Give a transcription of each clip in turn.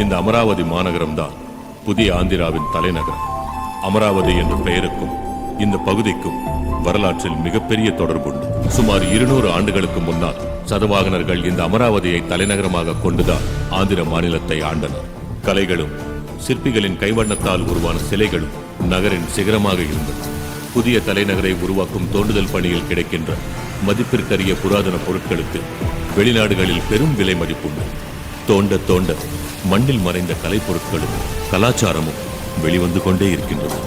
இந்த அமராவதி மாநகரம்தான் புதிய ஆந்திராவின் தலைநகரம். அமராவதி என்ற பெயருக்கும் இந்த பகுதிக்கும் வரலாற்றில் மிகப்பெரிய தொடர்புண்டு. சுமார் 200 ஆண்டுகளுக்கு முன்னால் சதவாகனர்கள் இந்த அமராவதியை தலைநகரமாக கொண்டுதான் ஆந்திர மாநிலத்தை ஆண்டனர். கலைகளும் சிற்பிகளின் கைவண்ணத்தால் உருவான சிலைகளும் நகரின் சிகரமாக இருந்தது. புதிய தலைநகரை உருவாக்கும் தோண்டுதல் பணியில் கிடைக்கின்ற மதிப்பிற்கரிய புராதன பொருட்களுக்கு வெளிநாடுகளில் பெரும் விலை மதிப்புண்டு. தோண்ட தோண்ட மண்ணில் மறைந்த கலைப்பொருட்களும் கலாச்சாரமும் வெளிவந்து கொண்டே இருக்கின்றது.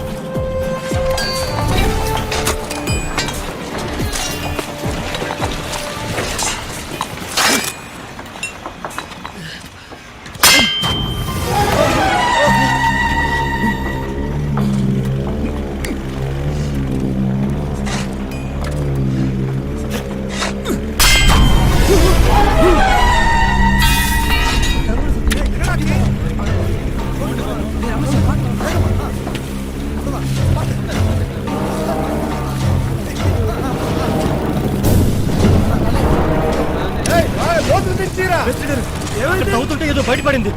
ఏదో బయటపడింది.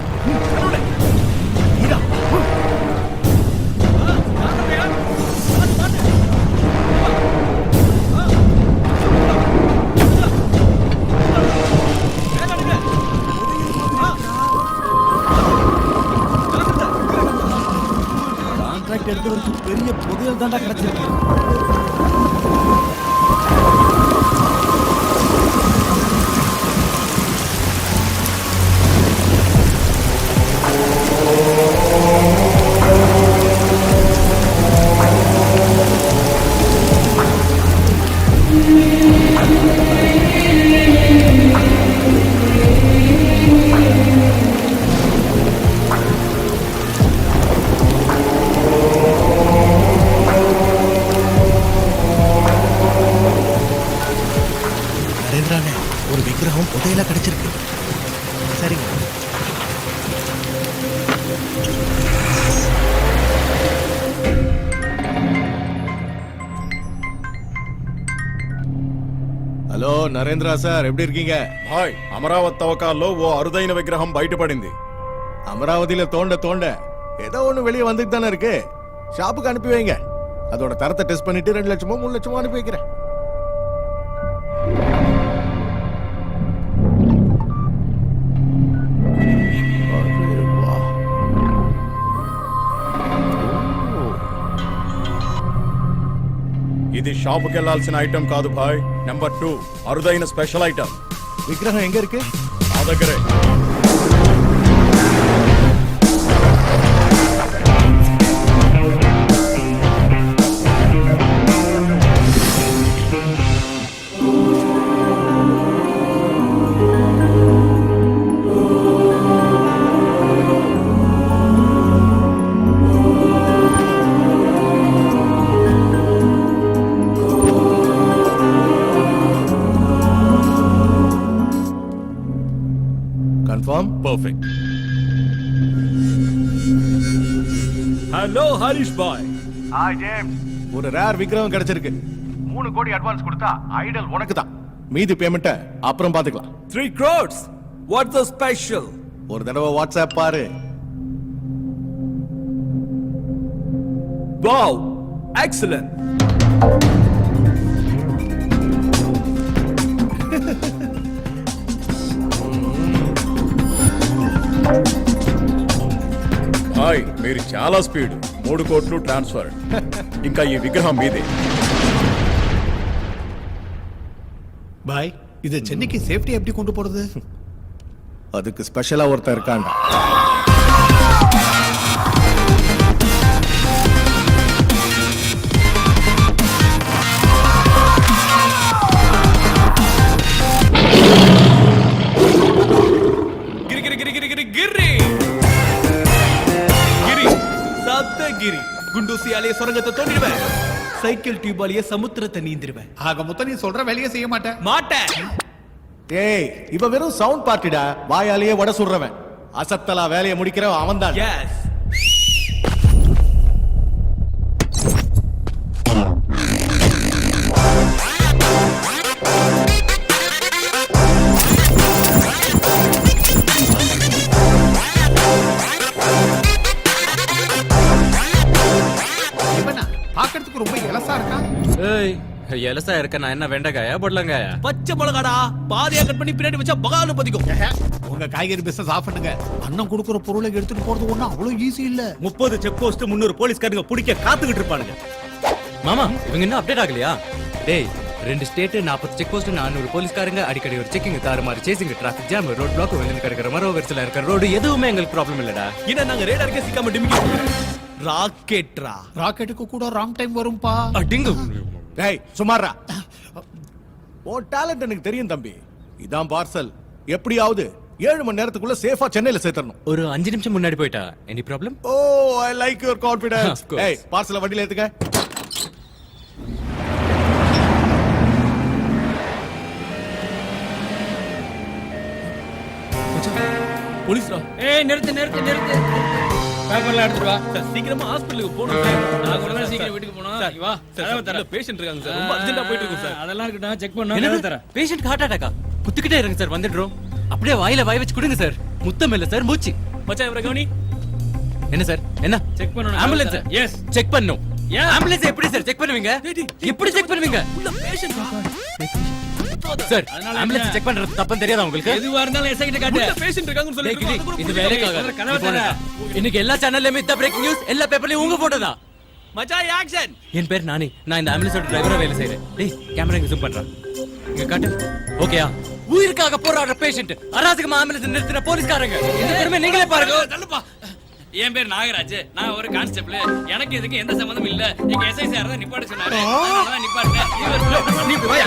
கான்ட்ராக்ட் எடுத்து பெரிய புதையல் தாண்டா கிடைச்சிருக்கு. ஒரு விக்கிரகம் புதையலா கிடைச்சிருக்கு. சரிங்க. హలో నరేంద్ర సార్ ఎప్పుడు இருக்கீங்க? హాయ్, అమరావతి తవ్వకాల్లో ఓ అరుదైన విగ్రహం బయటపడింది. அமராவதியில தோண்ட தோண்ட ஏதோ ஒண்ணு வெளியே வந்துட்டு தானே இருக்கு. ஷாப்புக்கு அனுப்பி வைங்க. அதோட தரத்தை டெஸ்ட் பண்ணிட்டு 2 லட்சமோ 3 லட்சமோ அனுப்பி வைக்கிறேன். ఇది షాపుకి వెళ్లాల్సిన ఐటమ్ కాదు భాయ్. నెంబర్ 2 అరుదైన స్పెషల్ ఐటమ్. விக்கிரகம் எங்க இருக்கு? ఆ దగ్గరే. கன்ஃபார்ம்? பர்ஃபெக்ட். ஹலோ ஹரிஷ் பாய். Hi James. ஒரு ரேர் விக்கிரகம் கிடைச்சிருக்கு. 3 கோடி அட்வான்ஸ் கொடுத்தா ஐடல் உனக்கு தான். மீதி பேமெண்ட்டை அப்புறம் பாத்துக்கலாம். 3 crores. What's the special? ஒரு தடவை வாட்ஸ்அப் பாரு. Wow, excellent. హాయ్, మీరు చాలా స్పీడ్. 3 కోట్లు ట్రాన్స్ఫర్. ఇంకా ఈ విగ్రహం మీదే. பாய், இது சென்னைக்கு சேஃப்டி எப்படி கொண்டு போறது? அதுக்கு ஸ்பெஷலா ஒருத்தர் இருக்காங்க. గిరి గిరి గిరి గిరి గిరి గిరి గిరి சப்தகிரி. குண்டூசியாலே சுரங்கத்தை தோண்டிடுவேன். சைக்கிள் டியூபாலேயே சமுத்திரத்தை நீந்திருவேன். ஆக மொத்தம் நீ சொல்ற வேலையை செய்ய மாட்டேன். ஏய், இவ வெறும் சவுண்ட் பார்ட்டிடா. வாயாலேயே வட சுடுறவன். அசத்தலா வேலையை முடிக்கிறவன் அவன் தான். Yes. எலசா இருக்க நான் என்ன வெண்டைக்காயா பொடலங்காயா? பச்சை மிளகாடா, பாதியா கட் பண்ணி பின்னாடி வச்சா பகாலு பதிக்கும். உங்க காய்கறி பிசினஸ் ஆஃப் பண்ணுங்க. அண்ணன் கொடுக்குற பொருளை எடுத்துட்டு போறது ஒண்ணும் அவ்வளவு ஈஸி இல்ல. 30 செக் போஸ்ட் 300 போலீஸ்காரங்க பிடிக்க காத்துக்கிட்டு இருப்பானுங்க. மாமா இவங்க இன்னும் அப்டேட் ஆகலையா? டேய் 2 ஸ்டேட் 40 செக் போஸ்ட் 400 போலீஸ்காரங்க அடிக்கடி ஒரு செக்கிங் தாறுமாறு chasing traffic jam road black வந்து கிடக்கிற மரோ வெர்சல இருக்கிற ரோடு எதுவுமே எங்களுக்கு ப்ராப்ளம் இல்லடா. இத நாங்க ரேடார்க்கே சிக்காம டிமிக்கி ராக்கெட்ரா. ராக்கெட்டுக்கு கூட ராங் டைம் வரும்பா. அடிங்க. டேய் சுமாரா. ஓ டேலண்ட் எனக்கு தெரியும் தம்பி. இதான் பார்சல். எப்படியாவது 7 மணி நேரத்துக்குள்ள சேஃபா சென்னையில சேர்த்தறணும். ஒரு 5 நிமிஷம் முன்னாடி போயிட்டா any problem? Oh I like your confidence. Of course. ஏய் பார்சலை வண்டியில ஏத்துங்க. போலீஸ்ரா. ஏய் நிறுத்து நிறுத்து நிறுத்து. பேப்பர்ல எடுத்துட்டு வா. சார் சீக்கிரமா ஹாஸ்பிடலுக்கு போணும் சார். நான் கூட தான் சீக்கிரம் வீட்டுக்கு போணும். சார், வா. சார் தர பேஷண்ட் இருக்காங்க சார். ரொம்ப அர்ஜென்ட்டா போயிட்டு இருக்கு சார். அதெல்லாம் இருக்கட்டும் செக் பண்ணா என்னது தரேன். Patient heart அட்டாக்கா? குத்துக்கிட்டே இருங்க சார் வந்துடுறோம். அப்படியே வாயில வாய் வச்சு கொடுங்க சார். முத்தம் இல்ல சார் மூச்சு. மச்சான் இவரை கவனி. என்ன சார் என்ன செக் பண்ணனும். ஆம்புலன்ஸ்? எஸ். செக் பண்ணும். ஏன்? ஆம்புலன்ஸ் எப்படி சார் செக் பண்ணுவீங்க? எப்படி செக் பண்ணுவீங்க? உள்ள பேஷண்ட் சார் அதனால ஆம்புலன்ஸ் என்ன? செக் பண்றது தப்புன்னு தெரியாதா உங்களுக்கு? எதுவா இருந்தாலும் எஸ்ஐ கிட்ட காட்டு. உள்ள பேஷண்ட் இருக்காங்கன்னு டேய், கிளி, சொல்லிட்டு இது வேலைக்கு ஆகாது. கதவை நீ போடுடா. இன்னைக்கு எல்லா சேனல்லயுமே இந்த பிரேக்கிங் நியூஸ், எல்லா பேப்பர்லயும் உங்க போட்டோ தான். மச்சான் ஆக்ஷன். என் பேர் நானி. நான் இந்த ஆம்புலன்ஸோட டிரைவரா வேலை செய்றேன். டேய் கேமரா இங்க ஜூம் பண்றேன். இங்க காட்டு. ஓகேயா? உயிருக்காக போராடுற பேஷண்ட், அராஜகமா ஆம்புலன்ஸ் நிறுத்தின போலீஸ்காரங்க. இந்த பெருமை நீங்களே பாருங்க. தள்ளுப்பா. என் பேர் நாகராஜ். நான் ஒரு கான்ஸ்டபிள். எனக்கு இதுக்கு எந்த சம்பந்தமும் இல்ல. எங்க எஸ்ஐ சார் தான் நிப்பாட்ட சொன்னாரு. அதனால தான் நிப்பாட்டேன். நீ போயா.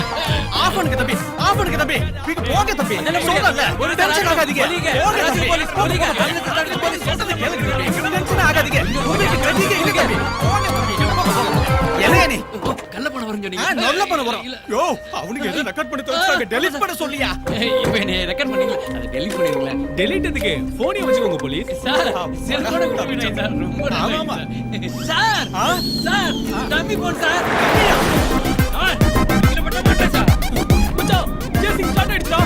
ஆஃப் பண்ணுங்க தம்பி. ஆஃப் பண்ணுங்க தம்பி. நீங்க போங்க தம்பி. சொல்றல. ஒரு டென்ஷன் ஆகாதீங்க. போங்க தம்பி. போலீஸ் போலீஸ் ஆம்புலன்ஸ் தள்ளி போலீஸ் சொல்றது கேளுங்க தம்பி. டென்ஷன் ஆகாதீங்க. உங்களுக்கு கண்டிங்க இல்ல தம்பி. போங்க தம்பி. என்னைய நீ கள்ள பணம் வருங்க நீங்க. நல்ல பண்ண வரோம். யோ அவனுக்கு என்ன ரெக்கார்ட் பண்ணி தோச்சாங்க. டெலீட் பண்ண சொல்லியா? இப்போ என்ன ரெக்கார்ட் பண்ணீங்க. அதை டெலீட் பண்ணிடுங்களா? டெலீட் எதுக்கு? போனே வச்சுக்கோங்க போலீஸ். சார் செல்போனை கொடுத்துட்டேன் சார். ரொம்ப ஆமாமா. நன்றி சார். சார் தம்பி போன் சார். இதுல மட்டும் மாட்டேன் சார். மச்சான் சேசிங் ஸ்டார்ட் ஆயிடுச்சா?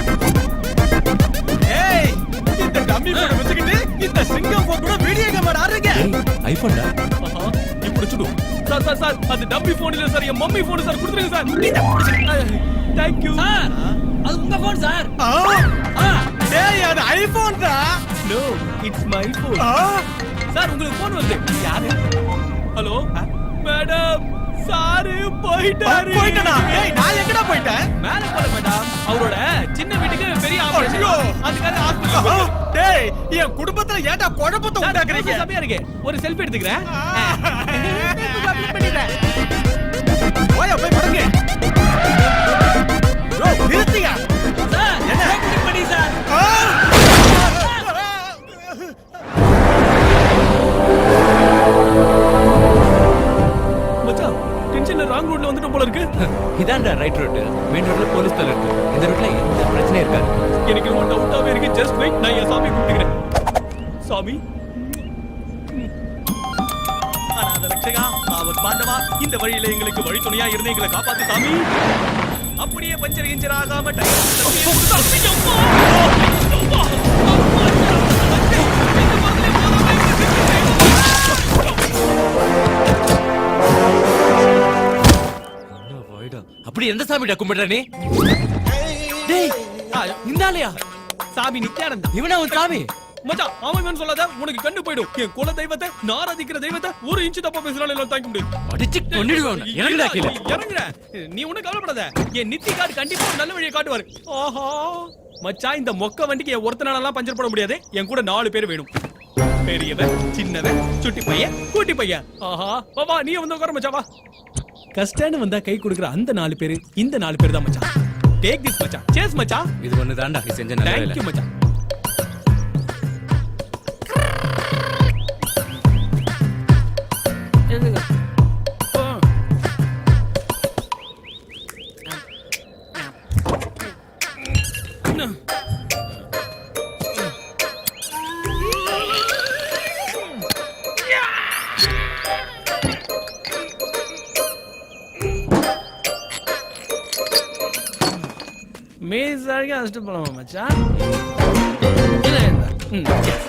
ஏய் இந்த டம்மி போட வச்சுக்கிட்டு இந்த சிங்கம் போன் கூட வீடியோ கேம் ஆடுறீங்க. ஐபோன்டா. இப்படி சுடு. சார் சார் சார் அது டம்மி போன் இல்ல சார். என் மம்மி போன் சார் கொடுத்துருங்க சார். Thank you. சார் அது உங்க போன் சார். டேய் அது ஐபோன் தான். No, it's my phone. Sir உங்களுக்கு போன் வருது. யாரு? ஹலோ மேடம் சாரு போயிட்டாரு. போயிட்டனா? ஏய் நான் எங்கடா போயிட்டேன்? மேல போல மேடம். அவரோட சின்ன வீட்டுக்கு பெரிய ஆபரேஷன். அதுக்காக ஹாஸ்பிடல். டேய் என் குடும்பத்துல ஏன்டா குழப்பத்தை உண்டாக்குறீங்க? சமையா இருக்கு. ஒரு செல்ஃபி எடுத்துக்கறேன். போய் படுங்க. ப்ரோ நிறுத்தியா? சார் என்ன பண்ணி சார்? மச்சான் டென்ஷன்ல ராங் ரோட்ல வந்துட்டோம் போல இருக்கு. இதான்டா ரைட் ரோட். மெயின் ரோட்ல போலீஸ் தலை இருக்கு. இந்த ரோட்ல எந்த பிரச்சனையும் இருக்காது. எனக்கு ரொம்ப டவுட்டாவே இருக்கு. ஜஸ்ட் வெயிட், நான் என் சாமி கூப்பிட்டுக்கிறேன். சாமி அநாத ரட்சகா, ஆவத் பாண்டவா, இந்த வழியில எங்களுக்கு வழித்துணையா இருந்து எங்களை காப்பாத்து சாமி. அப்படியே பஞ்சர் கிஞ்சர் ஆகாம அப்படி எந்த சாமிடா கும்பிடுற நீ? டேய் இந்தாலையா சாமி நித்யானந்தா. இவனா உன் சாமி? மச்சான் அவன் சொல்லாத, உனக்கு கண்டு போயிடும். என் குல தெய்வத்தை, நான் ஆராதிக்கிற தெய்வத்தை ஒரு இன்ச்சு தப்பா பேசுறாலும் எல்லாம் தாங்க முடியும். அடிச்சு கொன்னிடுவான். இறங்குடா கீழ. இறங்குற. நீ ஒண்ணும் கவலைப்படாத. என் நித்தி கார்டு கண்டிப்பா ஒரு நல்ல வழியை காட்டுவாரு. ஆஹா மச்சான் இந்த மொக்க வண்டிக்கு என் ஒருத்தனாலலாம் பஞ்சர் போட முடியாது. என் கூட 4 பேர் வேணும். பெரியவன், சின்னவன், சுட்டி பையன், கூட்டி பையன். ஆஹா வா நீ வந்து உட்கார மச்சான் வா. கஷ்டன்னு வந்தா கை கொடுக்குற அந்த 4 பேரு இந்த 4 பேர் தான் மச்சான். டேக் திஸ் மச்சான். சேஸ் மச்சான். இது ஒண்ணு தான்டா நீ செஞ்ச நல்ல வேலை. Thank you மச்சான். மேஸ் அழகா அடிச்சு போலாமா மச்சான்? இல்ல yes.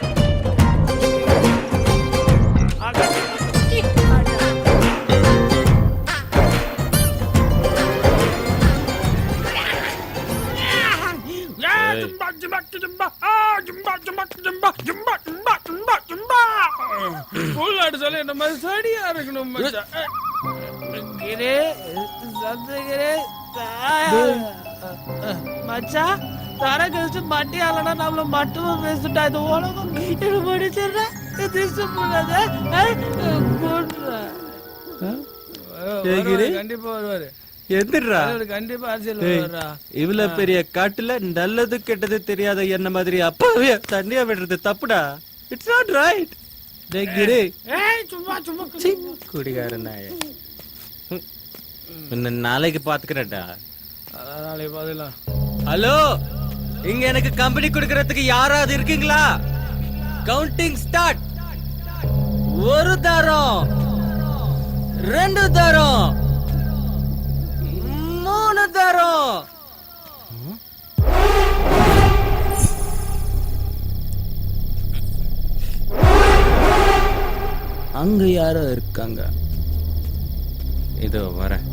உள்நாட்டு சொல்லி என்ன மாதிரி சரியா இருக்கணும் மச்சான். கிரே, சந்திரகிரே, மச்சான் தர கழிச்சு மட்டி ஆளனா நம்மள மட்டுமா பேசிட்டா இது உலகம் இது முடிச்சிடுறேன் கண்டிப்பா வருவாரு எந்திரா கண்டிப்பா அரசியல் வருவாரா. இவ்வளவு பெரிய காட்டுல நல்லது கெட்டது தெரியாத என்ன மாதிரி அப்பாவே தண்ணியா விடுறது தப்புடா. It's not right. கிரி சும்மா சும்மா குடிகார நாய. நாளைக்கு பாத்துக்கிறேன்டா. நாளைக்கு பாத்துக்கலாம். ஹலோ, இங்க எனக்கு கம்பெனி கொடுக்கறதுக்கு யாராவது இருக்கீங்களா? Counting start. 1 தரம், 2 தரம், 3 தரம். அங்க யாரோ இருக்காங்க. இதோ வரேன்.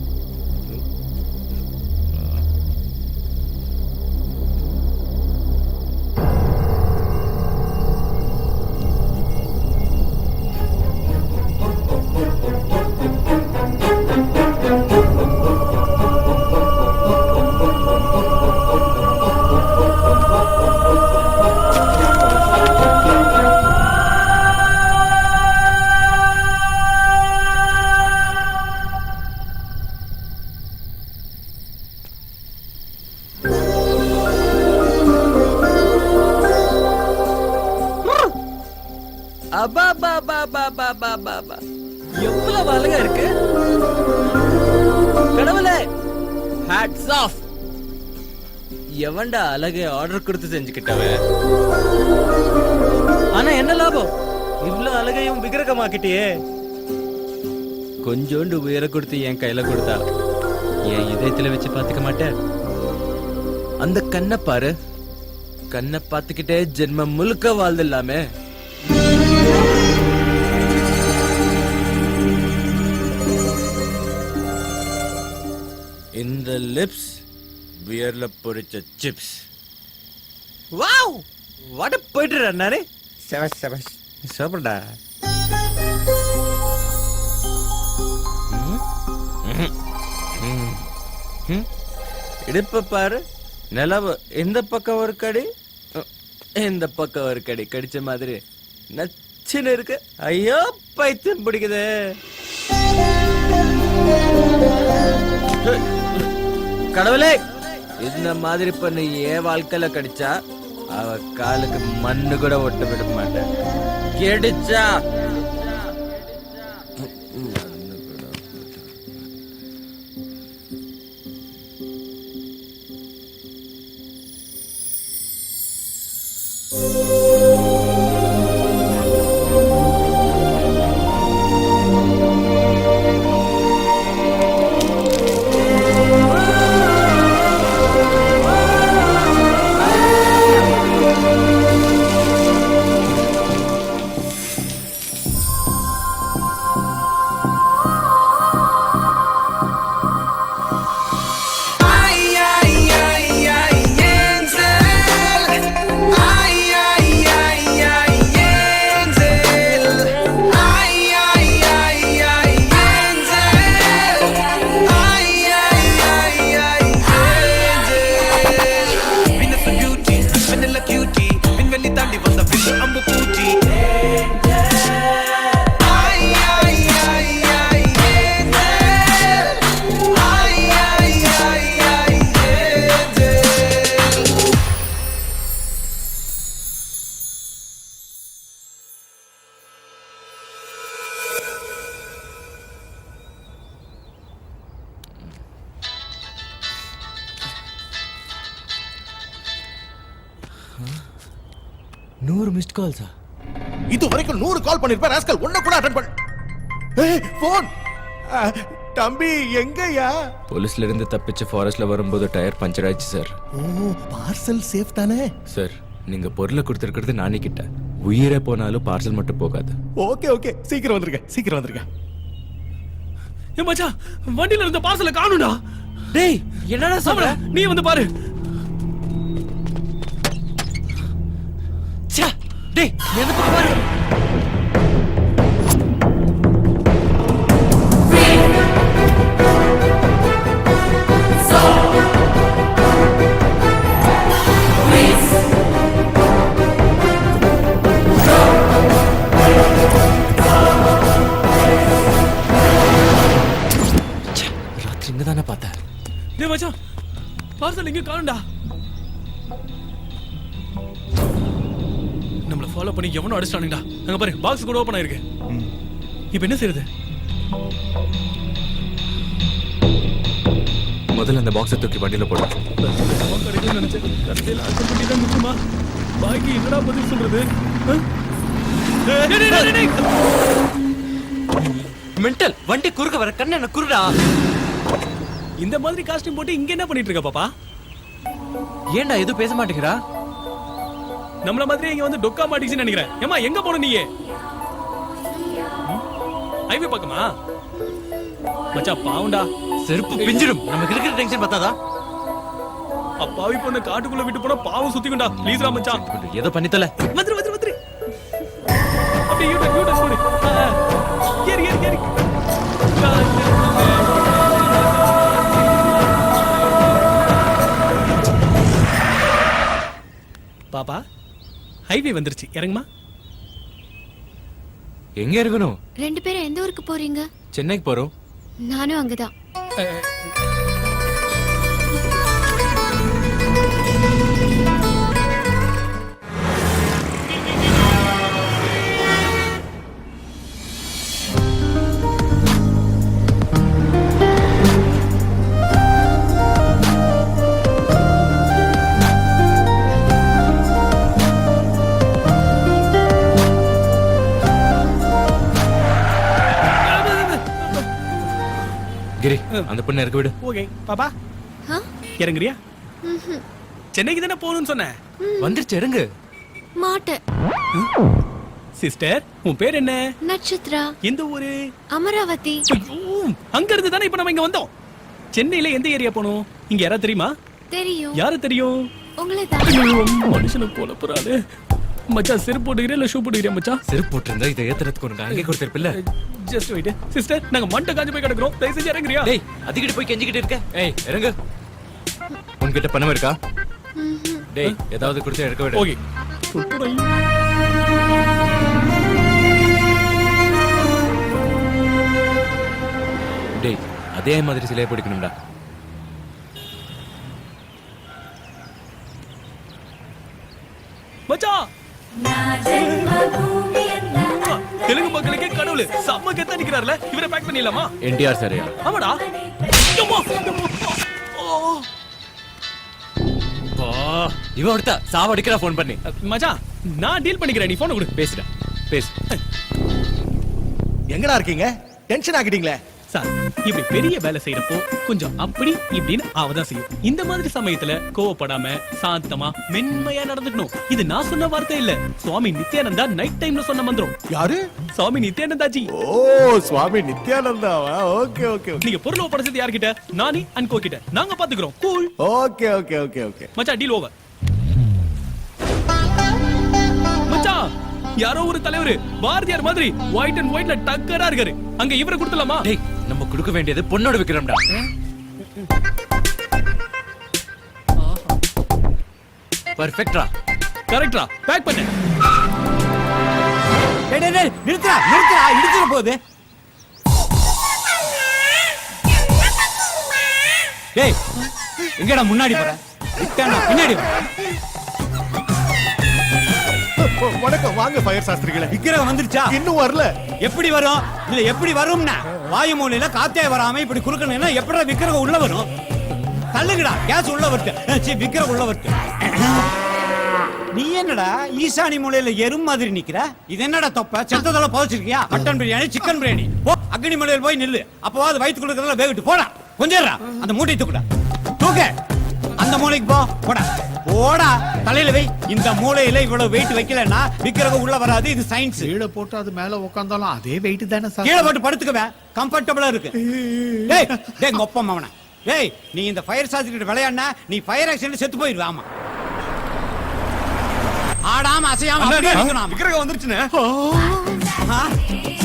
எவ்வளவு அழகா இருக்கு கடவுளே. Hats off. எவன்டா அழகை ஆர்டர் கொடுத்து செஞ்சுக்கிட்டவ? ஆனா என்ன லாபம்? இவ்வளவு அழகையும் விக்கிரகமாக்கிட்டியே. கொஞ்சோண்டு உயர கொடுத்து என் கையில கொடுத்தா என் இதயத்துல வச்சு பாத்துக்க மாட்டேன். அந்த கண்ணை பாரு. கண்ணை பாத்துக்கிட்டே ஜென்மம் முழுக்க வாழ்ந்துடலாமே. இந்த லிப்ஸ் பியர்ல பொரிச்ச சிப்ஸ். வாவ், வாட் போயிட்டு நானே. சபஸ் சபஸ் சாப்பிடா. இடுப்ப பாரு. நிலவு இந்த பக்கம் ஒரு கடி, இந்த பக்கம் ஒரு கடி கடிச்ச மாதிரி நச்சுன்னு இருக்கு. ஐயோ பைத்தியம் பிடிக்குது. கடவுளே, இந்த மாதிரி பண்ணு என் வாழ்க்கையில கடிச்சா அவ காலுக்கு மண்ணு கூட ஒட்ட விட மாட்டேன். கெடிச்சா நூறு மிஸ்ட் கால்ஸா? இது வரைக்கும் 100 கால் பண்ணிருப்பேன். ராஸ்கல் ஒண்ணு கூட அட்டெண்ட் பண்ண. போன். தம்பி எங்கயா? போலீஸ்ல இருந்து தப்பிச்சு ஃபாரஸ்ட்ல வரும்போது டயர் பஞ்சர் ஆயிடுச்சு சார். ஓ, பார்சல் சேஃப் தானே? சார், நீங்க பொருளை கொடுத்துருக்கிறது நானே கிட்ட. உயிரே போனாலும் பார்சல் மட்டும் போகாது. ஓகே ஓகே, சீக்கிரம் வந்துருங்க, சீக்கிரம் வந்துருங்க. ஏ மச்சான், வண்டியில இருந்த பார்சலை காணும்டா. டேய், என்னடா சொல்ற? நீ வந்து பாரு. டேய் நீ அந்த பக்கம் பாரு. ச்சே, ராத்திரி இங்கதானே பார்த்தேன். டேய் மச்சான் பார்சல் இங்க காணும்டா. நம்மள ஃபாலோ பண்ணி எவனோ அடிச்சானுங்கடா. அங்க பாரு பாக்ஸ் கூட ஓபன் ஆயிருக்கு. இப்போ என்ன செய்யறது? முதல்ல அந்த பாக்ஸை தூக்கி வண்டியில போடு. கிடைக்கும்னு நினைச்சேன். கடைசியில அட்டை பண்ணி தான் நிக்குமா? பாக்கி என்னடா பதில் சொல்றது? டேய், டேய், டேய், டேய். மென்டல் வண்டி குறுக்க வர கண்ணு என்ன குருடா. இந்த மாதிரி காஸ்டியூம் போட்டு இங்க என்ன பண்ணிட்டு இருக்க பாப்பா? ஏன்டா எதுவும் பேச மாட்டேங்கிறா? நம்மள மாதிரி இங்க வந்து டொக்கா மாட்டிச்சுன்னு நினைக்கிறேன். ஏமா எங்க போன நீ? ஹைவே பக்கமா? மச்சான் பாவுண்டா. செருப்பு பிஞ்சிடும். நமக்கு இருக்கிற டென்ஷன் பத்தாதா? அப்பாவி பொண்ணு காட்டுக்குள்ள விட்டு போனா பாவம் சுத்திக்குண்டா. ப்ளீஸ்ரா மச்சான். ஏதோ பண்ணித்தல. வந்துரு வந்துரு வந்துரு. அப்படியே யூட போடு. ஏறி ஏறி ஏறி. பாப்பா ஹைவே வந்துருச்சு. இறங்குமா. எங்க இருக்கணும்? 2 பேரும் எந்த ஊருக்கு போறீங்க? சென்னைக்கு போறோம். நானும் அங்கதான். கிரி அந்த பொண்ணு இருக்க விடு. ஓகே பாப்பா ஆ? இறங்குறியா? சென்னைக்கு தானே போகணும்னு சொன்னேன். வந்துருச்சு இறங்கு. மாட்டேன். சிஸ்டர் உன் பேர் என்ன? நட்சத்திரா. எந்த ஊரு? அமராவதி. ஐயோ, அங்க இருந்து தானே இப்ப நம்ம இங்க வந்தோம். சென்னையில எந்த ஏரியா போகணும்? இங்க யாரா தெரியுமா? தெரியும். யாரு தெரியும்? உங்களை தான். ஐயோ, மனுஷனை போல போறாரு. மச்சான் செருப்பு போட்டுக்கிறியா இல்ல ஷூ போட்டுக்கிறியா மச்சான்? செருப்பு போட்டிருந்தா இதை ஏத்துறதுக்கு ஒரு அங்கே கொடுத்திருப்பில்ல. ஜஸ்ட் வெயிட் சிஸ்டர், நாங்க மண்டை காஞ்சு போய் கிடக்குறோம். தயவு செஞ்சு இறங்குறியா? டேய் அதிகிட்டு போய் கெஞ்சிக்கிட்டு இருக்க. ஏய் இறங்கு. உன்கிட்ட பணம் இருக்கா? டேய் ஏதாவது கொடுத்து எடுக்க விடு. ஓகே டேய் அதே மாதிரி சிலையை பிடிக்கணும்டா. மச்சான் தெலுங்கு மக்களுக்கே கடவுள் செம்ம கெத்தா நிக்கிறார்ல. இவரை பேக் பண்ணிடலாமா? என்டிஆர் சரியா? ஆமாடா. இவ ஒருத்தா சாவடிக்கிறா ஃபோன் பண்ணி. மச்சான் நான் டீல் பண்ணிக்கிறேன். நீ போன் கொடு. பேசுடா பேசு. எங்கடா இருக்கீங்க? டென்ஷன் ஆகிட்டீங்களே. சார் இப்படி பெரிய வேலை செய்யறப்போ கொஞ்சம் அப்படி இப்படின்னு அவதான் செய்யும். இந்த மாதிரி சமயத்துல கோவப்படாம சாந்தமா மென்மையா நடந்துக்கணும். இது நான் சொன்ன வார்த்தை இல்ல, சுவாமி நித்யானந்தா நைட் டைம்ல சொன்ன மந்திரம். யாரு? சுவாமி நித்யானந்தாஜி. ஓ சுவாமி நித்யானந்தாவா? Okay okay okay. நீங்க பொருள் ஒப்படைச்சது யார்கிட்ட? நானி அண்ட் கோ கிட்ட. நாங்க பாத்துக்கிறோம். Cool. Okay okay okay okay. மச்சான் டீல் ஓவர். மச்சான் யாரோ ஒரு தலைவர் பாரதியார் மாதிரி ஒயிட் அண்ட் ஒயிட்ல டக்கரா இருக்காரு. அங்க இவரை கொடுத்தலாமா? டேய் நம்ம கொடுக்க வேண்டியது பொண்ணோட விக்ரம்டா. பர்ஃபெக்ட்டா கரெக்ட்டா பேக் பண்ணு. டேய் டேய் டேய் நிறுத்துடா நிறுத்துடா இடிச்சிர போகுது. டேய் எங்கடா முன்னாடி போற? விட்டானா பின்னாடி வா. வணக்கம் வாங்க ஃபயர் சாஸ்திரிகளே. விக்கிரகம் வந்துருச்சா? இன்னும் வரல. எப்படி வரும்? இல்ல எப்படி வரும்னா வாயு மூலையில காத்தே வராம இப்படி குறுக்கணும்னா எப்படா விக்கிரகம் உள்ள வரும்? தள்ளுங்கடா கேஸ் உள்ள வருது. சீ விக்கிரகம் உள்ள வருது. நீ என்னடா ஈசானி மூலையில எறும் மாதிரி நிக்கிற? இது என்னடா தொப்ப? செத்ததெல்லாம் புதைச்சிருக்கியா? Mutton biryani chicken biryani. போ அக்னி மூலையில போய் நில்லு. அப்பவாது வயித்துக்குள்ள இருக்கிறதெல்லாம் வேகிட்டு போடா. கொஞ்சம் அந்த மூட்டை தூக்குடா. தூக்கு. அந்த மூலைக்கு போ. போடா போடா. தலையில வை. இந்த மூலையில இவ்வளவு வெயிட் வைக்கலன்னா விக்கிரகம் உள்ள வராது. இது சயின்ஸ். கீழே போட்டு அது மேல உட்கார்ந்தாலும் அதே வெயிட் தானே சார். கீழே போட்டு படுத்துக்கவே கம்ஃபர்டபிளா இருக்கு. டேய் டேய் கொப்பம் அவன. டேய் நீ இந்த ஃபயர் சார்ஜ் கிட்ட விளையாடுனா நீ ஃபயர் ஆக்சிடென்ட் செத்து போயிடுவ. ஆமா ஆடாம அசையாம அப்படியே இருக்கணும். விக்கிரகம் வந்துருச்சுனே.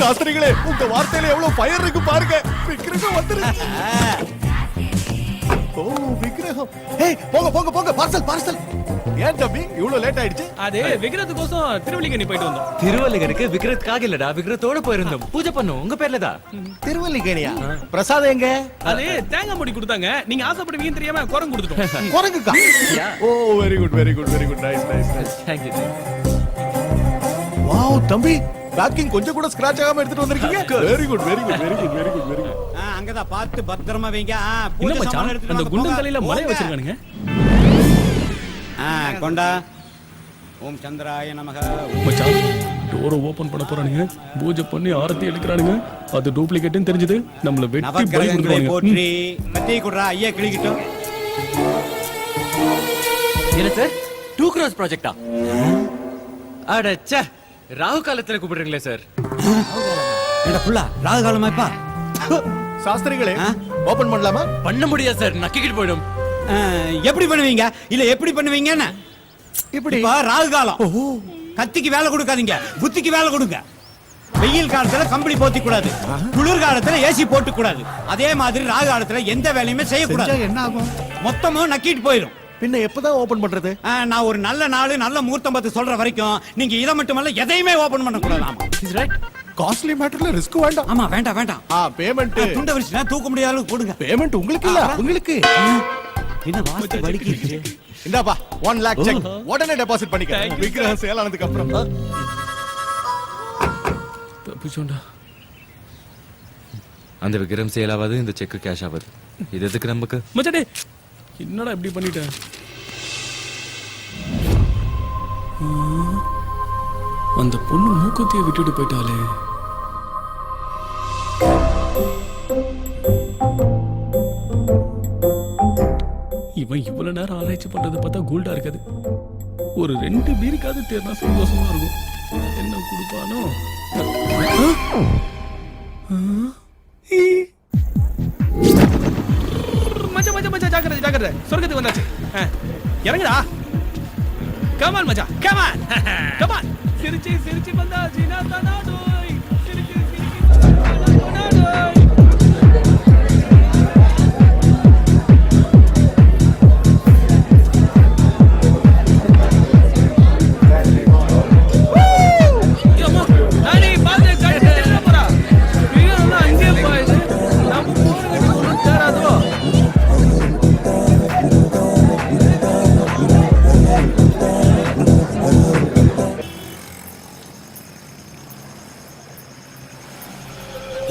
சாஸ்திரிகளே, உங்க வார்த்தையில எவ்வளவு ஃபயர் இருக்கு பாருங்க. விக்கிரகம் வந்துருச்சு. ஓ விக்கிரகம். ஏய் போங்க போங்க போங்க, பார்சல் பார்சல். ஏன் தம்பி இவ்வளவு லேட் ஆயிடுச்சு? அது விக்கிரத்துக்கோசம் திருவள்ளிக்கணி போயிட்டு வந்தோம். திருவள்ளிகனுக்கு விக்கிரத்துக்காக இல்லடா, விக்கிரத்தோட போயிருந்தோம். பூஜை பண்ணோம் உங்க பேர்ல தான். திருவல்லிக்கேணியா? பிரசாதம் எங்க? அது தேங்காய் மூடி கொடுத்தாங்க. நீங்க ஆசைப்படுவீங்கன்னு தெரியாம குரங்கு கொடுத்துட்டோம். குரங்குக்கா? ஓ very good very good very good. Nice nice nice. Thank you. Wow தம்பி, பேக்கிங் கொஞ்சம் கூட ஸ்கிராட்ச் ஆகாம எடுத்துட்டு வந்திருக்கீங்க. Very good very good very good very good very good. அங்கதான் பார்த்து பத்திரமா வைங்க. என்ன பூஜை மச்சான், சாமான் எடுத்துட்டு அந்த வாங்க, குண்டன் போங்க. தலையில மலைய போங்க. வச்சிருக்கானுங்க. கொண்டா. ஓம் சந்திராய நமக. மச்சான், டோரை ஓபன் பண்ண போறானுங்க. பூஜை பண்ணி ஆரத்தி எடுக்கறானுங்க. அது டூப்ளிகேட்னு தெரிஞ்சது. நம்மள வெட்டி பலி நவக்கிரகங்களை கொடுக்கறானுங்க. போற்றி கத்தி குடுறா, ஐயா கிளிக்கிட்டோம். என்ன சார் 2 crores ப்ராஜெக்ட்டா? அடச்சே, ராகு காலத்துல கூப்பிடுறீங்களே சார். என்னடா புள்ள, ராகு காலமாப்பா? சாஸ்திரிகளே, ஓபன் பண்ணலாமா? பண்ண முடியாது சார், நக்கிக்கிட்டு போயிடும். எப்படி பண்ணுவீங்க? இல்ல எப்படி பண்ணுவீங்கன்னு இப்படி இப்ப ராகு காலம். கத்திக்கு வேலை கொடுக்காதீங்க, புத்திக்கு வேலை கொடுங்க. வெயில் காலத்துல கம்பளி போத்தி கூடாது, குளிர் காலத்துல ஏசி போட்டு கூடாது. அதே மாதிரி ராகு காலத்துல எந்த வேலையுமே செய்யக்கூடாது. செஞ்சா என்ன ஆகும்? மொத்தமும் நக்கிட்டு போயிடும். பின்ன எப்பதான் ஓபன் பண்றது? நான் ஒரு நல்ல நாள் நல்ல முகூர்த்தம் பார்த்து சொல்ற வரைக்கும் நீங்க இதை மட்டுமல்ல எதையுமே ஓபன் பண்ண கூடாது. Is right. காஸ்ட்லி மேட்டர்ல ரிஸ்க் வேண்டாம். ஆமா வேண்டாம் வேண்டாம். பேமெண்ட் துண்ட வரிச்சுனா தூக்க முடியாத அளவுக்கு கொடுங்க. பேமெண்ட் உங்களுக்கு இல்ல, உங்களுக்கு. என்ன வாஸ்து வலிக்கிடுச்சு. இந்தாப்பா 1 lakh செக் உடனே டெபாசிட் பண்ணிக்க. விக்கிரகம் சேல் ஆனதுக்கு அப்புறம். தப்பிச்சோண்டா. அந்த விக்கிரம் சேல் ஆகாது, இந்த செக் கேஷ் ஆகாது. இது எதுக்கு நமக்கு? மச்சானே, என்னடா இப்படி பண்ணிட்டேன்? அந்த பொண்ணு மூக்குத்தியை விட்டுட்டு போயிட்டாளே. இவன் இவ்வளவு நேரம் ஆராய்ச்சி பண்றது பார்த்தா கோல்டா இருக்காது. ஒரு 2 பீருக்காவது தேர்னா சந்தோஷமா இருக்கும். என்ன கொடுப்பானோ? மச்சா மச்சா மச்சா, ஜாக்கிரதை ஜாக்கிரதை, சொர்க்கத்துக்கு வந்தாச்சு. இறங்குடா. கமான் மச்சா, கமான் கமான். சிரிச்சி சிரிச்சி வந்தாச்சு நான் தானாடோய். சிரிச்சி சிரிச்சி தானாடோய். யம்மா, நானே பாத்து கட்டி தெல்ல போறா. வீரனா அங்கே போயிடு. நம்ம போறது ஒண்ணு தேராதோ.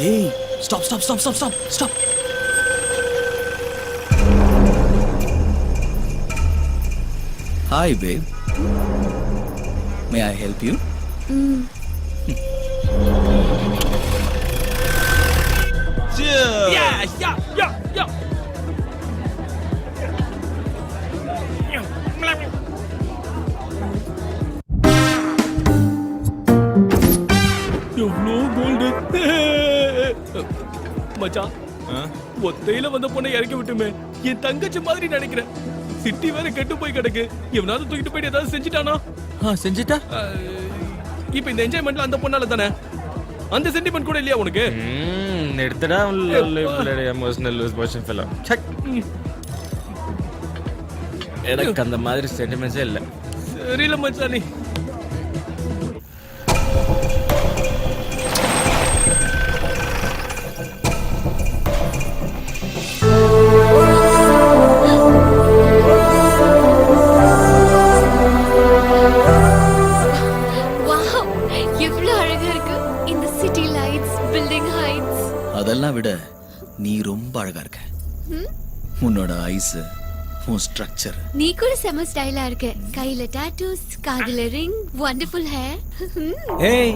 Hey, stop, stop, stop, stop, stop, stop. Hi, babe. May I help you? Yeah, yeah, yeah, yeah. எவ்வளோ கோல்டு. மச்சான், ஒத்தையில வந்த பொண்ணை இறக்கி விட்டுமே. என் தங்கச்சி மாதிரி நினைக்கிறேன். சிட்டி வேற கெட்டு போய் கிடக்கு. எவனாவது தூக்கிட்டு போயிட்டு ஏதாவது செஞ்சுட்டானா? செஞ்சுட்டா? இப்ப இந்த என்ஜாய்மெண்ட்ல அந்த பொண்ணால தானே. அந்த சென்டிமெண்ட் கூட இல்லையா உனக்கு? எடுத்துடா எமோஷனல் லூஸ் ஃபெல்லோ. எனக்கு அந்த மாதிரி சென்டிமெண்ட்ஸே இல்லை. சரியில்ல மச்சானே. வாவ், எவ்வளவு அழகா இருக்கு இந்த சிட்டி லைட்ஸ், பில்டிங் ஹைட்ஸ். அதெல்லாம் விட நீ ரொம்ப அழகா இருக்க. உன்னோட ஐஸ், உன் ஸ்ட்ரக்சர். நீ கூட செம ஸ்டைலா இருக்க. கையில டாட்டூஸ், காதுல ரிங், வண்டர்ஃபுல் ஹேர். ஏய்,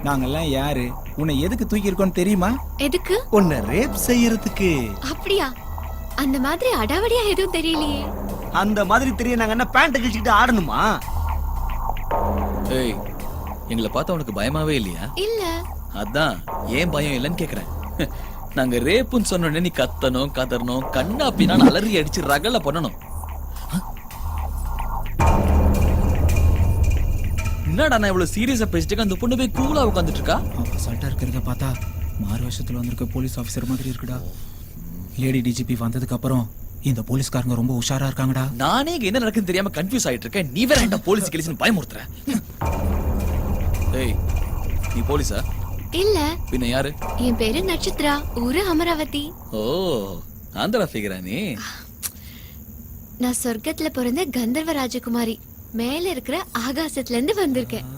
நாங்கெல்லாம் யாரு? உன்னை எதுக்கு தூக்கி இருக்கோம் தெரியுமா? எதுக்கு? உன்னை ரேப் செய்யறதுக்கு. அப்படியா? அந்த மாதிரி அடாவடியா எதுவும் தெரியலையே. அந்த மாதிரி தெரிய நாங்க என்ன பேண்ட் கிழிச்சிட்டு ஆடணுமா? ஏய், எங்களை பார்த்தா உனக்கு பயமாவே இல்லையா? இல்ல. அதான் ஏன் பயம் இல்லைன்னு கேக்குறேன். நாங்க ரேப்புன்னு சொன்னோடனே நீ கத்தணும், கதறணும், கண்ணா பின்னா அலறி அடிச்சு ரகல பண்ணணும். என்னடா நான் இவ்வளவு சீரியஸா பேசிட்டு அந்த பொண்ணு போய் கூலா உட்காந்துட்டு இருக்கா? அசால்ட்டா இருக்கிறத பார்த்தா மாறு வருஷத்துல வந்திருக்க போலீஸ் ஆபீசர் மாதிரி இருக்குடா. லேடி டிஜிபி வந்ததுக்கு அப்புறம் இந்த போலீஸ்காரங்க ரொம்ப உஷாரா இருக்காங்கடா. நானே இங்க என்ன நடக்குன்னு தெரியாம கன்ஃபியூஸ் ஆயிட்டு இருக்கேன். நீ வேற என்ன போலீஸ் கேலிஸ்னு பயமுறுத்துற. ஏய், நீ போலீஸா? இல்ல, பின்ன யாரு? என் பேரு நட்சத்திரா, ஊரு அமராவதி. ஓ, ஆந்திரா ஃபிகரா நீ? நான் சொர்க்கத்துல பிறந்த கந்தர்வ ராஜகுமாரி. மேல இருக்கிற ஆகாசத்துல இருந்து வந்திருக்கேன்.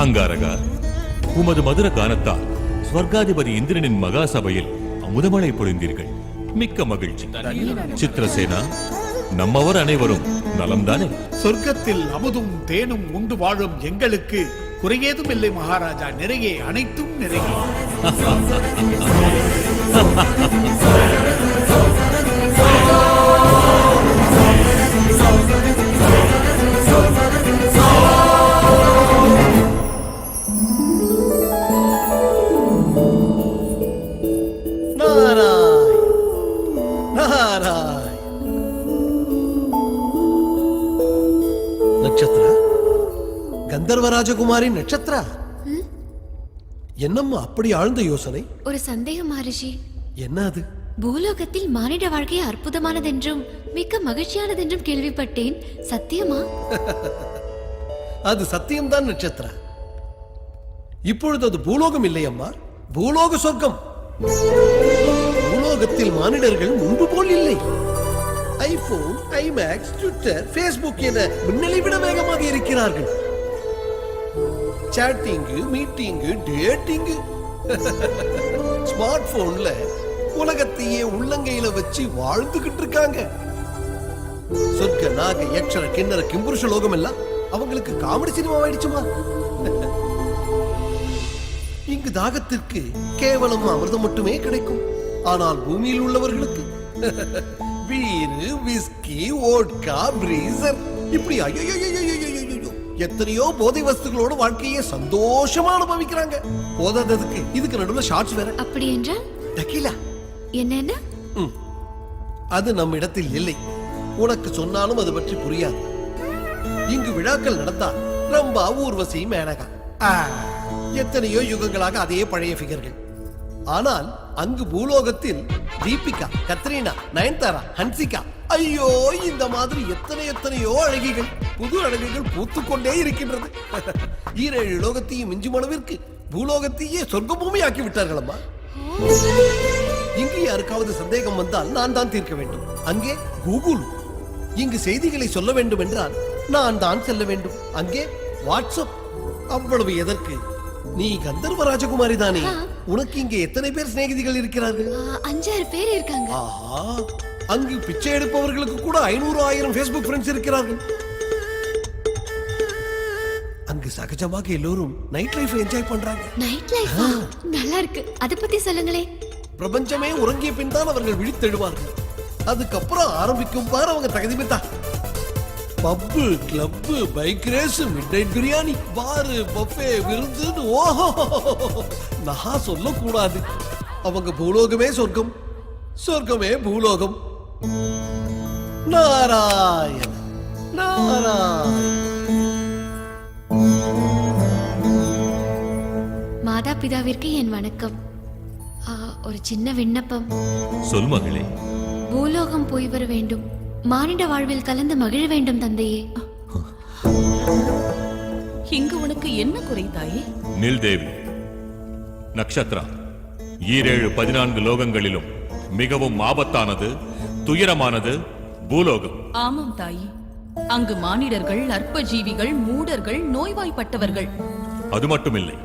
அங்காரகா, உமது மதுர கானத்தால் ஸ்வர்காதிபதி இந்திரனின் மகா சபையில் அமுதமழை பொழிந்தீர்கள். மிக்க மகிழ்ச்சி. சித்திரசேனா, நம்மவர் அனைவரும் நலம்தானே? சொர்க்கத்தில் அமுதும் தேனும் உண்டு வாழும் எங்களுக்கு குறையேதும் இல்லை மகாராஜா. நிறைய, அனைத்தும் நிறைய. நட்சத்திரா, கந்தர்வ ராஜகுமாரி நட்சத்திரா, என்னம்மா அப்படி ஆழ்ந்த யோசனை? ஒரு சந்தேகம் மகரிஷி. என்ன அது? பூலோகத்தில் மானிட வாழ்க்கை அற்புதமானதென்றும் மிக்க மகிழ்ச்சியானதென்றும் கேள்விப்பட்டேன். சத்தியமா? அது சத்தியம்தான் நட்சத்திரா. இப்பொழுது அது பூலோகம் இல்லை அம்மா, பூலோக சொர்க்கம். பூலோகத்தில் மானிடர்கள் முன்பு போல் இல்லை. ஐபோன், ஐமேக்ஸ், ட்விட்டர், ஃபேஸ்புக் என மின்னலை விட வேகமாக இருக்கிறார்கள். சாட்டிங், மீட்டிங், டேட்டிங், ஸ்மார்ட் போன்ல உலகத்தையே உள்ளங்கையில வச்சு வாழ்ந்துகிட்டு இருக்காங்க. சொர்க்க, நாக, யக்ஷர, கிண்ணற, கிம்புருஷ லோகம் எல்லாம் அவங்களுக்கு காமெடி சினிமா ஆயிடுச்சுமா. இங்கு தாகத்திற்கு கேவலம் அமிர்தம் மட்டுமே கிடைக்கும். ஆனால் பூமியில் உள்ளவர்களுக்கு பீரு, விஸ்கி, வோட்கா, பிரீசர், இப்படி எத்தனையோ போதை வஸ்துகளோட வாழ்க்கையை சந்தோஷமா அனுபவிக்கிறாங்க. போதாததுக்கு இதுக்கு நடுவுல ஷார்ட்ஸ் வேற. அப்படி என்றால் டக்கீலா என்ன? அது நம்ம இடத்தில் இல்லை. உனக்கு சொன்னாலும் அது பற்றி புரியாது. இங்கு விழாக்கள் நடந்தால் ரம்பா, ஊர்வசி, மேனகா, எத்தனையோ யுகங்களாக அதே பழைய ஃபிகர்கள். ஆனால் அங்கு பூலோகத்தில் தீபிகா, கத்ரீனா, நயன்தாரா, ஹன்சிகா, ஐயோ, இந்த மாதிரி எத்தனையோ அழகிகள், புது அழகுகள் பூத்துக்கொண்டே இருக்கின்றது. 7 லோகத்தையும் மிஞ்சும் அளவிற்கு பூலோகத்தையே சொர்க்க பூமி ஆக்கி விட்டார்கள் அம்மா. இங்கு யாருக்காவது சந்தேகம் வந்தால் நான் தான் தீர்க்க வேண்டும். அங்கே கூகுள். இங்கு செய்திகளை சொல்ல வேண்டும் என்றால் நான் தான் செல்ல வேண்டும். அங்கே வாட்ஸ்அப். அவ்வளவு எதற்கு? நீ கந்தர்வ ராஜகுமாரி தானே? உனக்கு இங்கே எத்தனை பேர் சிநேகிதிகள் இருக்கிறார்கள்? 5-6 பேர் இருக்காங்க. ஆஹா, அங்கு பிச்சை எடுப்பவர்களுக்கு கூட 500-1000 ஃபேஸ்புக் ஃப்ரெண்ட்ஸ் இருக்கிறார்கள். அங்கு சகஜமாக எல்லோரும் நைட் லைஃப் என்ஜாய் பண்றாங்க. நைட் லைஃப் நல்லா இருக்கு. அத பத்தி சொல்லுங்களே. பிரபஞ்சமே உறங்கிய பின் தான் அவர்கள் விழித்தெழுவார்கள். அதுக்கப்புறம் ஆரம்பிக்கும் பார் அவங்க தகுதிமித்தா. Pub, club, bike race, midnight biryani, bar, buffet, விருந்து. ஓஹோ, நான் சொல்லக்கூடாது. அவங்க பூலோகமே சொர்க்கம், சொர்க்கமே பூலோகம். நாராயண நாராயண. மாதா பிதாவிற்கு என் வணக்கம். ஒரு சின்ன விண்ணப்பம். சொல் மகளே. பூலோகம் போய் வர வேண்டும். மானிட வாழ்வில் கலந்து மகிழ வேண்டும் தந்தையே. இங்கு உனக்கு என்ன குறை தாயே? நில்தேவி, நக்ஷத்ரா, 7-14 லோகங்களிலும் மிகவும் ஆபத்தானது, துயரமானது பூலோகம். ஆமாம் தாயே, அங்கு மானிடர்கள், அற்ப ஜீவிகள், மூடர்கள், நோய்வாய்ப்பட்டவர்கள். அது மட்டுமில்லை,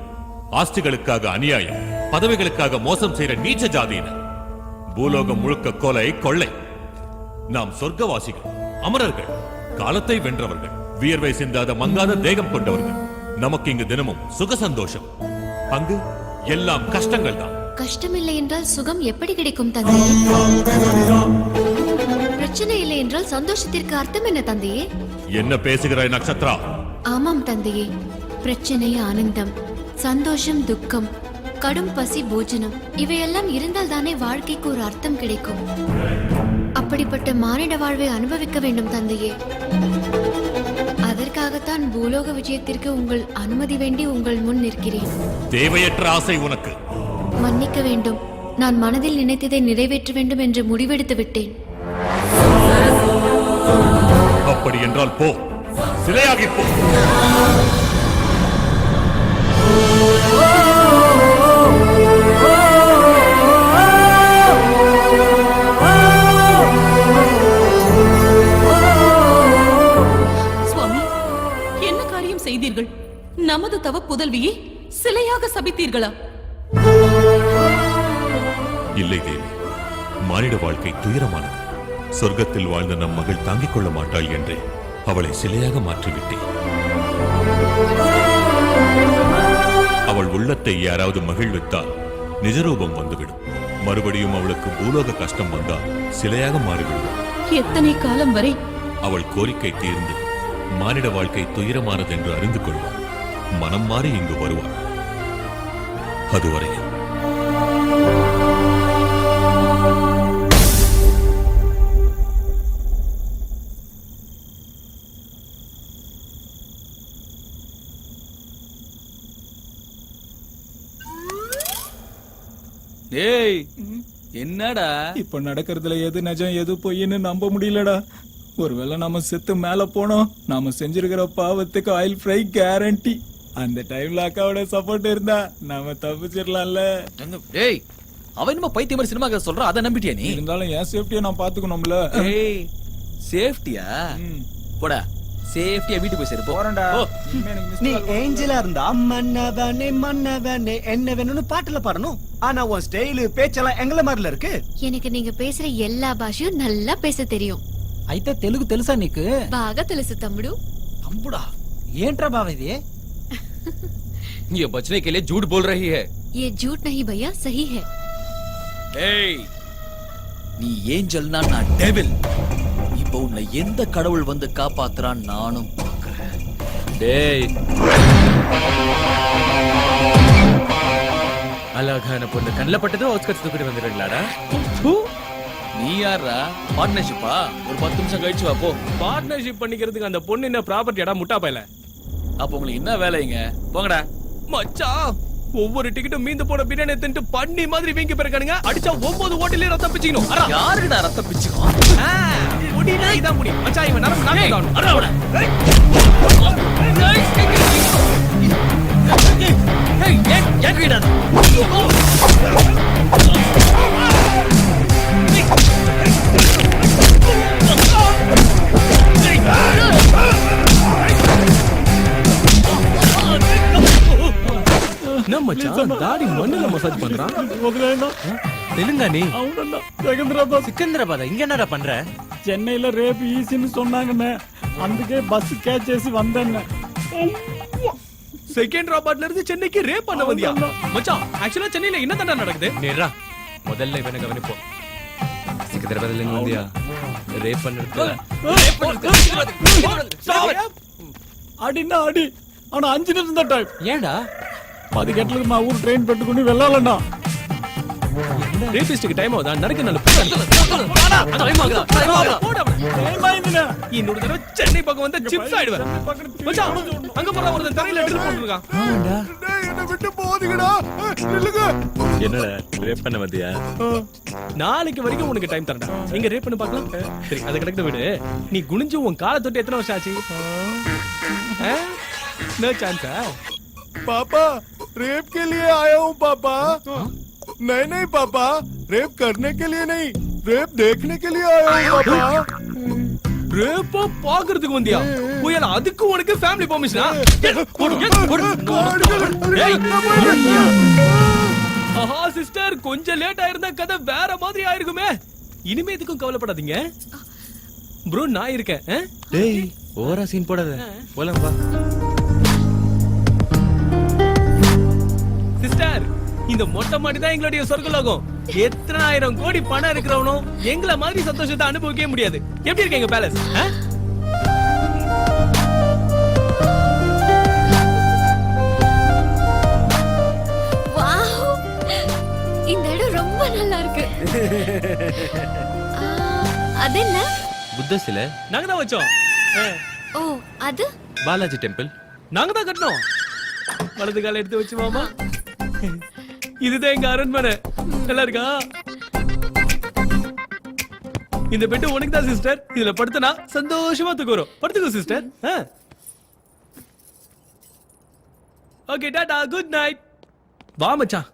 ஆஸ்திகளுக்காக அநியாயம், பதவிகளுக்காக மோசம் செய்யற நீச்ச ஜாதியினர். பூலோகம் முழுக்க கொலை கொள்ளை. நாம் சொர்க்கவாசிகள், அமரர்கள், காலத்தை வென்றவர்கள், வியர்வை சிந்தாத மங்காத தேகம் கொண்டவர்கள். நமக்கு இங்கு தினமும் சுக சந்தோஷம், அங்கு எல்லாம் கஷ்டங்கள் தான். கஷ்டம் இல்லை என்றால் சுகம் எப்படி கிடைக்கும் தந்தை? பிரச்சனை இல்லை என்றால் சந்தோஷத்திற்கு அர்த்தம் என்ன தந்தையே? என்ன பேசுகிறாய் நட்சத்திரா? ஆமாம் தந்தையே, பிரச்சனை ஆனந்தம், சந்தோஷம் துக்கம், கடும் பசி போஜனம், இவையெல்லாம் இருந்தால் தானே வாழ்க்கைக்கு ஒரு அர்த்தம் கிடைக்கும். அப்படிப்பட்ட மானிட வாழ்வை அனுபவிக்க வேண்டும் தந்தையே. அதற்காகத்தான் பூலோக விஜயத்திற்கு உங்கள் அனுமதி வேண்டி உங்கள் முன் நிற்கிறேன். தேவையற்ற ஆசை உனக்கு. மன்னிக்க வேண்டும், நான் மனதில் நினைத்ததை நிறைவேற்ற வேண்டும் என்று முடிவெடுத்து விட்டேன். அப்படி என்றால் போ, சிலையாகி போ. சுவாமி, என்ன காரியம் செய்தீர்கள்? நமது தவ புதல்வியை சிலையாக சபித்தீர்களா? இல்லை தேவி, மானிட வாழ்க்கை துயரமானது. சொர்க்கத்தில் வாழ்ந்த நம் மகள் தாங்கிக் கொள்ள மாட்டாள் என்றே அவளை சிலையாக மாற்றிவிட்டேன். அவள் உள்ளத்தை யாராவது மகிழ்வித்தால் நிஜரூபம் வந்துவிடும். மறுபடியும் அவளுக்கு பூலோக கஷ்டம் வந்தால் சிலையாக மாறிவிடும். எத்தனை காலம் வரை? அவள் கோரிக்கை தீர்ந்து மானிட வாழ்க்கை துயரமானது என்று அறிந்து கொள்வாள். மனம் மாறி இங்கு வருவாள். அதுவரையில் ஏய், என்னடா இப்ப நடக்கிறதுல எது நிஜம் எது பொய்ன்னு நம்ப முடியலடா. ஒருவேளை நாம செத்து மேல போனோம், நாம செஞ்சிருக்கிற பாவத்துக்கு ஆயில் ஃப்ரை கேரண்டி. அந்த டைம்ல அக்காவோட சப்போர்ட் இருந்தா நாம தப்பிச்சிடலாம்ல. ஏய், அவன் நம்ம பைத்தியம் மாதிரி சினிமா கதை சொல்றான், அதை நம்பிட்டியா நீ? இருந்தாலும் என் சேஃப்டியை நான் பாத்துக்கணும்ல. ஏய், சேஃப்டியா? போடா, சேஃப்டியா வீட்டுக்கு போய் சரி போறேன்டா. நீ ஏஞ்சலா இருந்தா மன்னவனே மன்னவனே என்ன வேணும்னு பாட்டுல பாடணும். ஆனா உன் ஸ்டைல் பேச்செல்லாம் எங்கள மாதிரில இருக்கு. எனக்கு நீங்க பேசுற எல்லா பாஷையும் நல்லா பேச தெரியும். అయితే తెలుగు తెలుసా నీకు? బాగా తెలుసు తమ్ముడు. तंबुड़ा ఏంట్రా బావ ఇది? ये बचने के लिए झूठ बोल रही है. ये झूठ नहीं भैया, सही है. ஏய், நீ ஏஞ்சல்னா நான் டெவில். இப்போ உன்னை எந்த கடவுள் வந்து காப்பாத்துறான் நானும் பார்க்கறேன். டேய், அழகான பொண்ணு கண்ணில் பட்டதும் அவுட்ஸ்கட்ஸ் தூக்கிட்டு வந்துடுறீங்களாடா? நீ யாரா? பார்ட்னர்ஷிப்பா? ஒரு 10 நிமிஷம் கழிச்சு வா போ. பார்ட்னர்ஷிப் பண்ணிக்கிறதுக்கு அந்த பொண்ணு என்ன ப்ராப்பர்ட்டியாடா முட்டா பையல? அப்ப உங்களுக்கு என்ன வேலைங்க? போங்கடா. மச்சான், ஒவ்வொரு டிக்கெட்டும் மீந்து போன பிரியாணி தின்ட்டு பண்ணி மாதிரி வீங்கி பிறக்கானுங்க. அடிச்சா 9 ஓட்டிலே ரத்தம் பிச்சிக்கணும். யாருடா ரத்தம் பிச்சிக்கும்? முடினா இதான் முடி. மச்சான், இவன் நரம்பு நானே காணும். அரவட. ஏய், ஏன் கிடா? நம்ம மச்சான் தாடி மண்ணுல மசாஜ் பண்றான். தெலுங்கா நீ? అవునన్నా, సికింద్రాబాద్. సికింద్రాబాద్ ఇంక என்னடா பண்ற? చెన్నైలో రేపు ఈసీని சொன்னாங்கண்ணே, అందుకే బస్సు క్యాచ్ చేసి வந்தேன்னு. செகண்டராபாத்ல இருந்து சென்னைக்கு ரேப் பண்ண வந்தியா? மச்சான், ஆக்சுவலா சென்னையில என்ன தண்டா நடக்குது? நேரா முதல்ல இவனை கவனிப்போம். சிக்கிந்திராபாத்ல இருந்து வந்தியா? ரேப் பண்ணுறது. అడినా అడి ఆన 5 నిమిషం దా టైం. ஏன்டா? 10 గంటలకు మా ఊరు ట్రైన్ పెట్టుకుని వెళ్ళాలన్నా. ரேபிஸ்டுக்கு டைம் ஆகுதா? நடக்க நல்ல ఏమైందినా? இன்னொரு தடவை சென்னை பக்கம் வந்து சிப்ஸ் ஆயிடுவேன். மச்சான், அங்க போற ஒருத்தன் தரையில ட்ரில் போட்டுருக்கான். என்ன விட்டு போதீங்கடா, நில்லுங்க. என்னடா ரேப் பண்ண வந்தியா? நாளைக்கு வரைக்கும் உனக்கு டைம் தரடா. எங்க ரேப் பண்ணி பார்க்கலாம். சரி, அதை கரெக்டா விடு. நீ குனிஞ்சு உன் காலை தொட்டு எத்தனை வருஷம் ஆச்சு? நோ சான்ஸா? पापा, रेप के लिए आया हूँ पापा. नहीं नहीं पापा, रेप करने के लिए नहीं, रेप देखने के लिए आया हूँ पापा. ரேப்பா பாக்குறதுக்கு வந்தியா புயல் அதுக்கு உனக்கு ஃபேமிலி பெர்மிஷனா ஆஹா சிஸ்டர் கொஞ்சம் லேட் ஆயிருந்தா கதை வேற மாதிரி ஆயிருக்குமே இனிமே எதுக்கும் கவலைப்படாதீங்க ப்ரோ நான் இருக்கேன் டேய் ஓவரா சீன் போடாத போலாம் வா சிஸ்டர் இந்த மொட்டை மாடி தான் எங்களுடைய சொர்க்கலோகம் எத்தனை ஆயிரம் கோடி பணம் இருக்கிறவனும் எங்களை மாதிரி சந்தோஷத்தை அனுபவிக்கவே முடியாது எப்படி இருக்கு எங்க பேலஸ் இந்த இடம் ரொம்ப நல்லா இருக்கு அது என்ன புத்த சிலை நாங்க தான் வச்சோம் ஓ அது பாலாஜி டெம்பிள் நாங்க தான் கட்டணும் வலது கால எடுத்து வச்சு மாமா இதுதான் எங்க அரண்மனை நல்லா இருக்கா இந்த பெட் உனக்கு தான் சிஸ்டர் இதுல படுத்தனா சந்தோஷமா தூக்குறோம் படுத்துக்கோ sister okay tata good night வா மச்சான்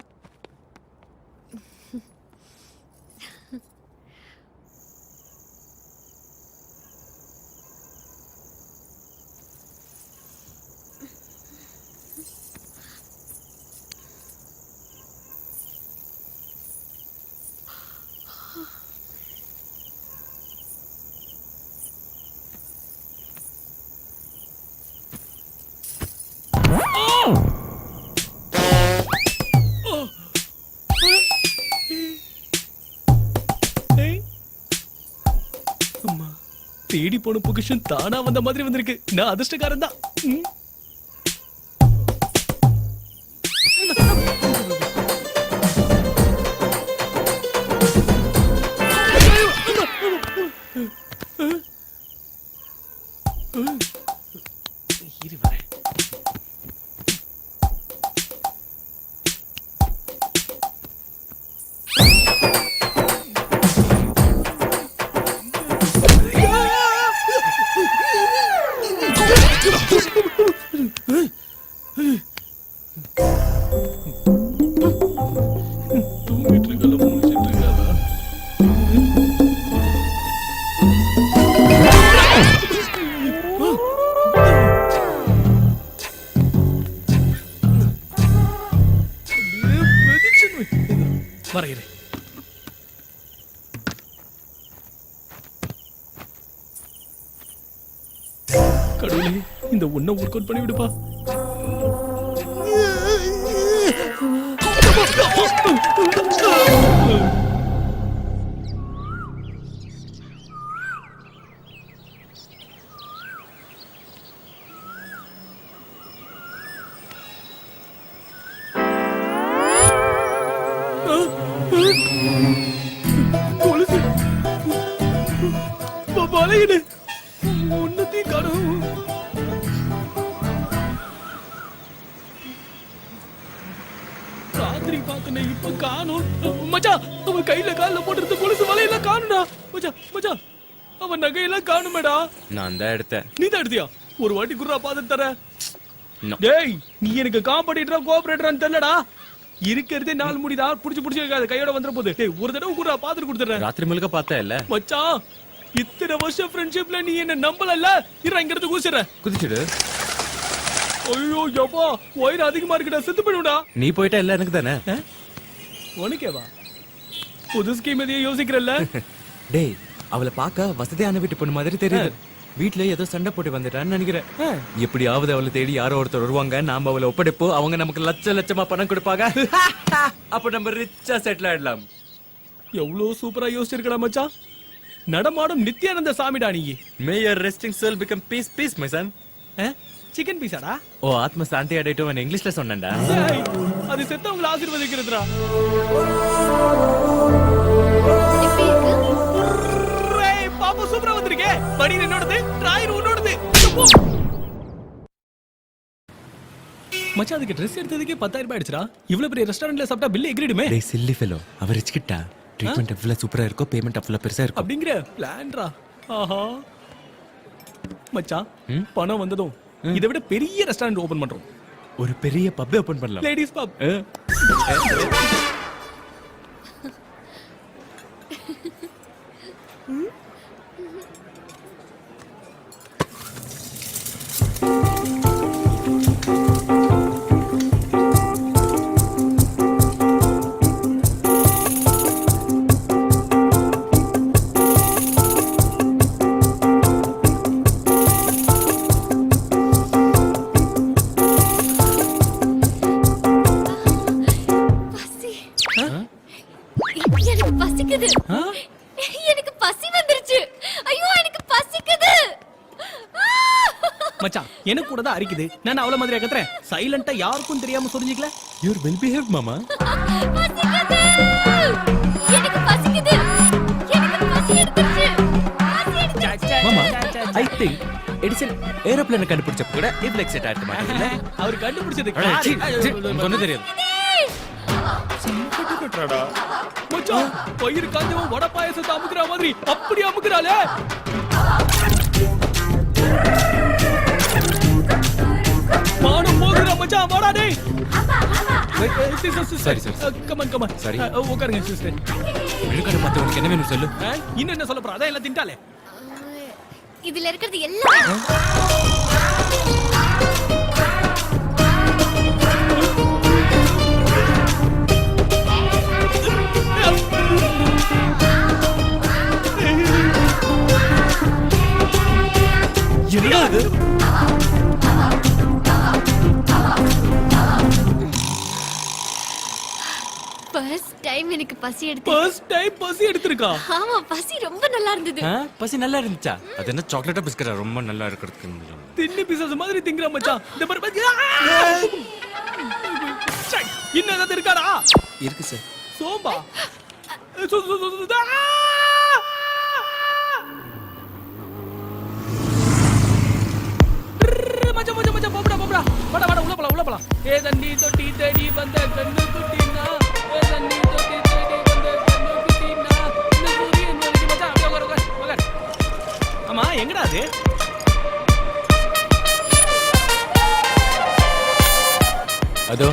தேடி போன பொக்கிஷன் தானா வந்த மாதிரி வந்திருக்கு நான் அதிர்ஷ்டக்காரன் தான் வரைகிறேன் கடவுளே இந்த ஒன்ன ஒர்க் அவுட் பண்ணி விடுப்பா ராத்திரி பார்த்தனே இப்ப காணோம் மச்சான் அவன் கையில கால்ல போட்டுருந்த கொலுசு வலையெல்லாம் காணும்டா மச்சான் அவன் நகையெல்லாம் காணுமேடா நான் தான் எடுத்தேன் நீ தான் எடுத்தியா ஒரு வாட்டி குர்ரா பார்த்து தர டேய் நீ எனக்கு காம்படிட்டரா கோஆபரேட்டரான்னு தெரியலடா இருக்கிறதே நாலு முடிதான் புடிச்சு வைக்காத கையோட வந்துற போது டேய் ஒரு தடவை குர்ரா பார்த்துட்டு கொடுத்துறேன் ராத்திரி முழுக்க பார்த்தா இல்ல மச்சான் இத்தனை வருஷம் ஃப்ரெண்ட்ஷிப்ல நீ என்ன நம்பலல்ல இறா இங்க இருந்து குதிச்சிடு ஐயோ யப்பா வயிறு அதிகமா இருக்குடா செத்து போயிடுடா நீ போயிட்டா இல்ல எனக்கு தானே உனக்கேவா புது ஸ்கீம் எதையும் யோசிக்கிறல்ல டேய் அவளை பார்க்க வசதியான வீட்டு பொண்ணு மாதிரி தெரியுது வீட்ல ஏதோ சண்டை போட்டு வந்துட்டான்னு நினைக்கிறேன் எப்படியாவது அவளை தேடி யாரோ ஒருத்தர் வருவாங்க நாம அவளை ஒப்படைப்போம் அவங்க நமக்கு லட்சமா பணம் கொடுப்பாங்க அப்ப நம்ம ரிச்சா செட்டில் ஆயிடலாம் எவ்வளவு சூப்பரா யோசிச்சிருக்கடா மச்சான் நடமாடும் நித்யானந்த சாமிடா நீ may your resting soul become peace my son chicken பீஸாடா ஓ ஆத்ம சாந்தி அடையட்டும் இங்கிலீஷ்ல சொன்னேன்டா அது செத்தவங்களை ஆசீர்வதிக்கிறதுடா பாப்பா சூப்பரா வந்திருக்கே படி என்னோடது டிராயர் உன்னோடது மச்சான் அதுக்கு ட்ரெஸ் எடுத்ததுக்கே 10,000 ரூபாய் ஆயிடுச்சுடா இவ்வளவு பெரிய ரெஸ்டாரண்ட்ல சாப்பிட்டா பில் எகிரிடுமே டேய் சில்லி ஃபெலோ அவ ரிச்கிட்டா ட்ரீட்மென்ட் எவ்வளவு சூப்பரா இருக்கோ பேமெண்ட் அவ்வளவு பெருசா இருக்கும் அப்படிங்கற பிளான்டா ஆஹா மச்சான் பணம் வந்ததும் இதை விட பெரிய ரெஸ்டாரண்ட் ஓபன் பண்றோம் ஒரு பெரிய பப் ஓபன் பண்ணலாம் லேடிஸ் பப் மச்சான் எனக்கு கூட தான் அரிக்குது நான் அவள மாதிரியா கத்துறேன் சைலண்டா யாருக்கும் தெரியாம சொரிஞ்சிக்கல யூ ஆர் வெல் பிஹேவ் மாமா. எனக்கு பசிக்குது. எனக்கு பசி எடுத்துருச்சு. மாமா ஐ திங்க் எடிசன் ஏரோப்ளேனை கண்டுபிடிச்சப்ப கூட இவ்ளோ எக்ஸைட் ஆயிட்டு மாட்டீங்க. அவர் கண்டுபிடிச்சது ஒன்னும் தெரியாது. மச்சான் பயிர் காஞ்சவன் வடை பாயசத்தை அமுக்குற மாதிரி அப்படி அமுக்குறாளே. மானம் போகுற மச்சான் வாடா டேய். சரி சரி கமான் கமான் சரி. உட்காருங்க சிஸ்டர். விழுக்காடு பார்த்து உனக்கு என்ன வேணும் சொல்லு. இன்னும் என்ன சொல்ல போற அதான் எல்லாம் தின்ட்டாலே. இதுல இருக்கிறது எல்லாம் என்ன இது? ஃபர்ஸ்ட் டைம் எனக்கு பசி எடுத்து. ஃபர்ஸ்ட் டைம் பசி எடுத்துருக்கா? ஆமா பசி ரொம்ப நல்லா இருந்தது. பசி நல்லா இருந்துச்சா? அது என்ன சாக்லேட்டா பிஸ்கட்டா ரொம்ப நல்லா இருக்கிறதுக்கு? தின்னி பிசாசு மாதிரி திங்கற மச்சான். இந்த மாதிரி இன்னும் ஏதாவது இருக்காடா? இருக்கு சார். சோம்பா மச்சான் மச்சான் மச்சான் போடா போடா வாடா வாடா உள்ள போலாம் ஏ தண்ணி தொட்டி தேடி வந்த கண்ணு குட்டினா ஏ தண்ணி தொட்டி தேடி வந்த கண்ணு குட்டினா இந்த சூரியன் வந்து மச்சான் அப்படியே உட்கார் ஆமா எங்கடா அது? அதோ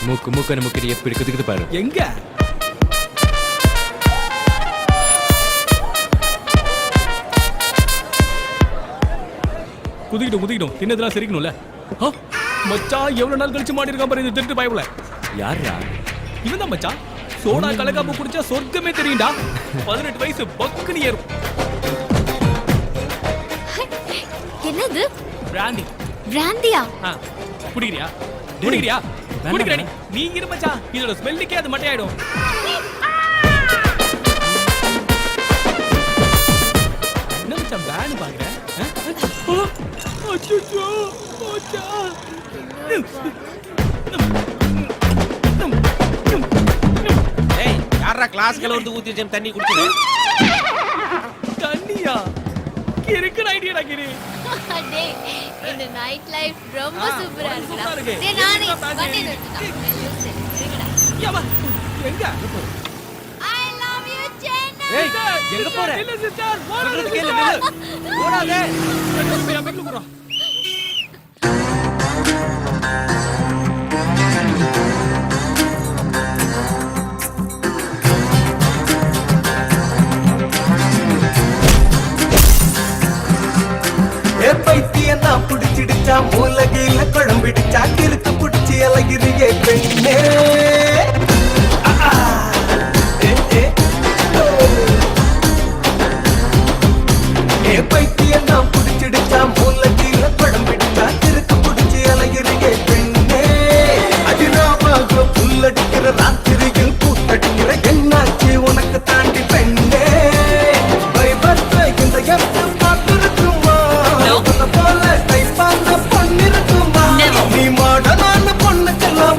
மூக்கு முக்கிரி எப்படி குதிக்குது பாரு. எங்க? குதிக்கிட்டோம் தின்னதெல்லாம் சிரிக்கணும்ல. மச்சான் எவ்வளவு நாள் கழிச்சு மாட்டி இருக்கான் பாரு இந்த திருட்டு பயப்புல. யாரா? இவன் தான் மச்சான். சோடா கலக்காம குடிச்சா சொர்க்கமே தெரியும்டா. 18 வயசு பக்குனு ஏறும். என்னது? பிராண்டி. பிராண்டியா? குடிக்கிறியா நீ இரு மச்சான். இதோட ஸ்மெல்லுக்கே அது மட்டையாயிடும். என்ன மச்சான் பிராண்ட் பாக்குற? அச்சச்சோ மச்சான். ஏய் யாரா கிளாஸ்ல வந்து ஊத்தி வச்ச தண்ணி குடிச்சது? தண்ணியா? கிறுக்கு ஐடியாடா கிரி. டேய் இந்த நைட் லைஃப் ரொம்ப சூப்பரா சூப்பரா இருக்கு. இருக்கு. டேய் நானே வண்டி நிறுத்துடா. யாமா எங்க? I love you Chennai. ஏய் எங்க போற? இல்ல சிஸ்டர் சொல்றது கேளு நில்லு. ஓடாதே. போய் அங்க குறா. பைத்தியன்னா புடிச்சிடுச்சா மூலகையில குழம்பிடுச்சா கிறுக்கு புடிச்சு அழகிறியே பெண்ணே. பைத்தியன்னா புடிச்சிடுச்சா மூலகையில குழம்பிடுச்சா கிறுக்கு புடிச்சு அழகிறியே பெண்ணே. அதிராமாக புல்லடிக்கிற ராத்திரியில் பூத்தடிக்கிற என்னாச்சு உனக்கு தாண்டி பெண்ணே. பயபற்ற இந்த எட்டு பார்த்திருக்குமா போல கைப்பாங்க பொண்ணிருக்குமா? நீ மாடனான பொண்ணுக்கெல்லாம்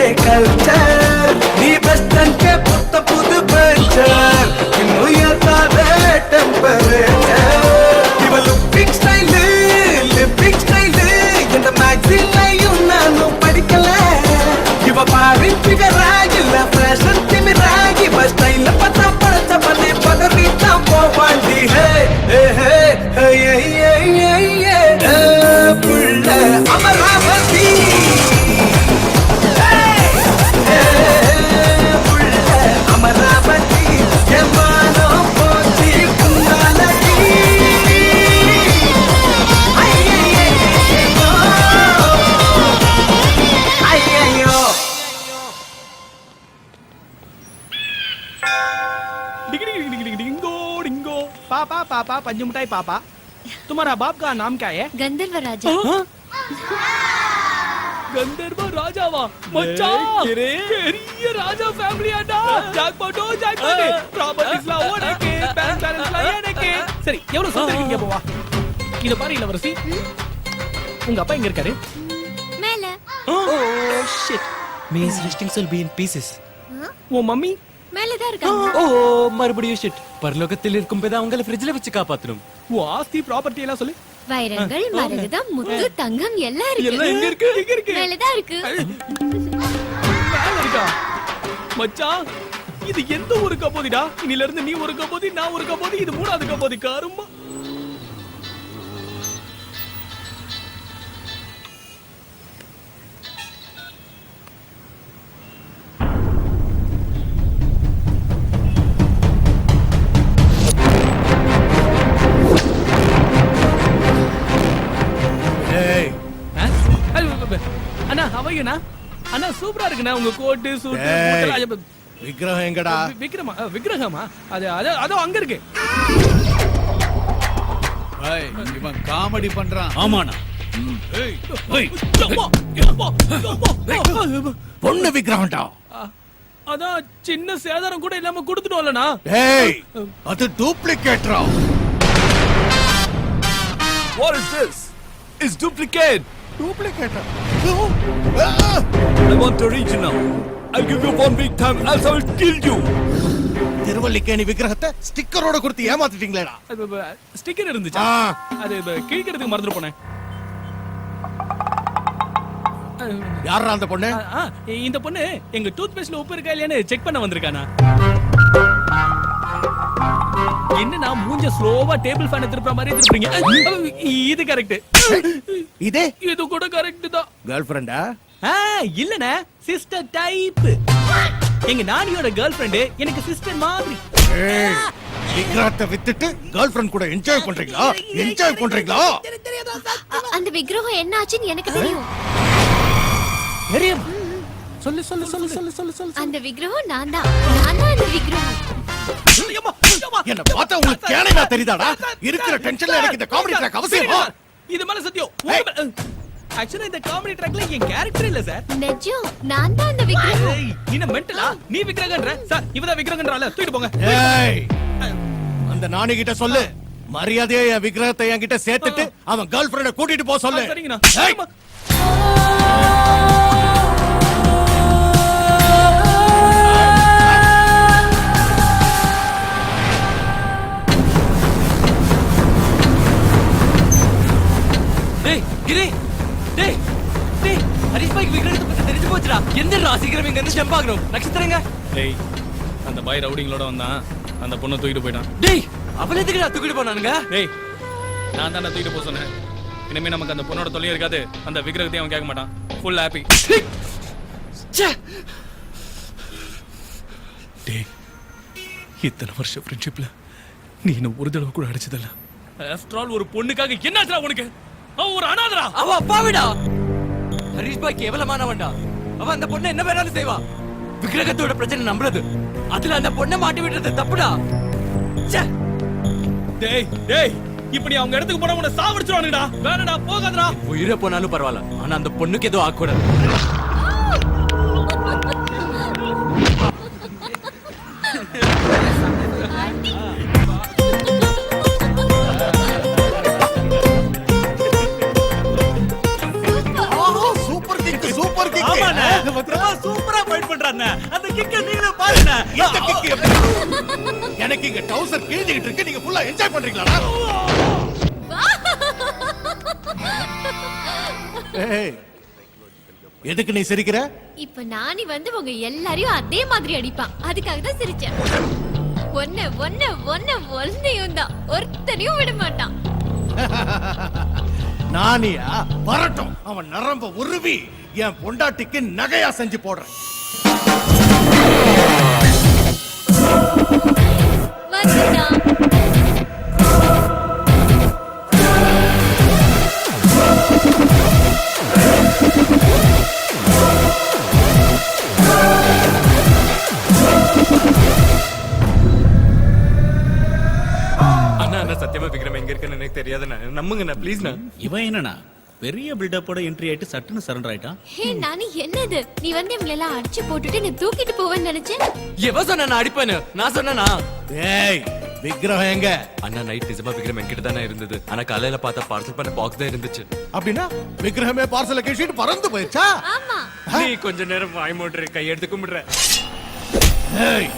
போச்சே கல்ச்சர் நீ வெஸ்டர்ன் கே புத்த புது பெஞ்சர் இன்னும் ஏத்தாதே டெம்பரேச்சர் இவ லுக்கிங் ஸ்டைலு லிப்பிங் ஸ்டைலு இந்த மேக்ஸின்லையும் நானும் படிக்கல இவ பாரு ஃபிகரா இல்ல ஃபேஷன் திமிராகி பஸ் ஸ்டைல பார்த்தா படச்ச பண்ணி பதறித்தான் போவாண்டி ஹே ஹே ஹே ஹே ஹே புள்ள அமராவதி புள்ள அமராவதி எம்மானோ போச்சி குந்தாலடி ஐயோ डिंगो डिंगो पापा पापा पंजू मिठाई पापा तुम्हारा बाप का नाम क्या है गंधर्व राजा गंधर्व राजावा मச்சான் பெரிய ராஜா ஃபேமிலி ஆடா ஜாக்பாட்டோ ஜாக்பாட் ப்ராப்பர்ட்டிஸ்லாம் உனக்கு பேங்க் பேலன்ஸ்லாம் எனக்கு சரி எவ்வளவு சொத்து இருக்கீங்க போவா இத பாரு இளவரசி உங்க அப்பா எங்க இருக்காரு மேல ஓ shit means restings will be in pieces. உன் மம்மி மேல தான் இருக்காங்க ஓ மறுபடியும் ஷிட் பரலோகத்தில் இருக்கும் போது அவங்கள ஃப்ரிட்ஜ்ல வச்சு காப்பாத்தணும். உன் ஆஸ்தி ப்ராப்பர்ட்டி எல்லாம் சொல்லு வைரங்கள் மரகதம் முத்து தங்கம் எல்லாம் இருக்கு எல்லாம் எங்க இருக்கு எங்க இருக்கு மேல தான் இருக்கு மேல இருக்கா மச்சான் இது எந்த ஒரு கபோதிடா இன்னில இருந்து நீ ஒரு கபோதி நான் ஒரு கபோதி இது மூணாவது கபோதி காருமா அண்ணா அவையண்ணா அண்ணா சூப்பரா இருக்குண்ணா உங்க கோட்டு சூட்டு விக்கிரகம் எங்கடா விக்ரமா விக்கிரகமா அது அது அதோ அங்க இருக்கு இவன் காமெடி பண்றான் ஆமாண்ணா பொண்ணு விக்கிரகம்டா அதான் சின்ன சேதாரம் கூட இல்லாம கொடுத்துட்டோம்லண்ணா டேய் அது டூப்ளிகேட்ரா What is this? It's duplicate. டூப்ளிகேட்டா I want the original. I'll give you 1 week time, else I will kill you. Thiruvallikeni விக்கிரகத்தை ஸ்டிக்கரோட கொடுத்து ஏமாத்திட்டீங்களேடா. ஸ்டிக்கர் இருந்துச்சா அது கிழிக்கிறதுக்கு மறந்துட்டு போனேன். யாரா அந்த பொண்ணு இந்த பொண்ணு எங்க டூத் பேஸ்ட்ல உப்பு இருக்கா இல்லையான்னு செக் பண்ண வந்திருக்கானா என்ன மூஞ்ச ஸ்லோவா டேபிள் ஃபேன் திருப்புற மாதிரி திருப்புறீங்க இது கரெக்ட் இது கூட கரெக்ட் தான் கேர்ள் ஃப்ரெண்டா இல்லனே சிஸ்டர் டைப் எங்க நானியோட கேர்ள் ஃப்ரெண்ட் எனக்கு சிஸ்டர் மாதிரி விக்கிரகத்தை வித்துட்டு கேர்ள் ஃப்ரெண்ட் கூட என்ஜாய் பண்றீங்களா அந்த விக்கிரகம் என்ன ஆச்சுன்னு எனக்கு தெரியும் தெரியும் சொல்லு சொல்லு சொல்லு சொல்லு சொல்லு சொல்லு அந்த விக்கிரகம் நான் தான் அந்த விக்கிரகம் என்ன பார்த்தா உங்களுக்கு கேனையா தெரியுதாடா இருக்கிற டென்ஷன்ல எனக்கு இந்த காமெடி ட்ராக் அவசியமா இது மேல சத்தியம் ஆக்சுவலா இந்த காமெடி ட்ராக்ல என் கேரக்டர் இல்ல சார் நிஜம் நான் தான் அந்த விக்கிரகம் நீ மென்டலா நீ விக்கிரகன்ற சார் இவதான் விக்கிரகன்றல தூக்கிட்டு போங்க ஏய் அந்த நானி கிட்ட சொல்லு மரியாதையா என் விக்கிரகத்தை என்கிட்ட சேர்த்துட்டு அவன் கேர்ள் ஃப்ரெண்ட கூட்டிட்டு போ சொல்லு சரிங்கண்ணா டேய் கிரி டேய் டேய் ஹரிஷ் பாய்க்கு விக்கிரகத்தை பத்தி தெரிஞ்சு போச்சுடா எந்திரா சீக்கிரம் இங்க இருந்து ஜம்ப் ஆகணும் நட்சத்திரங்க டேய் அந்த பாய் ரவுடிங்களோட வந்தான் அந்த பொண்ணை தூக்கிட்டு போயிட்டான் டேய் அவளே எதுக்குடா தூக்கிட்டு போனானுங்க டேய் நான் தானே தூக்கிட்டு போக சொன்னேன் இனிமே நமக்கு அந்த பொண்ணோட தொல்லையே இருக்காது அந்த விக்கிரகத்தையும் அவன் கேட்க மாட்டான் ஃபுல் ஹாப்பி டேய் இத்தனை வருஷம் ஃப்ரெண்ட்ஷிப்ல நீ என்ன ஒரு தடவை கூட அடிச்சதில்ல ஆஃப்டர் ஆல் ஒரு பொண்ணுக்காக என்னாச்சுடா உனக்கு அவ ஒரு அனாதரா அவ அப்பாவிடா ஹரிஷ் பாய் கேவலமானவன்டா அவ அந்த பொண்ணை என்ன வேணாலும் செய்வா விக்கிரகத்தோட பிரச்சனை நம்புறது அதுல அந்த பொண்ணை மாட்டி விடுறது தப்புடா டேய் டேய் இப்படி அவங்க இடத்துக்கு போனா உன்னை சாவடிச்சிருவானுடா வேணடா போகாதடா உயிரை போனாலும் பரவாயில்ல ஆனா அந்த பொண்ணுக்கு ஏதோ ஆக்கூடாது சூப்பர் கிக் சூப்பரா ஃபைட் பண்றானே அந்த கிக்க நீங்களே பாருங்க இந்த கிக் எப்படி? எனக்கு இங்க டவுசர் கிழிஞ்சிட்டு இருக்கு, நீங்க ஃபுல்லா என்ஜாய் பண்றீங்களா? ஏய், எதுக்கு நீ சிரிக்கிற? இப்ப நானி வந்து உங்க எல்லாரையும் அதே மாதிரி அடிப்பான், அதுக்காக தான் சிரிச்சேன். ஒன்னையும் தான் ஒருத்தனையும் விட மாட்டான். நானியா வரட்டும், அவன் நரம்ப உருவி என் பொண்டாட்டிக்கு நகையா செஞ்சு போடுறேன். வந்துட்டான். அண்ணா சத்தியமா விக்ரம் எங்க இருக்குன்னு எனக்கு தெரியாதுண்ணா, நம்புங்கண்ணா ப்ளீஸ்ண்ணா. இவன் என்னன்னா பெரிய பில்டப்போட என்ட்ரி ஆயிட்டு சட்டுன்னு சரண்டர் ஆயிட்டான். ஹே நானி, என்னது நீ வந்து இவங்களை எல்லாம் அடிச்சு போட்டுட்டு நீ தூக்கிட்டு போவேன்னு நினைச்சேன். எவ சொன்ன நான் அடிப்பேன்னு? நான் சொன்னேனா? ஏய், விக்ரம் எங்க? அண்ணா நைட் நிஜமா விக்ரம் என்கிட்ட தானே இருந்தது. ஆனா காலையில பார்த்தா பார்சல் பண்ண பாக்ஸ் தான் இருந்துச்சு. அப்படின்னா விக்ரமே பார்சலை கிழிச்சிட்டு பறந்து போயிடுச்சா? ஆமா. நீ கொஞ்ச நேரம் வாய் மூடுற, கையெடுத்து கும்பிடுற. ஏய்,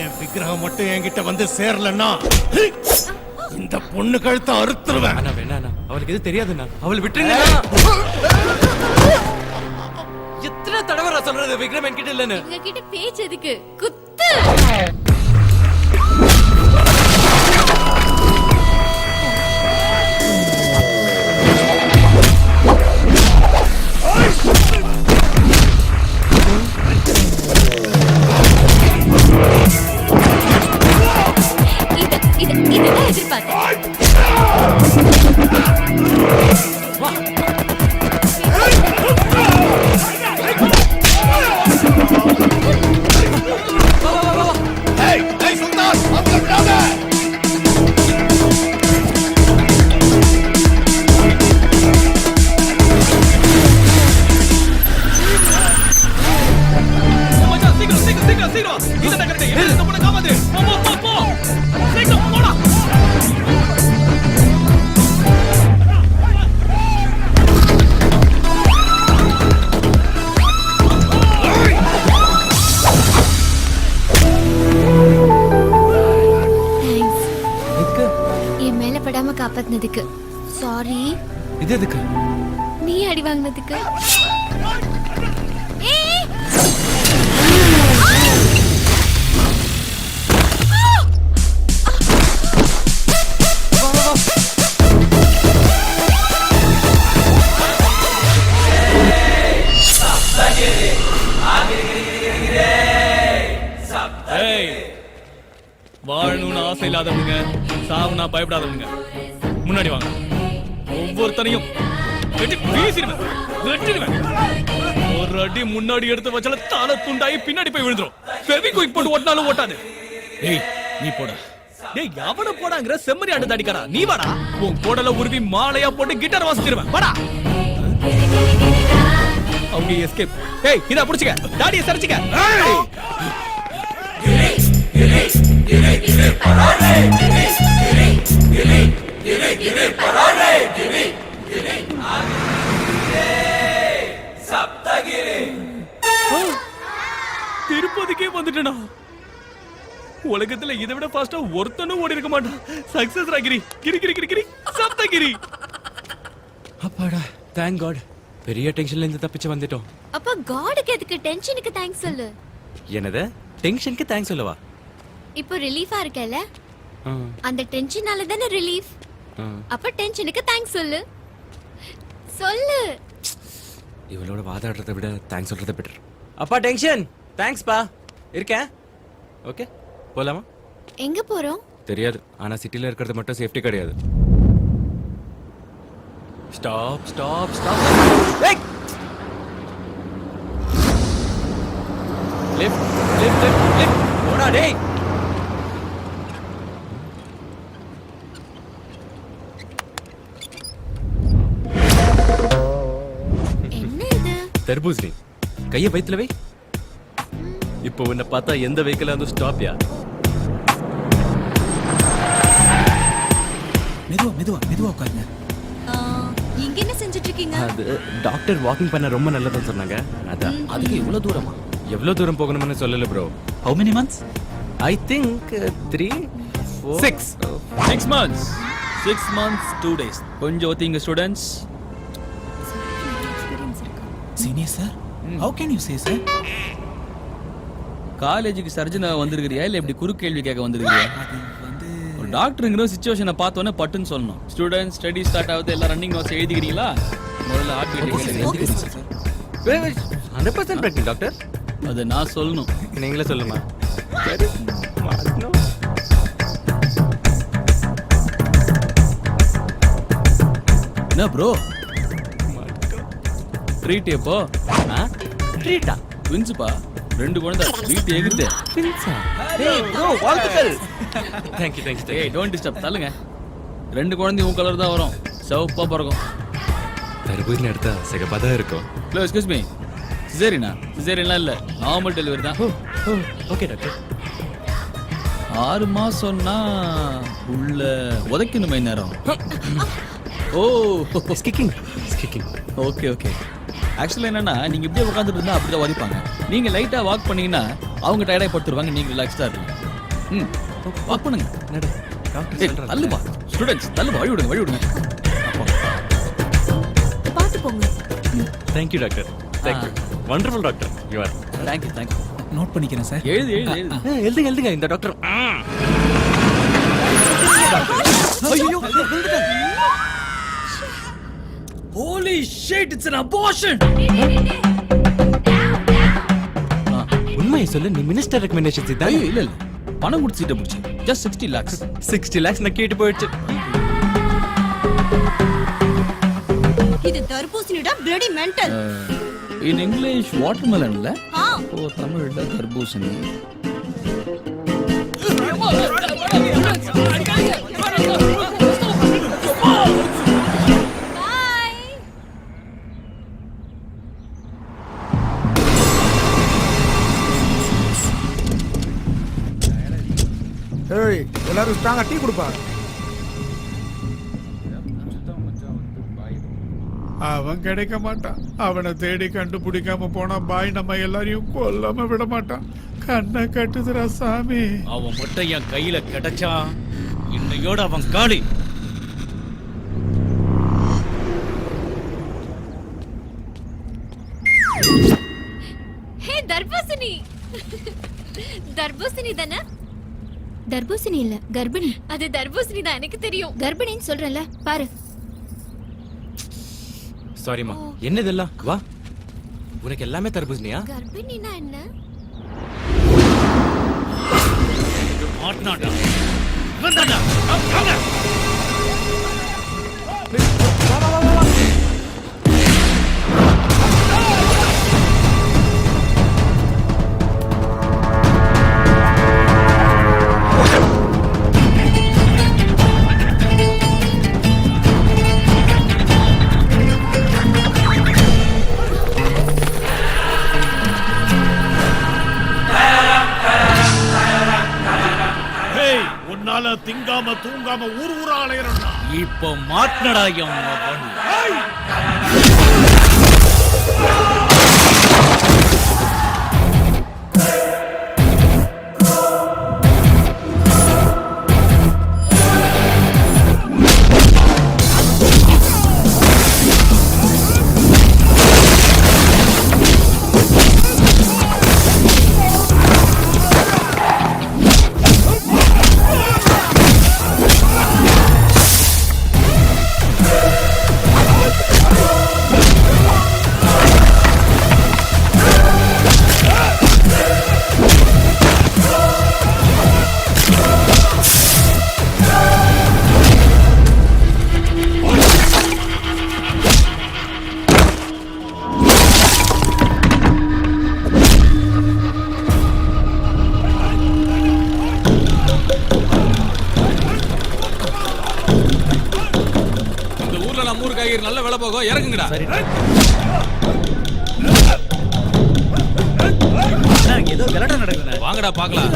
என் விக்ரம் மட்டும் என்கிட்ட வந்து சேரலன்னா இந்த பொண்ணு கழுத்தை அறுத்துருவேன். அண்ணா வேணா, அவளுக்கு எது தெரியாதுண்ணா, அவளை விட்டுருங்க. எத்தனை தடவை நான் சொல்றது விக்ரம் என்கிட்ட இல்லன்னு? இவங்க கிட்ட பேச்சு எதுக்கு? குத்து. இதுதான் எதிர்பார்த்தேன். ஏய், ஏய் சுல்தான், அவங்கள விடாத. மச்சான் சீக்கிரம் இத நகரத்தை என்ன பண்ண காமாதே. போ சீக்கிரம் போடா. என் மேல படாம காப்பாத்தினதுக்கு சாரி. இது எதுக்கு? நீ அடி வாங்கினதுக்கு. வாழணும்னு ஆசை இல்லாதவங்க, சாவுனா பயப்படாதவங்க முன்னாடி வாங்க. ஒவ்வொருத்தனையும் வெட்டி வீசிடுவேன், வெட்டிடுவேன். ஒரு அடி முன்னாடி எடுத்து வச்சால தலை துண்டாயி பின்னாடி போய் விழுந்துரும். ஃபெவிக்விக் போட்டு ஓட்டினாலும் ஓட்டாது. டேய் நீ போட. டேய் எவன போடாங்கற செம்மறி ஆண்டு தாடிக்காரா, நீ வாடா. உன் கோடல உருவி மாலையா போட்டு கிட்டார் வாசிச்சிடுவேன், வாடா. அவங்க எஸ்கேப். டேய் இத புடிச்சுக்க, தாடியை சரிச்சுக்க. திருப்பதிக்கே வந்துட்டேனா? உலகத்துல இதை விட ஃபாஸ்டா ஒருத்தனும் ஓடி இருக்க மாட்டான். சக்சஸ் ராகிரி, கிரி கிரி கிரி கிரி சப்தகிரி. அப்பாடா, தேங்க் காட். பெரிய டென்ஷன்ல இருந்து தப்பிச்சு வந்துட்டோம். அப்ப காடுக்கு எதுக்கு டென்ஷனுக்கு தேங்க்ஸ் சொல்லு. என்னது? டென்ஷனுக்கு தேங்க்ஸ் சொல்லவா? இப்போ ரிலீஃபா இருக்கல, அந்த டென்ஷனால தானே ரிலீஃப். அப்ப டென்ஷனுக்கு தேங்க்ஸ் சொல்லு. சொல்லு. இவளோட வாதாடுறதை விட தேங்க்ஸ் சொல்றதை பெட்டர். அப்பா டென்ஷன், தேங்க்ஸ் பா. இருக்கேன். ஓகே போலாமா? எங்க போறோம் தெரியாது, ஆனா சிட்டில இருக்கிறது மட்டும் சேஃப்டி கிடையாது. Stop stop stop. Left left left left. போடா டேய். என்ன இது? தர்பூசணி. கைய வயித்துல வை. இப்போ உன்னை பார்த்தா எந்த வெஹிக்கிளா வந்து ஸ்டாப் யா. மெதுவா மெதுவா மெதுவா உட்காருங்க. இங்க என்ன செஞ்சுட்டு இருக்கீங்க அது டாக்டர் வாக்கிங் பண்ண ரொம்ப நல்லதுன்னு சொன்னாங்க அதான். அதுக்கு இவ்வளவு தூரமா? எவ்வளவு தூரம் போகணும்னு சொல்லல bro. How many months? I think 3 4 6 months. 6 months 2 days. கொஞ்சம் ஒத்திங்க students. Senior sir, how can you say sir? காலேஜுக்கு சர்ஜனா வந்திருக்கிறியா இல்ல இப்படி குறு கேள்வி கேட்க வந்திருக்கிறியா? ஒரு டாக்டருங்கிற சிச்சுவேஷனை பார்த்தோன்னே பட்டுன்னு சொல்லணும். ஸ்டூடெண்ட் ஸ்டடி ஸ்டார்ட் ஆகுது, எல்லாம் ரன்னிங் நோட்ஸ் எழுதிக்கிறீங்களா? முதல்ல ஹார்ட் பீட் 100% பிரெக்னன்ட் டாக்டர். அது நான் சொல்லணும். நீங்களே சொல்லுமா? என்ன ப்ரோ ட்ரீட் எப்போ? ட்ரீட்டா? ட்வின்ஸ்பா, 2 குழந்தை வீட்டு எகிட்டு. ட்வின்ஸா? டேய் ப்ரோ வாழ்த்துக்கள். थैंक यू ஏய் டோன்ட் டிஸ்டர்ப், தள்ளுங்க. 2 குழந்தை உன் கலர் தான் வரும், சிவப்பா பிறக்கும். தர்பூசணி எடுத்தா சிகப்பா தான் இருக்கும். ஹலோ எக்ஸ்கியூஸ் மீ, சிசேரியன்லாம் இல்ல, நார்மல் டெலிவரி தான். Okay doctor. 6 மாசம்னா உள்ள உதைக்கணுமே நேரம். ஓ ஸ்கிக்கிங். Okay okay. ஆக்சுவலா என்னன்னா, நீங்க இப்படியே உட்காந்துட்டு இருந்தா அப்படிதான் உதைப்பாங்க. நீங்க லைட்டா வாக் பண்ணீங்கன்னா அவங்க டயர்டாகி படுத்துருவாங்க, நீங்க ரிலாக்ஸ்டா இருப்பீங்க. வாக் பண்ணுங்க. டாக்டர் தள்ளுபா, ஸ்டூடெண்ட்ஸ் தள்ளுபா, வழி விடுங்க. பாத்து போங்க. Thank you doctor. Thank you. Wonderful doctor. You are. Thank you. Note பண்ணிக்கிறேன் சார். எழுதுங்க இந்த டாக்டர். ஐயோ holy shit, it's an abortion. உண்மையை சொல்லு, நீ மினிஸ்டர் ரெக்கமெண்டேஷன்ஸ் இதான். ஐயோ இல்ல பணம் கொடுத்து சீட்டை பிடிச்சி just 60 lakhs. 60 lakhs நான் கேட்டு போயிடுச்சு. இது தர்பூசணியோட bloody mental. In English watermelon இல்ல? ஆ. ஓ தமிழ்ல தர்பூசணி. ஏய் எல்லாரும் ஸ்ட்ராங்கா டீ கொடுப்பா. அவன் கிடைக்க மாட்டான். அவனை தேடி கண்டுபிடிக்காம போனா பாய் நம்ம எல்லாரையும் கொல்லாம விட மாட்டான். கண்ணை கட்டுதுரா சாமி. அவன் மட்டும் என் கையில கிடைச்சான், இன்னையோட அவன் காலி. ஹே தர்பூசணி. தர்பூசணி தானே? தர்பூசணி இல்ல, கர்ப்பிணி. அது தர்பூசணி தான், எனக்கு தெரியும். கர்ப்பிணின்னு சொல்றேன்ல, பாரு. சாரிமா. என்ன இதெல்லாம்? வா, உனக்கு எல்லாமே தர்பூசணியா? கர்ப்பிணினா என்ன? மாட்னாடா வந்தாடா. வாங்க. திங்காம தூங்காம ஊர் ஊரா அலையறா. இப்ப மாட்னடா என் மகன். நல்ல வேலை போகும், இறங்குங்கடா. ஏதோ கலடா நடக்குது. வாங்கடா பாக்கலாம்.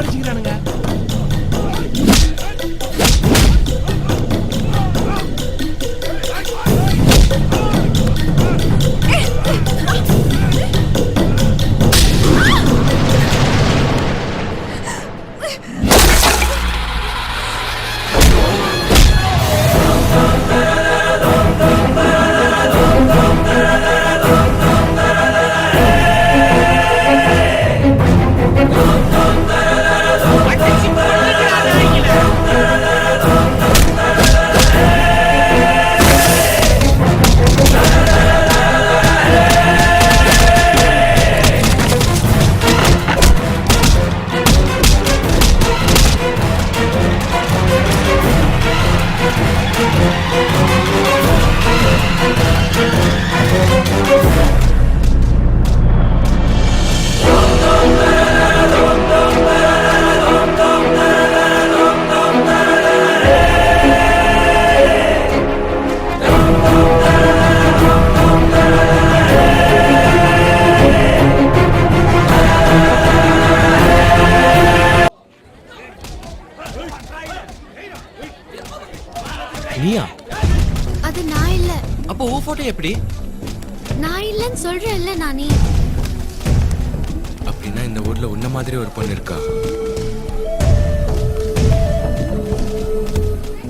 அவ எப்படி? நான் இல்லைன்னு சொல்றேன்ல நானே. அப்படின்னா இந்த ஊர்ல உன்ன மாதிரி ஒரு பொண்ணு இருக்கா?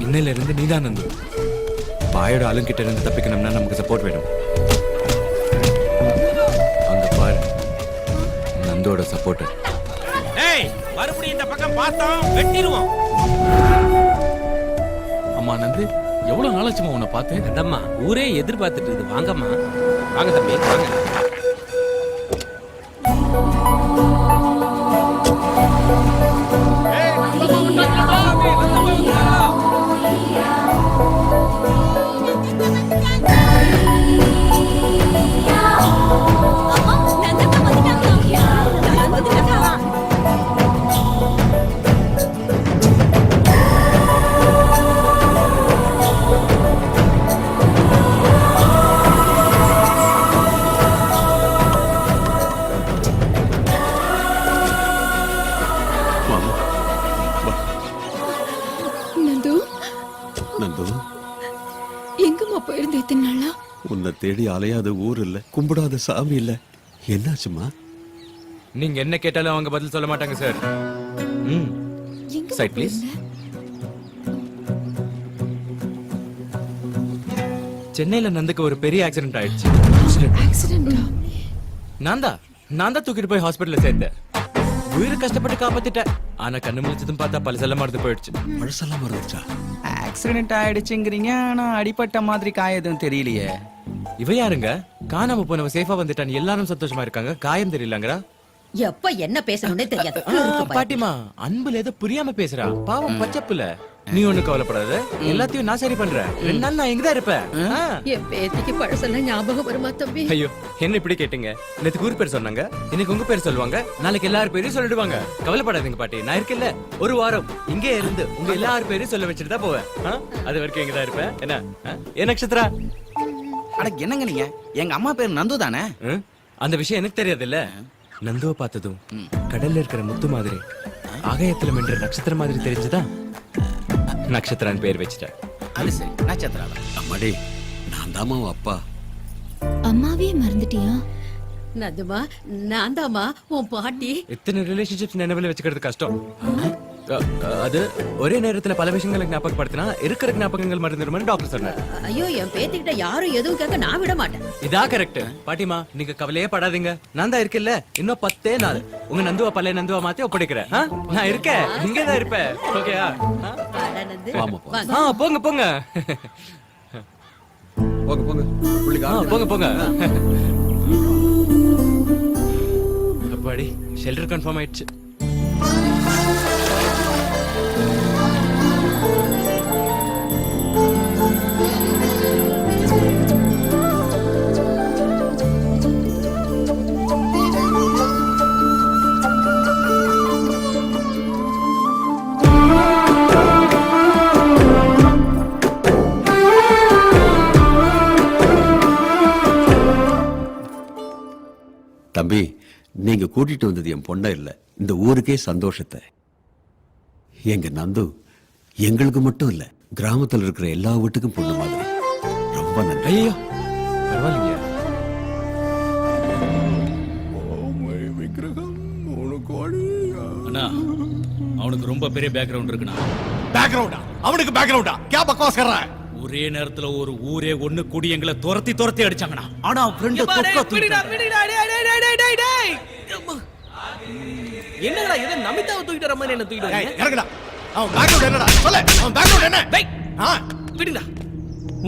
இன்னையில இருந்து நீதான் நந்து. பாயோட ஆளுங்கிட்ட இருந்து தப்பிக்கணும்னா நமக்கு சப்போர்ட் வேணும். அங்க பாரு, நந்தோட சப்போர்ட். ஏய் மறுபடியும் இந்த பக்கம் பார்த்தோம் வெட்டிடுவோம். அம்மா நந்து, எவ்வளவு நாளாச்சுமா உன்னை பார்த்து? அந்தம்மா ஊரே எதிர்பார்த்துட்டு இருக்குது. வாங்கம்மா, வாங்க தம்பி வாங்க. நந்து, நந்து, எங்கம்மா போயிருந்த இத்தனை நாளா? உன்னை தேடி அலையாத ஊர் இல்ல, கும்பிடாத சாமி இல்ல. என்னாச்சுமா? நீங்க என்ன கேட்டாலும் அவங்க பதில் சொல்ல மாட்டாங்க சார். Side please. சென்னையில நந்துக்கு ஒரு பெரிய ஆக்சிடென்ட் ஆயிடுச்சு. ஆக்சிடென்ட்டா? நான் தான் தூக்கிட்டு போய் ஹாஸ்பிடல்ல சேர்த்தேன். உயிரை கஷ்டப்பட்டு காப்பாத்திட்டேன். ஆனா கண்ணு முழிச்சதும் பார்த்தா பழசெல்லாம் மறந்து போயிடுச்சு. பழசெல்லாம் மறந்துச்சா? ஆக்சிடென்ட் ஆயிடுச்சுங்கிறீங்க, ஆனா அடிபட்ட மாதிரி காயம் எதுவும் தெரியலையே. இவ யாருங்க? காணாம போனவ சேஃபா வந்துட்டான், எல்லாரும் சந்தோஷமா இருக்காங்க, காயம் தெரியலங்கறா. எப்ப என்ன பேசணும்னே தெரியாது. பாட்டிமா, அன்புல ஏதோ புரியாம பேசுறா. பாவம் பச்சப்புல. நீ ஒண்ணு கவலைப்படாத, எல்லாத்தையும் நான் சரி பண்றேன். 2 நாள் நான் இங்கதான் இருப்பேன். என் பேத்திக்கு பழசெல்லாம் ஞாபகம் வருமா தம்பி? ஐயோ, என்ன இப்படி கேட்டீங்க? நேத்து ஊர் பேர் சொன்னாங்க, இன்னைக்கு உங்க பேர் சொல்லுவாங்க, நாளைக்கு எல்லாரும் பேரையும் சொல்லிடுவாங்க. கவலைப்படாதீங்க பாட்டி, நான் இருக்கேன்ல. ஒரு வாரம் இங்கே இருந்து உங்க எல்லாரும் பேரையும் சொல்ல வச்சுட்டு தான் போவேன். அது வரைக்கும் இங்கதான் இருப்பேன். என்ன ஏ நட்சத்திரா? அட என்னங்க நீங்க? எங்க அம்மா பேர் நந்து தானே? அந்த விஷயம் எனக்கு தெரியாது இல்ல. நந்துவை பார்த்ததும் கடல்ல இருக்கிற முத்து மாதிரி, ஆகாயத்துல மின்ற நட்சத்திரம் மாதிரி தெரிஞ்சுதா நட்சத்திரான் பேர் வச்சுட்டேன். அது சரி, நட்சத்திரா. அம்மாடி, நான் தாமா அப்பா. அம்மாவே மறந்துட்டியா? நதுமா, நான் தாமா உன் பாட்டி. இத்தனை ரிலேஷன்ஷிப்ஸ் நினைவுல வச்சுக்கிறது கஷ்டம். அது ஒரே நேரத்துல பல விஷயங்களை ஞாபகப்படுத்தினா இருக்கிற ஞாபகங்கள் மறந்துடும்னு டாக்டர் சொன்னார். ஐயோ, என் பேத்திக்கிட்ட யாரும் எதுவும் கேட்க நான் விட மாட்டேன். இதா கரெக்ட். பாட்டிமா, நீங்க கவலையே படாதீங்க. நான் தான் இருக்கேன்ல. இன்னும் 10 நாள் உங்க நந்துவா பழைய நந்துவா மாத்தி ஒப்படைக்கிறேன். நான் இருக்கேன், இங்கதான் இருப்பேன். ஓகேயா? போங்க போங்க போங்க போங்க போங்க போங்க. அப்பாடி, ஷெல்டர் கன்ஃபார்ம் ஆயிடுச்சு. தம்பி, நீங்க கூட்டிட்டு வந்தது என் பொண்ண இல்ல, இந்த ஊருக்கே சந்தோஷத்தை. எங்க நந்து எங்களுக்கு மட்டும் இல்ல, கிராமத்துல இருக்கிற எல்லா வீட்டுக்கும் பொண்ணு மாதிரி. ரொம்ப நன்றி. ஐயோ பரவாயில்லைங்க. அண்ணா, அவனுக்கு ரொம்ப பெரிய பேக்ரவுண்ட் இருக்குண்ணா. பேக்ரவுண்டா? அவனுக்கு பேக்ரவுண்டா? क्या बकवास कर रहा है? ஒரே நேரத்துல ஒரு ஊரே ஒண்ணு கூடி எங்களை துரத்தி அடிச்சாங்கண்ணா. ஆனா ஃப்ரெண்ட் என்னடா இது நமிதாவை தூக்கிட்டு வர மாதிரி என்ன தூக்கிட்டு வரீங்க? இறங்குடா. அவன் பேக்ரவுண்ட் என்னடா? சொல்லு, அவன் பேக்ரவுண்ட் என்ன? டேய், விடுடா.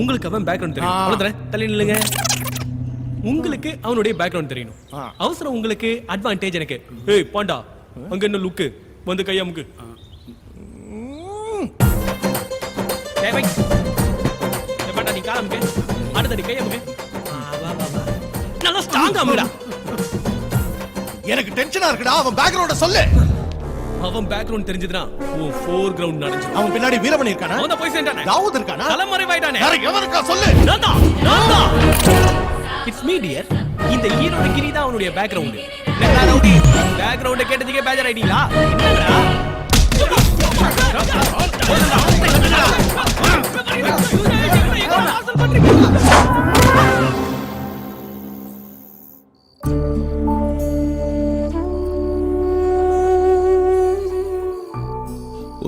உங்களுக்கு அவன் பேக்ரவுண்ட் தெரியும். அவ்வளவுதானே? தள்ளி நில்லுங்க. உங்களுக்கு அவனுடைய பேக்ரவுண்ட் தெரியணும். அவசரம் உங்களுக்கு, அட்வான்டேஜ் எனக்கு. ஏய் பாண்டா, அங்க என்ன லுக்கு? வந்து கையா முக்கு. டேய் பை. பாண்டா, நீ கால முக்கு. அடுத்து நீ கையா முக்கு. வா வா வா. நல்லா ஸ்ட்ராங்கா முக்குடா. எனக்கு டென்ஷனா இருக்குடா. அவன் பேக்ரவுண்ட சொல்லு. அவன் பேக்ரவுண்ட் தெரிஞ்சதுனா ஓ ஃபோர் கிரவுண்ட் நடந்துச்சு. அவன் பின்னாடி வீரமணி இருக்கானா? அவன் போய் சேர்ந்தானே. தாவூத் இருக்கானா? தலைமறைவாயிட்டானே. யார எவன் இருக்கா சொல்லு. நான்தா. It's me dear. இந்த ஈரோட கிரி தான் அவனுடைய பேக்ரவுண்ட். என்னடா ரவுடி, பேக்ரவுண்ட் கேட்டதுக்கே பேஜர் ஆயிட்டீங்களா? என்னடா? என்னடா?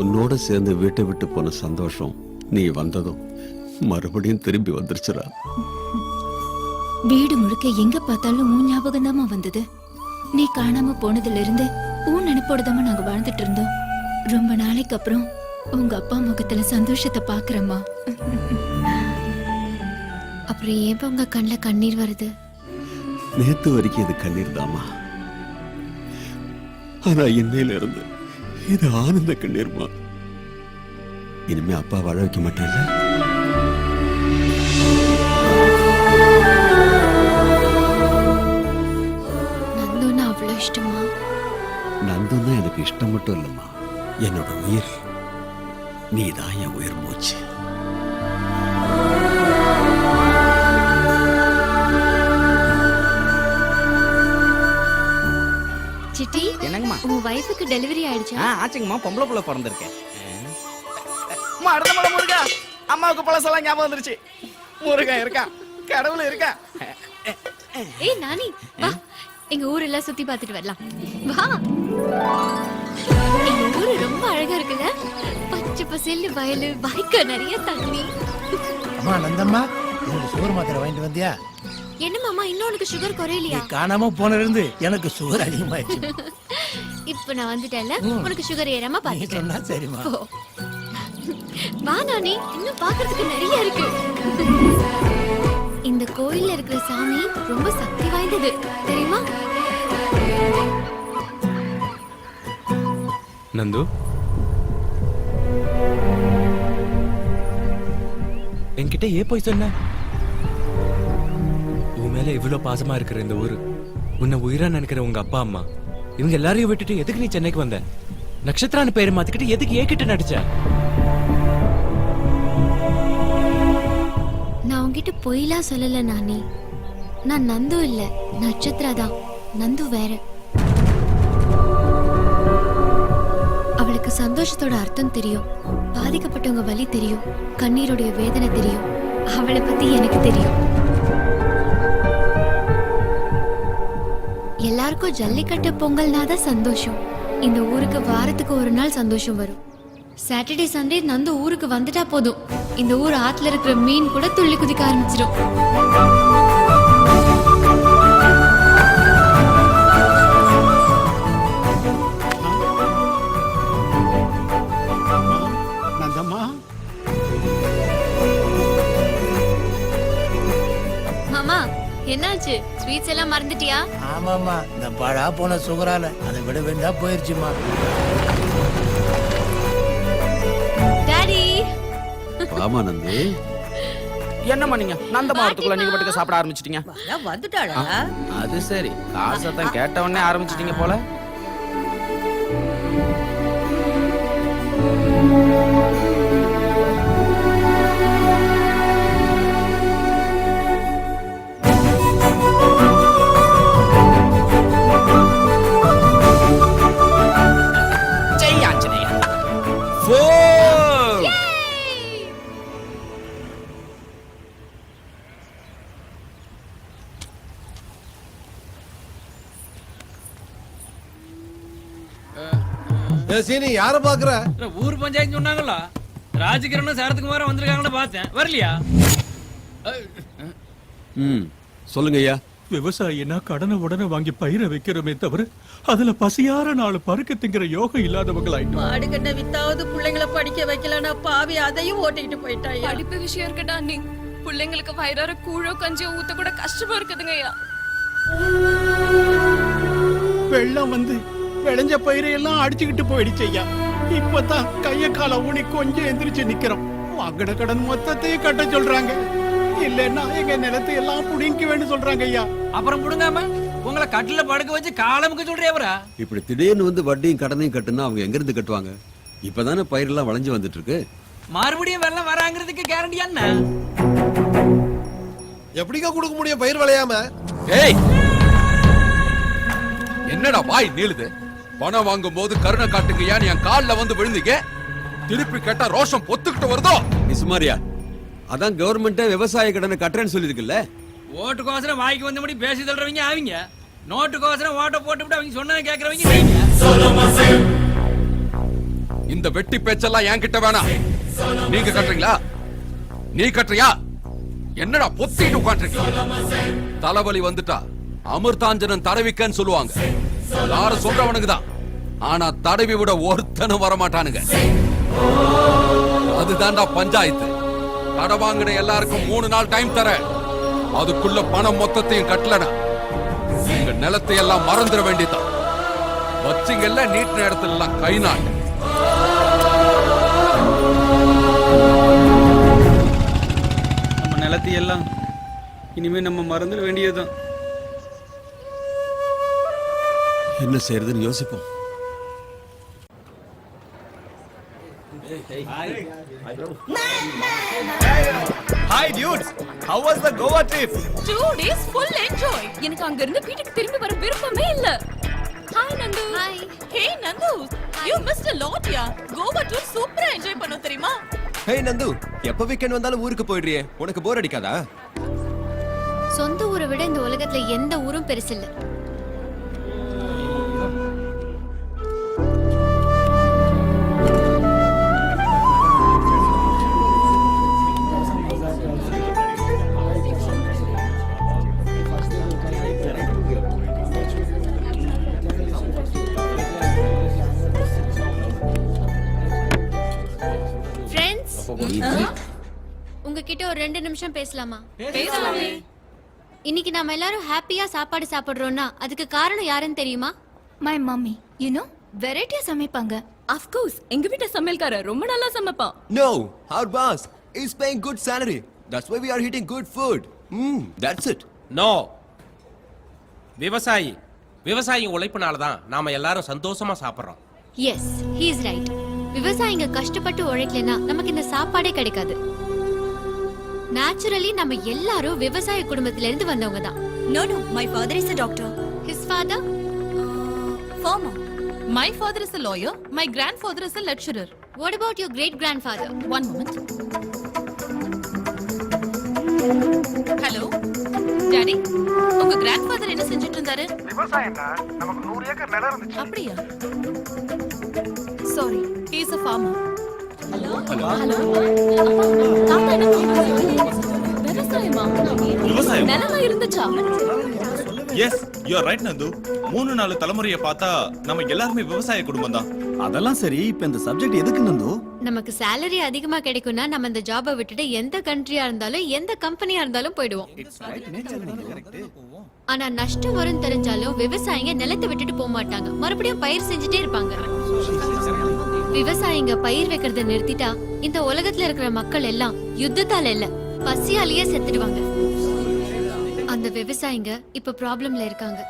உன்னோட சேர்ந்து வீட்டை விட்டு போன சந்தோஷம் நீ வந்ததும் மறுபடியும் திரும்பி வந்துருச்சுடா. வீடு முழுக்க எங்க பார்த்தாலும் உன் ஞாபகம் தாமா வந்தது. நீ காணாம போனதுல இருந்து உன் நினைப்போடுதாமா நாங்க வாழ்ந்துட்டு இருந்தோம். ரொம்ப நாளைக்கு அப்புறம் உங்க அப்பா முகத்துல சந்தோஷத்தை பாக்குறம்மா. அப்புறம் ஏன் உங்க கண்ணுல கண்ணீர் வருது? நேத்து வரைக்கும் இது கண்ணீர் தாமா, ஆனா இன்னையில இருந்து இது ஆனந்த கண்ணீர்மா. இனிமே அப்பா வாழ வைக்க மாட்டேன்ல? நந்துன்னா அவ்வளவு இஷ்டமா? நந்துன்னா எனக்கு இஷ்டம் மட்டும் இல்லம்மா, என்னோட உயிர். நீதான் என் உயிர் மூச்சு. சிட்டி, என்னங்கம்மா? உன் வைஃபுக்கு டெலிவரி ஆயிடுச்சா? ஆச்சுங்கம்மா, பொம்பளை புள்ள பிறந்திருக்கேன். அடுத்த முருகா, அம்மாவுக்கு பழசெல்லாம் ஞாபகம் வந்துருச்சு. முருகா இருக்கா, கடவுள் இருக்கா. ஏய் நானி, வா எங்க ஊரெல்லாம் சுத்தி பார்த்துட்டு வரலாம். வா, எங்க ஊரு ரொம்ப அழகா இருக்குல்ல? பச்சை பசேல்னு வயலு, வாய்க்கா, நிறைய தண்ணி. அம்மா நந்தம்மா, எனக்கு சுகர் மாத்திரை வாங்கிட்டு வந்தியா? என்ன மாமா, இன்னும் உனக்கு சுகர் குறையலையா? காணாம போனதுல இருந்து எனக்கு சுகர் அதிகமாயிடுச்சு. இப்ப நான் வந்துட்டேன்ல, உனக்கு சுகர் ஏறாம பாத்துட்டேன். சொன்னா சரிம்மா. வா நானி, இன்னும் பாக்குறதுக்கு நிறைய இருக்கு. இந்த கோயில்ல இருக்கிற சாமி ரொம்ப சக்தி வாய்ந்தது, தெரியுமா? நந்து, என்கிட்ட ஏன் போய் சொன்ன? உன் மேல இவ்வளவு பாசமா இருக்கிற இந்த ஊரு, உன்னை உயிரா நினைக்கிற உங்க அப்பா அம்மா, இவங்க எல்லாரையும் விட்டுட்டு எதுக்கு நீ சென்னைக்கு வந்த? நட்சத்திரான்னு பேரை மாத்திக்கிட்டு எதுக்கு ஏகிட்ட நடிச்ச? நான் உன்கிட்ட பொய்லாம் சொல்லல நானி. நான் நந்து இல்ல, நட்சத்திரா தான். நந்து வேற. அவளுக்கு சந்தோஷத்தோட அர்த்தம் தெரியும், பாதிக்கப்பட்டவங்க வலி தெரியும், கண்ணீருடைய வேதனை தெரியும். அவளை பத்தி எனக்கு தெரியும். எல்லாருக்கும் ஜல்லிக்கட்டு பொங்கல்னா தான் சந்தோஷம். இந்த ஊருக்கு வாரத்துக்கு ஒரு நாள் சந்தோஷம் வரும். சாட்டர்டே சண்டே நந்து ஊருக்கு வந்துட்டா போதும், இந்த ஊர் ஆத்துல இருக்கிற மீன் கூட துள்ளி குதிக்க ஆரம்பிச்சிடும். நந்தம்மா, மாமா என்னாச்சு? ஸ்வீட்ஸ் எல்லாம் மறந்துட்டியா? ஆமாமா, இந்த பழா போன சுகரால அதை விட வேண்டா போயிருச்சுமா. டாடி, ஆமா நந்து. என்னம்மா நீங்க நந்தம்மா வரத்துக்குள்ள நீங்க மட்டும் சாப்பிட ஆரம்பிச்சிட்டீங்க? வந்துட்டாளா? அது சரி, கார் சத்தம் கேட்ட உடனே ஆரம்பிச்சிட்டீங்க போல. சீனி யார பாக்குற? ஊர் பஞ்சாயத்து சொன்னாங்களா, ராஜகிரனும் சரத்குமாரும் வந்திருக்காங்கன்னு பார்த்தேன். வரலையா? சொல்லுங்க ஐயா. விவசாயினா கடனை உடனே வாங்கி பயிரை வைக்கிறோமே தவிர அதுல பசியார நாலு பருக்க திங்கிற யோகம் இல்லாதவங்களாயிட்டோம். மாடு கண்ண வித்தாவது பிள்ளைங்களை படிக்க வைக்கலன்னா பாவி அதையும் ஓட்டிட்டு போயிட்டாயா. படிப்பு விஷயம் இருக்கட்டா நீ, பிள்ளைங்களுக்கு வயிறார கூழோ கஞ்சியோ ஊத்த கூட கஷ்டமா இருக்குதுங்க ஐயா. வெள்ளம் வந்து விளைஞ்ச பயிரை எல்லாம் அடிச்சுக்கிட்டு போயிடுச்சு ஐயா. இப்பதான் கைய கால ஊனி கொஞ்சம் எந்திரிச்சு நிக்கிறோம். வாங்கின கடன் மொத்தத்தையும் கட்ட சொல்றாங்க. இல்லன்னா எங்க நிலத்தை எல்லாம் புடிங்க வேணும் சொல்றாங்க ஐயா. அப்புறம் புடுங்காம உங்களை கட்டில படுக்க வச்சு காலமுக்கு சொல்றியவரா? இப்படி திடீர்னு வந்து வட்டியும் கடனையும் கட்டுனா அவங்க எங்க இருந்து கட்டுவாங்க? இப்பதானே பயிரெல்லாம் வளைஞ்சு வந்துட்டு இருக்கு. மறுபடியும் வெள்ளம் வராங்கிறதுக்கு கேரண்டி என்ன? எப்படிக்கா கொடுக்க முடியும் பயிர் விளையாம? ஏய், என்னடா வாய் நீளுது? பணம் வாங்கும் போது கருணை காட்டுங்கயா, என் கால்ல வந்து விழுந்தீங்க. திருப்பி கேட்டா ரோஷம் பொத்துக்கிட்டு வருதோ? சுமாரியா, அதான் கவர்மெண்ட் விவசாய கடனை கட்டுறேன்னு சொல்லிருக்குல்ல. ஓட்டுக்கோசரம் வாய்க்கு வந்தபடி பேசி தள்ளுறவங்க அவங்க, நோட்டுக்கோசரம் ஓட்ட போட்டுவிட்டு அவங்க சொன்னதை கேட்கறவங்க. இந்த வெட்டி பேச்செல்லாம் என்கிட்ட வேணாம். நீங்க கட்டுறீங்களா? நீ கட்டுறியா? என்னடா பொத்திட்டு உட்காந்துருக்கீங்க? தலைவலி வந்துட்டா அமிர்தாஞ்சனன் தடவிக்கன்னு சொல்லுவாங்க. எல்லாரும் சொல்றவனுக்கு தான். ஆனா தடவி விட ஒருத்தனும் வரமாட்டானுங்க. அதுதான்டா பஞ்சாயத்து. கடை வாங்கின எல்லாருக்கும் 3 நாள் டைம் தர. அதுக்குள்ள பணம் மொத்தத்தையும் கட்டலனா உங்க நிலத்தை எல்லாம் மறந்துட வேண்டியதான். வச்சிங்கல்ல நீட்டின இடத்துல எல்லாம் கை நாட்டு. நம்ம நிலத்தை எல்லாம் இனிமே நம்ம மறந்துட வேண்டியதுதான். என்ன செய்யறதுன்னு யோசிப்போம். Hi dudes, how was the Goa trip? 2 days full enjoy. எனக்கு அங்க இருந்து வீட்டுக்கு திரும்பி வர விருப்பமே இல்ல. Hi Nandu. Hi. Hey Nandu, you missed a lot ya. Goa tour சூப்பரா என்ஜாய் பண்ணோம் தெரியுமா? Hey நந்து, எப்ப வீக்கெண்ட் வந்தாலும் ஊருக்கு போயிடுறியே, உனக்கு போர் அடிக்காதா? சொந்த ஊரை விட இந்த உலகத்துல எந்த ஊரும் பெருசில்ல. உங்ககிட்ட ஒரு 2 நிமிஷம் பேசலாமா? பேசலாமே. இன்னைக்கு நாம எல்லாரும் ஹாப்பியா சாப்பாடு சாப்பிடுறோம்னா அதுக்கு காரணம் யாருன்னு தெரியுமா? My mummy. யூ நோ வெரைட்டியா சமைப்பாங்க. Of course, எங்க வீட்டு சமையல்காரர் ரொம்ப நல்லா சமைப்பான். No, our boss is paying good salary. That's why we are eating good food. That's it. No. விவசாயி உழைப்புனால தான் நாம எல்லாரும் சந்தோஷமா சாப்பிடுறோம். Yes, he is right. விவசாயிங்க கஷ்டப்பட்டு உழைக்கலனா நமக்கு இந்த சாப்பாடே கிடைக்காது. Naturally நம்ம எல்லாரும் விவசாய குடும்பத்தில இருந்து வந்தவங்க தான். No, my father is a doctor. His father? Farmer. My father is a lawyer. My grandfather is a lecturer. What about your great grandfather? One moment. Hello, Daddy. உங்க grandfather என்ன செஞ்சிட்டு இருந்தாரு? விவசாயம்டா. நமக்கு 100 ஏக்கர் நிலம் இருந்துச்சு. அப்படியா? Sorry, he is a farmer. Hello. தாத்தா என்ன விவசாயமா? நிலம் இருந்துச்சா? Yes, you are right Nandu. 3-4 தலைமுறையை பார்த்தா நம்ம எல்லாருமே விவசாய குடும்பம் தான். அதெல்லாம் சரி, இப்ப இந்த சப்ஜெக்ட் எதுக்கு நந்து? நமக்கு salary அதிகமா கிடைக்கும்னா நம்ம இந்த ஜாபை விட்டுட்டு எந்த கண்ட்ரியா இருந்தாலும் எந்த கம்பெனியா இருந்தாலும் போய்டுவோம். ஆனா நஷ்டம் வரும் தெரிஞ்சாலும் விவசாயிங்க நிலத்தை விட்டுட்டு போக மாட்டாங்க. மறுபடியும் பயிர் செஞ்சுட்டே இருப்பாங்க. விவசாயிங்க பயிர் வைக்கிறத நிறுத்திட்டா இந்த உலகத்துல இருக்கிற மக்கள் எல்லாம் யுத்தத்தால இல்ல பசியாலேயே செத்துடுவாங்க. அந்த விவசாயிங்க இப்ப ப்ராப்ளம்ல இருக்காங்க.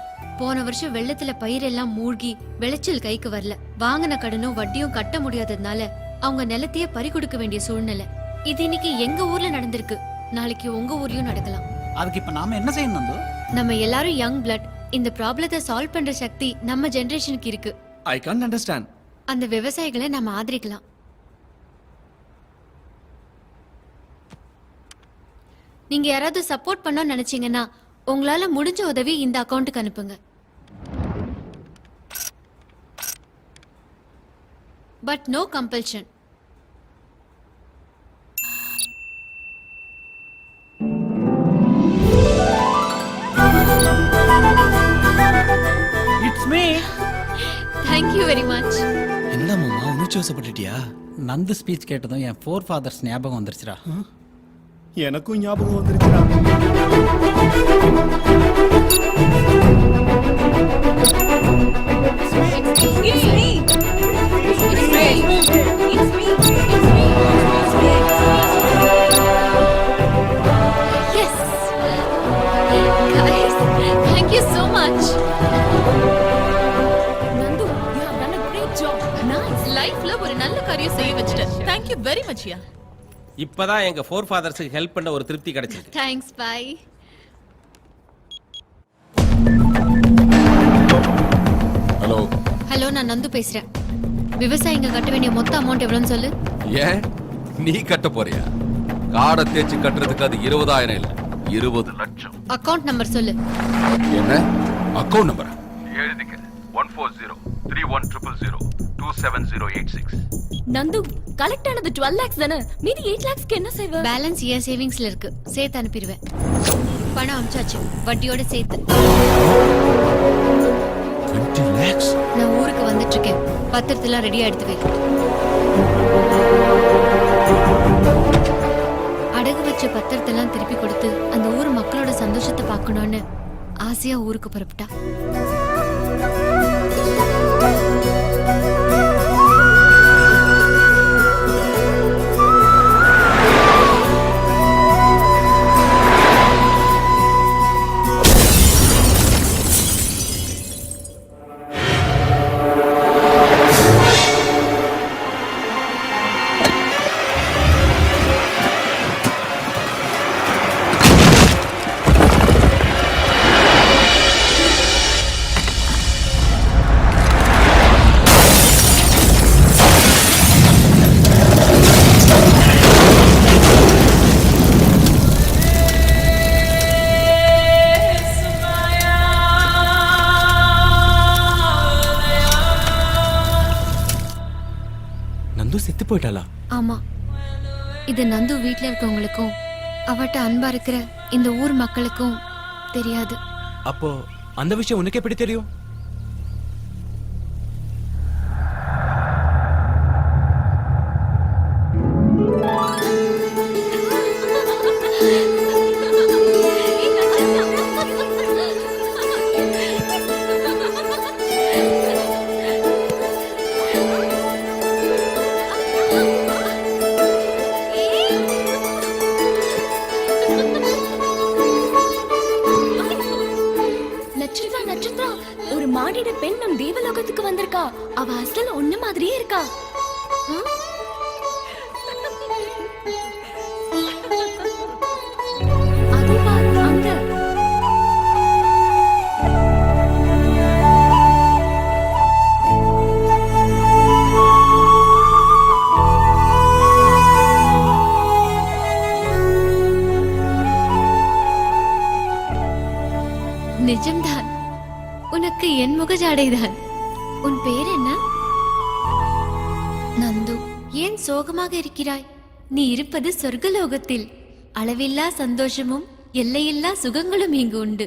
போன வருஷம் வெள்ளத்துல பயிர் எல்லாம் மூழ்கி விளைச்சல் கைக்கு வரல. வாங்கின கடனும் வட்டியும் கட்ட முடியாததுனால அவங்க நிலத்தையே பறி கொடுக்க வேண்டிய சூழ்நிலை. இது இன்னைக்கு எங்க ஊர்ல நடந்திருக்கு. நாளைக்கு உங்க ஊர்லயும் நடக்கலாம். அதுக்கு இப்ப நாம என்ன செய்யணும் நந்து? நம்ம எல்லாரும் யங் பிளட். இந்த ப்ராப்ளத்தை சால்வ் பண்ற சக்தி நம்ம ஜெனரேஷனுக்கு இருக்கு. I can't understand. அந்த விவசாயிகளை நம்ம ஆதரிக்கலாம். நீங்க யாராவது சப்போர்ட் பண்ணணும்னு நினைச்சீங்கன்னா உங்களால முடிஞ்ச உதவி இந்த அக்கவுண்ட்டுக்கு அனுப்புங்க. But no compulsion. It's me. Thank you very much. என்னடா மாமா உணர்ச்சி வசப்பட்டுட்டியா? நந்து ஸ்பீச் கேட்டதும் என் 4 ஃபாதர்ஸ் ஞாபகம் வந்துருச்சுடா. எனக்கும் ஞாபகம் வந்துருச்சுடா. Yes. Guys, thank you so much. Nandu, you have done a great job. Nice. லைஃப்ல ஒரு நல்ல காரியம் செய்ய வச்சிட்ட. Thank you very much யா. இப்பதான் எங்க 4 ஃபாதர்ஸ்க்கு ஹெல்ப் பண்ண ஒரு திருப்தி கிடைச்சிருக்கு. Thanks, bye. ஹலோ. ஹலோ, நான் நந்து பேசுறேன். விவசாயிங்க கட்ட வேண்டிய மொத்த அமௌண்ட் எவ்வளவுன்னு சொல்லு. ஏன் நீ கட்ட போறியா? காடை தேய்ச்சி கட்டுறதுக்கு அது 20,000 இல்ல, 20 லட்சம். அக்கவுண்ட் நம்பர் சொல்லு. என்ன அக்கவுண்ட் நம்பர்? எழுதிக்க. 1403100 27086. நந்து கலெக்ட் ஆனது 12 lakhs தானே, மீதி 8 lakhsக்கு என்ன செய்வ? பேலன்ஸ் ஏன் சேவிங்ஸ்ல இருக்கு, சேர்த்து அனுப்பிடுவேன். பணம் அனுப்பிச்சாச்சு, வட்டியோட சேர்த்து. 20 lakhs? நான் ஊருக்கு வந்துட்டு இருக்கேன், பத்திரத்தெல்லாம் ரெடியா எடுத்து வை. அடகு வச்ச பத்திரத்தெல்லாம் திருப்பி கொடுத்து அந்த ஊர் மக்களோட சந்தோஷத்தை பார்க்கணும்னு ஆசையா ஊருக்கு புறப்பட்டா. நந்து செத்து போயிட்டாளா? ஆமா, இது நந்து வீட்ல இருக்கவங்களுக்கும் அவட்ட அன்பா இருக்கிற இந்த ஊர் மக்களுக்கும் தெரியாது. அப்போ அந்த விஷயம் உனக்கு எப்படி தெரியும்? ஒரு மானிட பெண் நம் தேவலோகத்துக்கு வந்திருக்கா. அவ அசல் ஒண்ணு மாதிரியே இருக்கா. நிஜம்தான், உனக்கு என் முகஜாடைதான். உன் பேர் என்ன? நந்து. ஏன் சோகமாக இருக்கிறாய்? நீ இருப்பது சொர்க்கலோகத்தில். அளவில்லா சந்தோஷமும் எல்லையில்லா சுகங்களும் இங்கு உண்டு.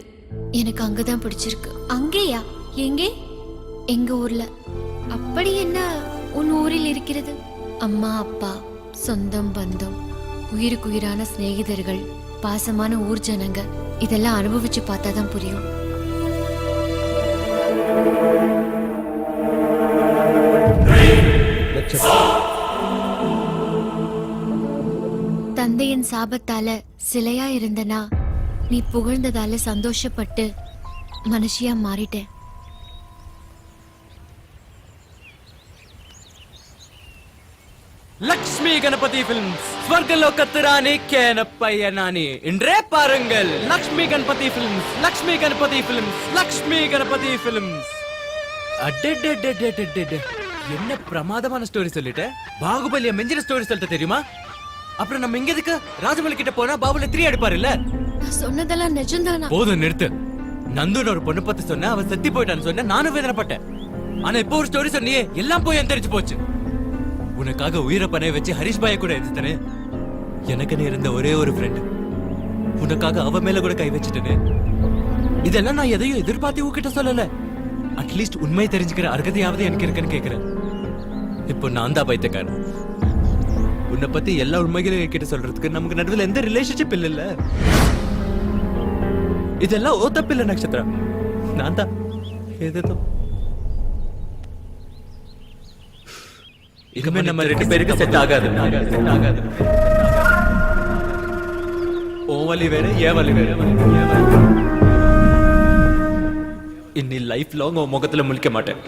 எனக்கு அங்கதான் பிடிச்சிருக்கு. அங்கேயா? எங்கே? எங்க ஊர்ல. அப்படி என்ன உன் ஊரில் இருக்கிறது? அம்மா, அப்பா, சொந்தம், பந்தம், உயிருக்குயிரான சிநேகிதர்கள், பாசமான ஊர் ஜனங்க, இதெல்லாம் அனுபவிச்சு பார்த்தாதான் புரியும். தந்தையின் சாபத்தால சிலையா இருந்தனா, நீ புகழ்ந்ததால சந்தோஷப்பட்டு மனுஷியா மாறிட்டேன். லக்ஷ்மி கணபதி பிலிம்ஸ், ஸ்வர்கலோகத்திரானே கேனப்பையனானே. இன்றே பாருங்கள் Lakshmi Ganapathi films, Lakshmi Ganapathi films, Lakshmi Ganapathi films. அடடடடடடட, என்ன பிரமாதமான ஸ்டோரி சொல்லிட்ட. பாகுபலிய மெஞ்சின ஸ்டோரி சொல்லிட்ட தெரியுமா? அப்புறம் நம்ம இங்க எதுக்கு ராஜமௌலி கிட்ட போனா பாபுல 3 அடிப்பாருல்ல? நான் சொன்னதெல்லாம் நிஜம்தானா? போதும் நிறுத்து. நந்துன்னு ஒரு பொண்ணு பத்தி சொன்ன, அவ செத்தி போயிட்டான்னு சொன்ன, நானும் வேதனைப்பட்டேன். ஆனா இப்போ ஒரு ஸ்டோரி சொன்னியே, எல்லாம் போய் தெரிஞ்சு போச்சு. உனக்காக உயிரை பணைய வச்சு ஹரிஷ் பாய கூட எதிர்த்தனே. எனக்கு இருந்த ஒரே ஒரு ஃப்ரெண்ட், உனக்காக அவ மேல கூட கை வச்சுட்டேனே. இதெல்லாம் நான் எதையும் எதிர்பார்த்து உங்ககிட்ட சொல்லல. அட்லீஸ்ட் உண்மை தெரிஞ்சுக்கிற அர்ஹதையாவது எனக்கு இருக்குன்னு கேக்குறேன். இப்போ நான் தான் பைத்தியக்காரன். உன்னை பத்தி எல்லா உண்மைகளையும் என்கிட்ட சொல்றதுக்கு நமக்கு நடுவில் எந்த ரிலேஷன்ஷிப் இல்ல. இதெல்லாம் ஓ தப்பில்லை நட்சத்திரா, நான் தான் ஏதோ. இனிமே நம்ம 2 பேருக்கு செட் ஆகாது. ஓ வலி வேற, ஏ வலி வேற. இன்னி லைஃப் லாங் உன் முகத்துல முழிக்க மாட்டேன்.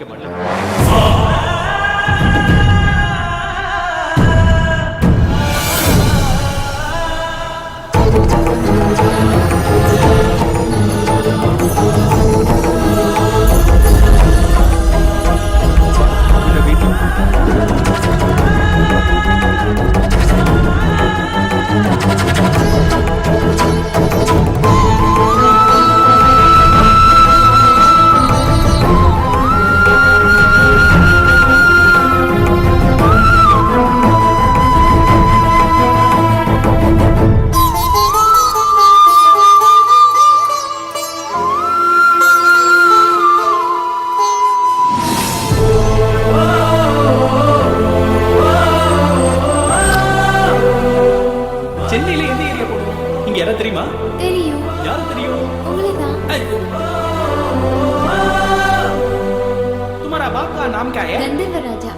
முதல்வர் ராஜா.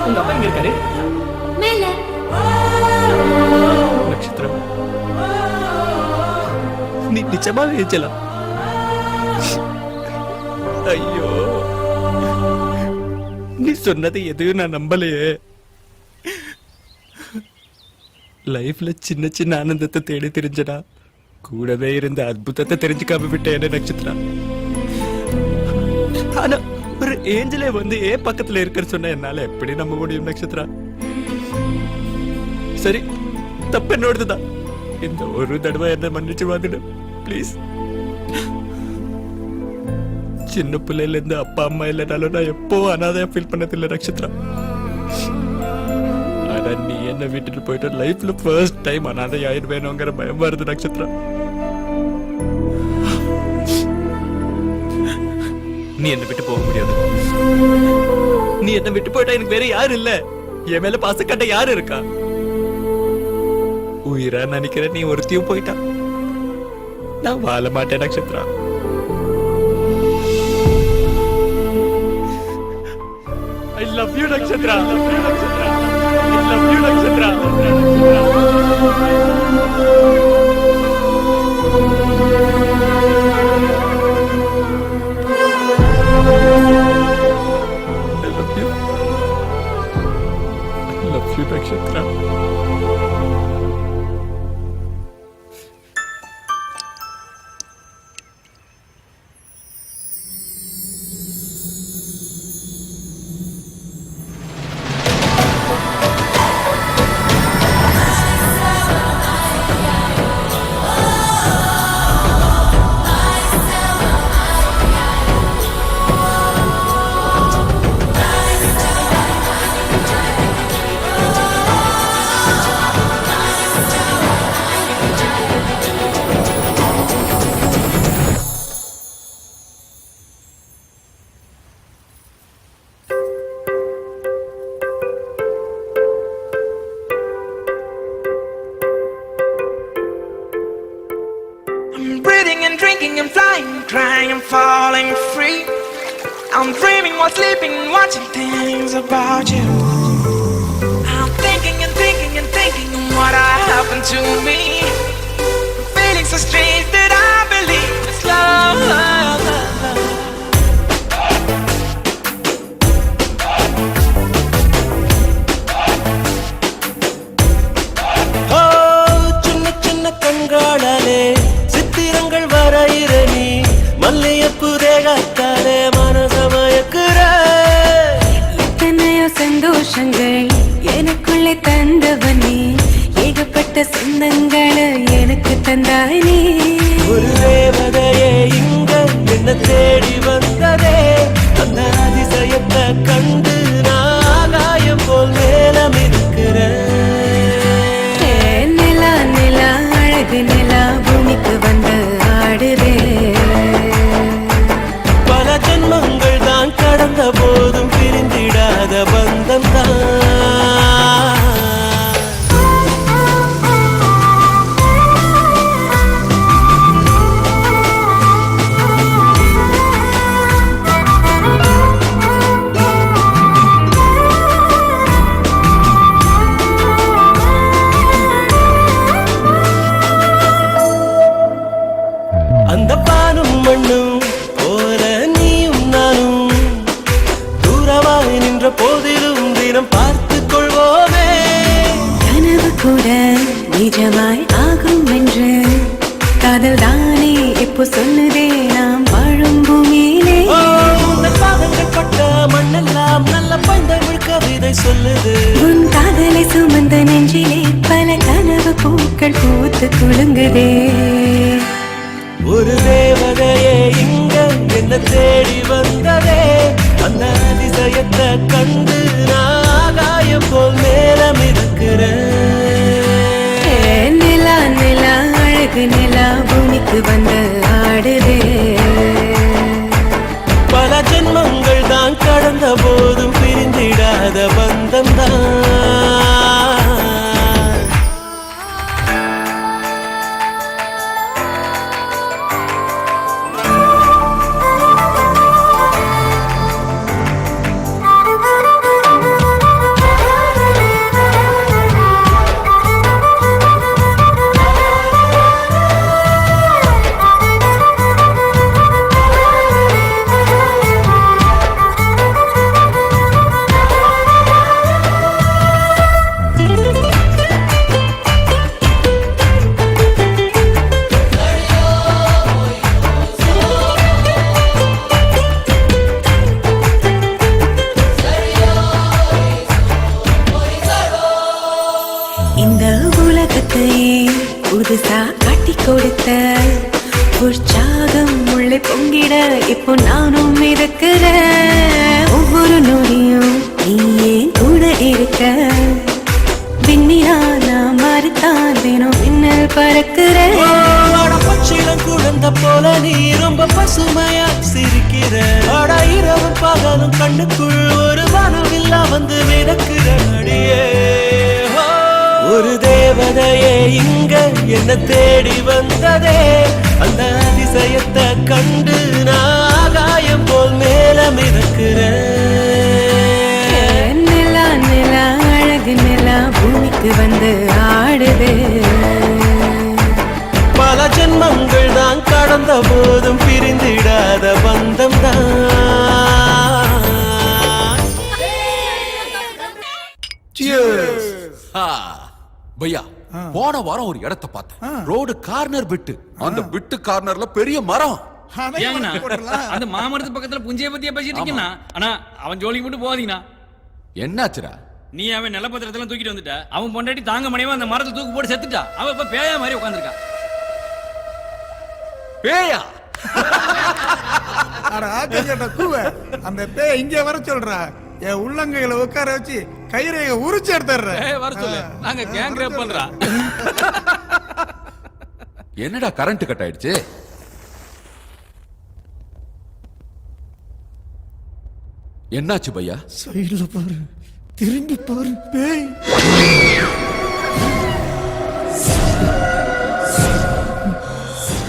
உங்க அப்பா எங்க இருக்காரு? மேல. நட்சத்திரம், நீ நிஜமா ஏஞ்சலா? ஐயோ, நீ சொன்னது எதுவும் நான் நம்பலையே. லைஃப்ல சின்ன சின்ன ஆனந்தத்தை தேடி தெரிஞ்சடா, கூடவே இருந்த அற்புதத்தை தெரிஞ்சுக்காம விட்டேன் நட்சத்திரா. ஆனா ஒரு ஏஞ்சலே வந்து ஏன் பக்கத்துல இருக்குன்னு சொன்ன என்னால எப்படி நம்ப முடியும் நட்சத்திரா? சரி, தப்பு என்னோடதுதான். இந்த ஒரு தடவை என்ன மன்னிச்சு வந்துடு ப்ளீஸ். சின்ன பிள்ளையில இருந்து அப்பா அம்மா இல்லைனாலும் நான் எப்போ அனாதையா ஃபீல் பண்ணதில்லை நட்சத்திரா. ஆனா நீ என்ன விட்டுட்டு போயிட்டு லைஃப்ல ஃபர்ஸ்ட் டைம் அனாதை ஆயிடுவேணுங்கிற பயம் வருது நட்சத்திரா. நீ என்ன விட்டு போக முடியாது. நீ என்ன விட்டு போயிட்டா எனக்கு வேற யாரு இல்ல. என் மேல பாசக்கட்ட யாரு இருக்கா? உயிரா நினைக்கிற நீ ஒருத்தியும் போயிட்டா நான் வாழ மாட்டேன் Nakshatra. I love you Nakshatra. I love you Nakshatra. I love you Nakshatra. Nakshatra. I'm flying, crying, I'm falling free. I'm dreaming while sleeping, watching things about you. I'm thinking and thinking and thinking of what happened to me. Feeling so strange that I believe it's love. Oh, chinna chinna kangalale சித்திரங்கள் வரையிற நீ மல்லியப்பு தேகத்தாலே மனசமயக்குற. எத்தனையோ சந்தோஷங்கள் எனக்குள்ளே தந்தவனே, ஏகப்பட்ட சொந்தங்களை எனக்கு தந்தாய் நீ. ஒரு தேவதையே இங்க என்ன தேடி வந்ததே, அந்த அதிசயத்தை கண்டு நான் ஆகாயம் போல் மேலம் இருக்கிறேன். நிலா நிலா அழகு நிலா பூமிக்கு வந்து ஆடுதே. பல ஜென்மங்கள் தான் கடந்த போதும் பிரிந்திடாத பந்தம் தான். அந்த பானும் மண்ணும் போல நீயும் நானும் தூரமாய் நின்ற போதிலும் தினம் பார்த்துக் கொள்வோமே. கனவு கூட நிஜமாய் ஆகும் என்று காதல் தானே இப்போ சொல்லுதே நாம் வாழும் பூமியிலே. பாதங்கள் பட்ட மண்ணெல்லாம் நல்ல பைந்தமிழ் கவிதை சொல்லுது. உன் காதலை சுமந்த நெஞ்சிலே பல கனவு பூக்கள் பூத்து குலுங்குதே. ஒரு தேவதையே இங்க என்ன தேடி வந்ததே, அந்த அதிசயத்தை கண்டு நான் ஆகாயம் போல் மேலம் இருக்கிறேன். நிலா நிலா அழகு நிலா பூமிக்கு வந்து ஆடுதே. பல ஜென்மங்கள் தான் கடந்த போதும் பிரிந்திடாத பந்தம் தான். இப்போ நானும் இருக்கிறேன். ஒவ்வொரு நொடியும் நீயே கூட இருக்க. விண்ணிலானா மறுத்தான் தினம் மின்னல் பறக்கிறேன். பச்சிலம் குழந்த போல நீ ரொம்ப பசுமையா சிரிக்கிற. இரவும் பகலும் கண்ணுக்குள் ஒரு வானவில்லா வந்து மிதக்கிற அடியே. ஒரு தேவதையே இங்க என்ன தேடி வந்ததே. அந்த அதிசயத்தை கண்டு நான் ஆகாயம் போல் மேல மிதக்கிறேன். நிலா நிலா அழகு நிலா பூமிக்கு வந்து ஆடுதே. பல ஜென்மங்கள் தான் கடந்த போதும் பிரிந்திடாத பந்தம் தான். பையா போன வாரம் ஒரு இடத்தை பார்த்தேன். ரோடு கார்னர் பிட்டு. அந்த பிட்டு கார்னர்ல பெரிய மரம். ஏங்கண்ணா அந்த மாமரத்து பக்கத்துல புஞ்சைய பத்தியா பேசிட்டு இருக்கீங்க. ஆனா அவன் ஜோலிக்கு மட்டும் போகாதீங்கண்ணா. என்னாச்சுடா? நீ அவன் நிலப்பத்திரத்தெல்லாம் தூக்கிட்டு வந்துட்ட. அவன் பொண்டாட்டி தாங்க முடியாம அந்த மரத்தை தூக்கு போட்டு செத்துட்டா. அவன் இப்ப பேயா மாதிரி உட்காந்துருக்கா. பேயா? அந்த பேய இங்க வர சொல்றா. என் உள்ளங்கையில உட்கார வச்சு கயிறைய உரிச்சு எடுத்துறேன். வர சொல்லு, நாங்க கேங் ரேப் பண்றோம். என்னடா கரண்ட் கட் ஆயிடுச்சு? என்னாச்சு பையா? சைடுல பாரு, திரும்பி பாரு பேய்.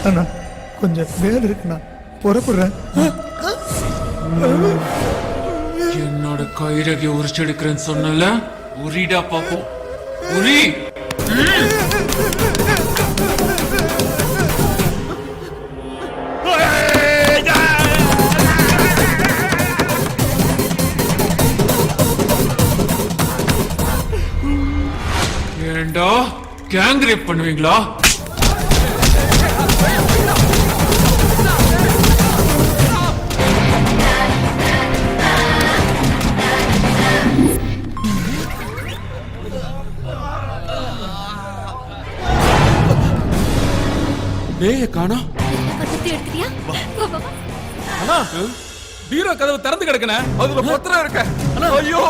அண்ணா கொஞ்சம் வேலை இருக்குண்ணா, புறப்படுறேன். என்னோட கைரகி உரிச்சு எடுக்கிறேன்னு சொன்னல, உரிடா பாப்போம். உரி. ஏண்டா கேங் ரேப் பண்ணுவீங்களா? பேய காணோம். அண்ணா பீரோ கதவு திறந்து கிடக்குனே. அதுல பத்திரம் இருக்க. ஐயோ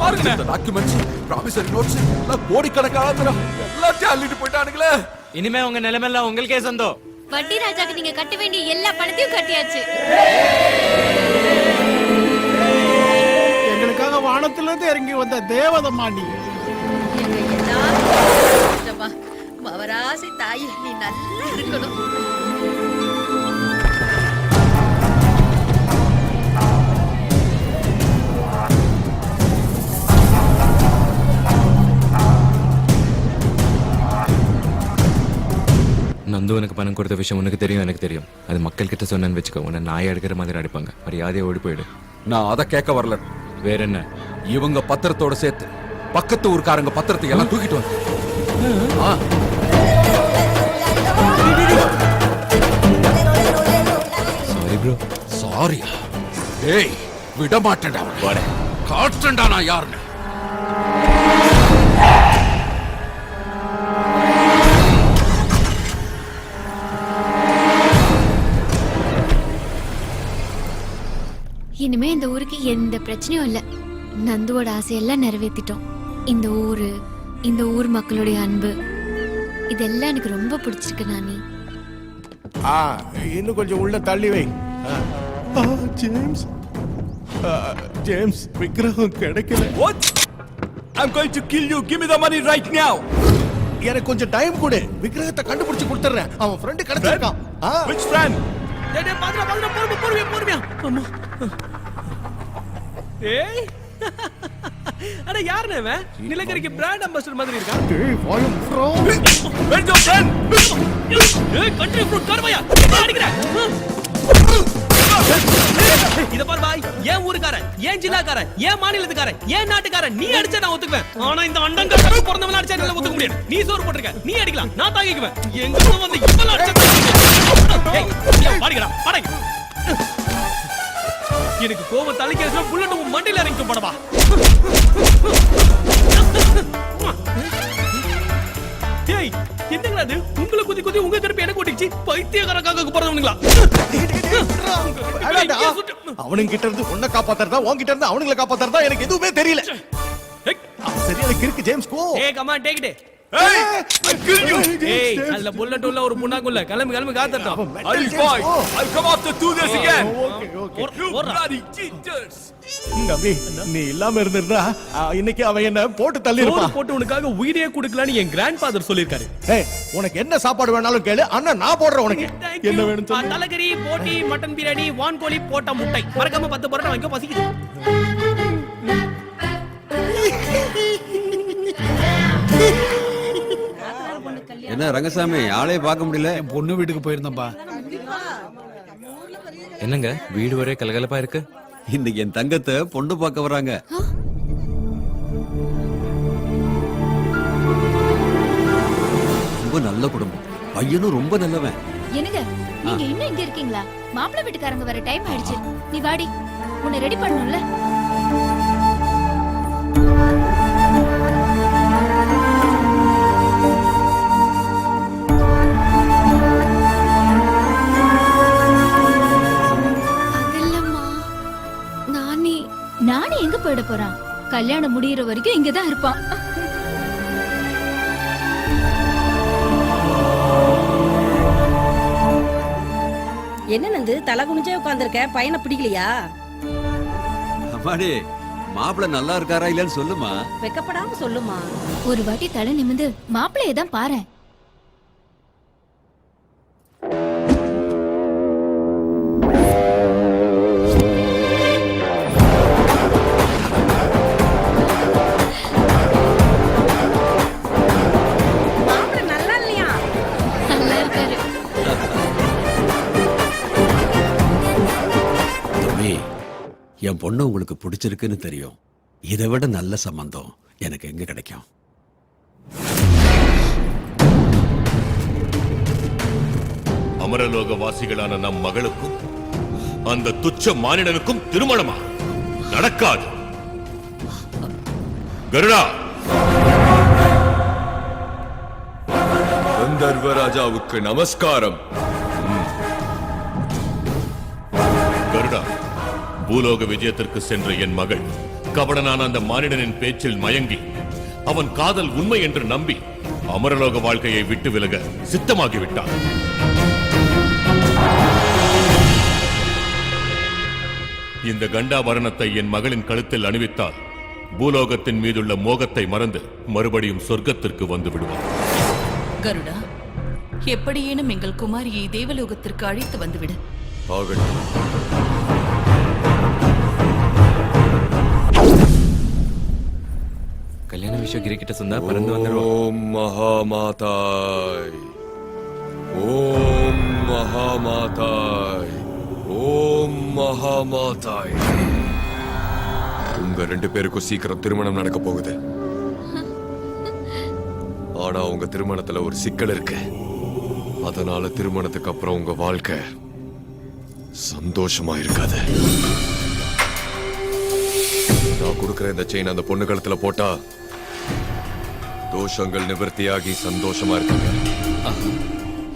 பாருங்க. டாக்குமெண்ட்ஸ், ப்ராமிசரி நோட்ஸ் எல்லாம் கோடிக்கணக்கான எல்லாத்தையும் அள்ளிட்டு போயிட்டானுங்களே. இனிமே உங்க நிலைமையெல்லாம் உங்களுக்கே சொந்தம். வட்டி ராஜாக்கு நீங்க கட்ட வேண்டிய எல்லா பணத்தையும் கட்டியாச்சு. எங்களுக்காக வானத்துல இருந்து இறங்கி வந்த தேவதம்மா நீ. மவராசி தாயி நீ நல்லா இருக்கணும். நந்து உனக்கு பணம் கொடுத்த விஷயம் உனக்கு தெரியும், எனக்கு தெரியும். அது மக்கள் கிட்ட சொன்னேன்னு வச்சுக்கோ, உன்னை நாய் எடுக்கிற மாதிரி அடிப்பாங்க. மரியாதையை ஓடி போயிடு. நான் அதை கேட்க வரல. வேற என்ன? இவங்க பத்திரத்தோட சேர்த்து பக்கத்து ஊர்க்காரங்க பத்திரத்தை எல்லாம் தூக்கிட்டு வந்து. Sorry bro. சாரியா? ஏய் விட மாட்டேன்டா. காட்டுறேன்டா நான் யாருன்னு. இனிமே இந்த ஊருக்கு எந்த பிரச்சனையும் இல்ல. நந்துவோட ஆசையெல்லாம் நிறைவேற்றிட்டோம். இந்த ஊர் மக்களுடைய அன்பு இதெல்லாம் எனக்கு ரொம்ப பிடிச்சிருக்கு. நானி இன்னும் கொஞ்சம் உள்ள தள்ளி வை. ஜேம்ஸ், ஜேம்ஸ் விக்கிரகம் கிடைக்கல. What? I'm going to kill you. Give me the money right now. எனக்கு கொஞ்சம் டைம் கொடு, விக்கிரகத்தை கண்டுபிடிச்சு கொடுத்துறேன். அவன் ஃப்ரெண்ட் கிடைச்சிருக்கான். Which friend? டேய் பாத்துடா பொறுமையா. அம்மா. ஏய் அட யாருனே இவன்? நிலக்கரிக்கு பிராண்ட் அம்பாசிடர் மாதிரி இருக்கான். டேய் வாயும் ப்ரோ. Where's your friend? ஏய் கண்ட்ரி ஃப்ரூட் கார்வையா அடிக்குற. இத பார் பாய், ஏன் ஊருக்காரன், ஏன் ஜில்லாக்காரன், ஏன் மாநிலத்துக்காரன், ஏன் நாட்டுக்காரன் நீ அடிச்சா நான் ஒத்துக்குவேன். ஆனா இந்த அண்டங்கட்ட பிறந்தவன அடிச்சா என்னால ஒத்துக்க முடியாது. நீ சோறு போட்டுருக்க, நீ அடிக்கலாம், நான் தாங்கிக்குவேன். எங்க வந்து இவள அடிச்சா ஏய் பாடிங்கடா பாடுங்க. எனக்கு கோவம் தலைக்கேசல புல்லட் உன் மண்டையில இறங்கி போடவா. ஏய் என்னங்கடா இது? உங்களை குதி உங்க கருப்பு எனக்கு ஓடிச்சு. பைத்தியக்காரக்காக பிறந்தவனுங்களா? அவனுங்க கிட்ட இருந்து உன்னை காப்பாத்துறதா உன்கிட்ட இருந்து அவனுங்களை காப்பாத்துறதா எனக்கு எதுவுமே தெரியல. சரி எனக்கு இருக்கு ஜேம்ஸ் கோ. ஏய் கம் ஆன் டேக் இட். ஏய் அதுல புல்லட் உள்ள ஒரு புண்ணாக்குள்ள கிளம்பி காத்தட்டும். I'll come after do this again. ஓடுறா. தம்பி நீ இல்லாம இருந்திருந்தா இன்னைக்கு அவன் என்ன போட்டு தள்ளி இருப்பான். போட்டு உனக்காக உயிரே கொடுக்கலான்னு என் கிராண்ட் ஃபாதர் சொல்லிருக்காரு. ஏய் உனக்கு என்ன சாப்பாடு வேணாலும் கேளு அண்ணா நான் போடுறேன் உனக்கு. என்ன வேணும் சொல்லு. தலைக்கறி போட்டி மட்டன் பிரியாணி வான் கோழி போட்ட முட்டை மறக்காம 10 பரோட்டா வாங்கிக்கோ பசிக்குது. என்ன ரங்கசாமி ஆளே பார்க்க முடியல? பொண்ணு வீட்டுக்கு போயிருந்தேன்பா. என்னங்க வீடு ஒரே கலகலப்பா இருக்கு? இன்னைக்கு என் தங்கத்தை பொண்ணு பார்க்க வராங்க. ரொம்ப நல்ல குடும்பம், பையனும் ரொம்ப நல்லவன். என்னங்க நீங்க இன்னும் இங்க இருக்கீங்களா? மாப்பிள்ளை வீட்டுக்காரங்க வர டைம் ஆயிடுச்சு. நீ வாடி, உன்னை ரெடி பண்ணணும்ல. நானே எங்க போயிட போறான்? கல்யாணம் முடியற வரைக்கும் இங்கதான் இருப்பான். என்ன நந்து தலை குனிஞ்சே உட்கார்ந்திருக்க? பையனை பிடிக்கலையா? அம்மாடி மாப்பிள்ள நல்லா இருக்காரா இல்லன்னு சொல்லுமா. வெக்கப்படாம சொல்லுமா. ஒரு வாட்டி தலை நிமிந்து மாப்பிள்ளைய தான் பாரு. என் பொண்ணு உங்களுக்கு பிடிச்சிருக்குன்னு தெரியும். இதை விட நல்ல சம்பந்தம் எனக்கு எங்க கிடைக்கும்? அமரலோக வாசிகளான நம் மகளுக்கும் அந்த துச்ச மானிடனுக்கும் திருமணமா? நடக்காது. கருடா, கந்தர்வராஜாவுக்கு நமஸ்காரம். கருடா, பூலோக விஜயத்திற்கு சென்ற என் மகள் கபடனான அந்த மானிடனின் பேச்சில் மயங்கி அவன் காதல் உண்மை என்று நம்பி அமரலோக வாழ்க்கையை விட்டு விலக சித்தமாகிவிட்டான். இந்த கண்டாபரணத்தை என் மகளின் கழுத்தில் அணிவித்தால் பூலோகத்தின் மீதுள்ள மோகத்தை மறந்து மறுபடியும் சொர்க்கத்திற்கு வந்து விடுவார். கருடா, எப்படியேனும் எங்கள் குமாரியை தேவலோகத்திற்கு அழைத்து வந்துவிடு. கல்யாண விஷயம் கிரி கிட்ட சொன்னா பறந்து வந்துடுவோம். ஓம் மகாமாதாய், ஓம் மகாமாதாய், ஓம் மகாமாதாய். உங்க 2 பேருக்கும் சீக்கிரம் திருமணம் நடக்க போகுது. ஆனா உங்க திருமணத்துல ஒரு சிக்கல் இருக்கு. அதனால திருமணத்துக்கு அப்புறம் உங்க வாழ்க்கை சந்தோஷமா இருக்காது. நான் கொடுக்கிற இந்த செயின் அந்த பொண்ணு கழுத்துல போட்டா தோஷங்கள் நிவர்த்தியாகி சந்தோஷமா இருக்காங்க.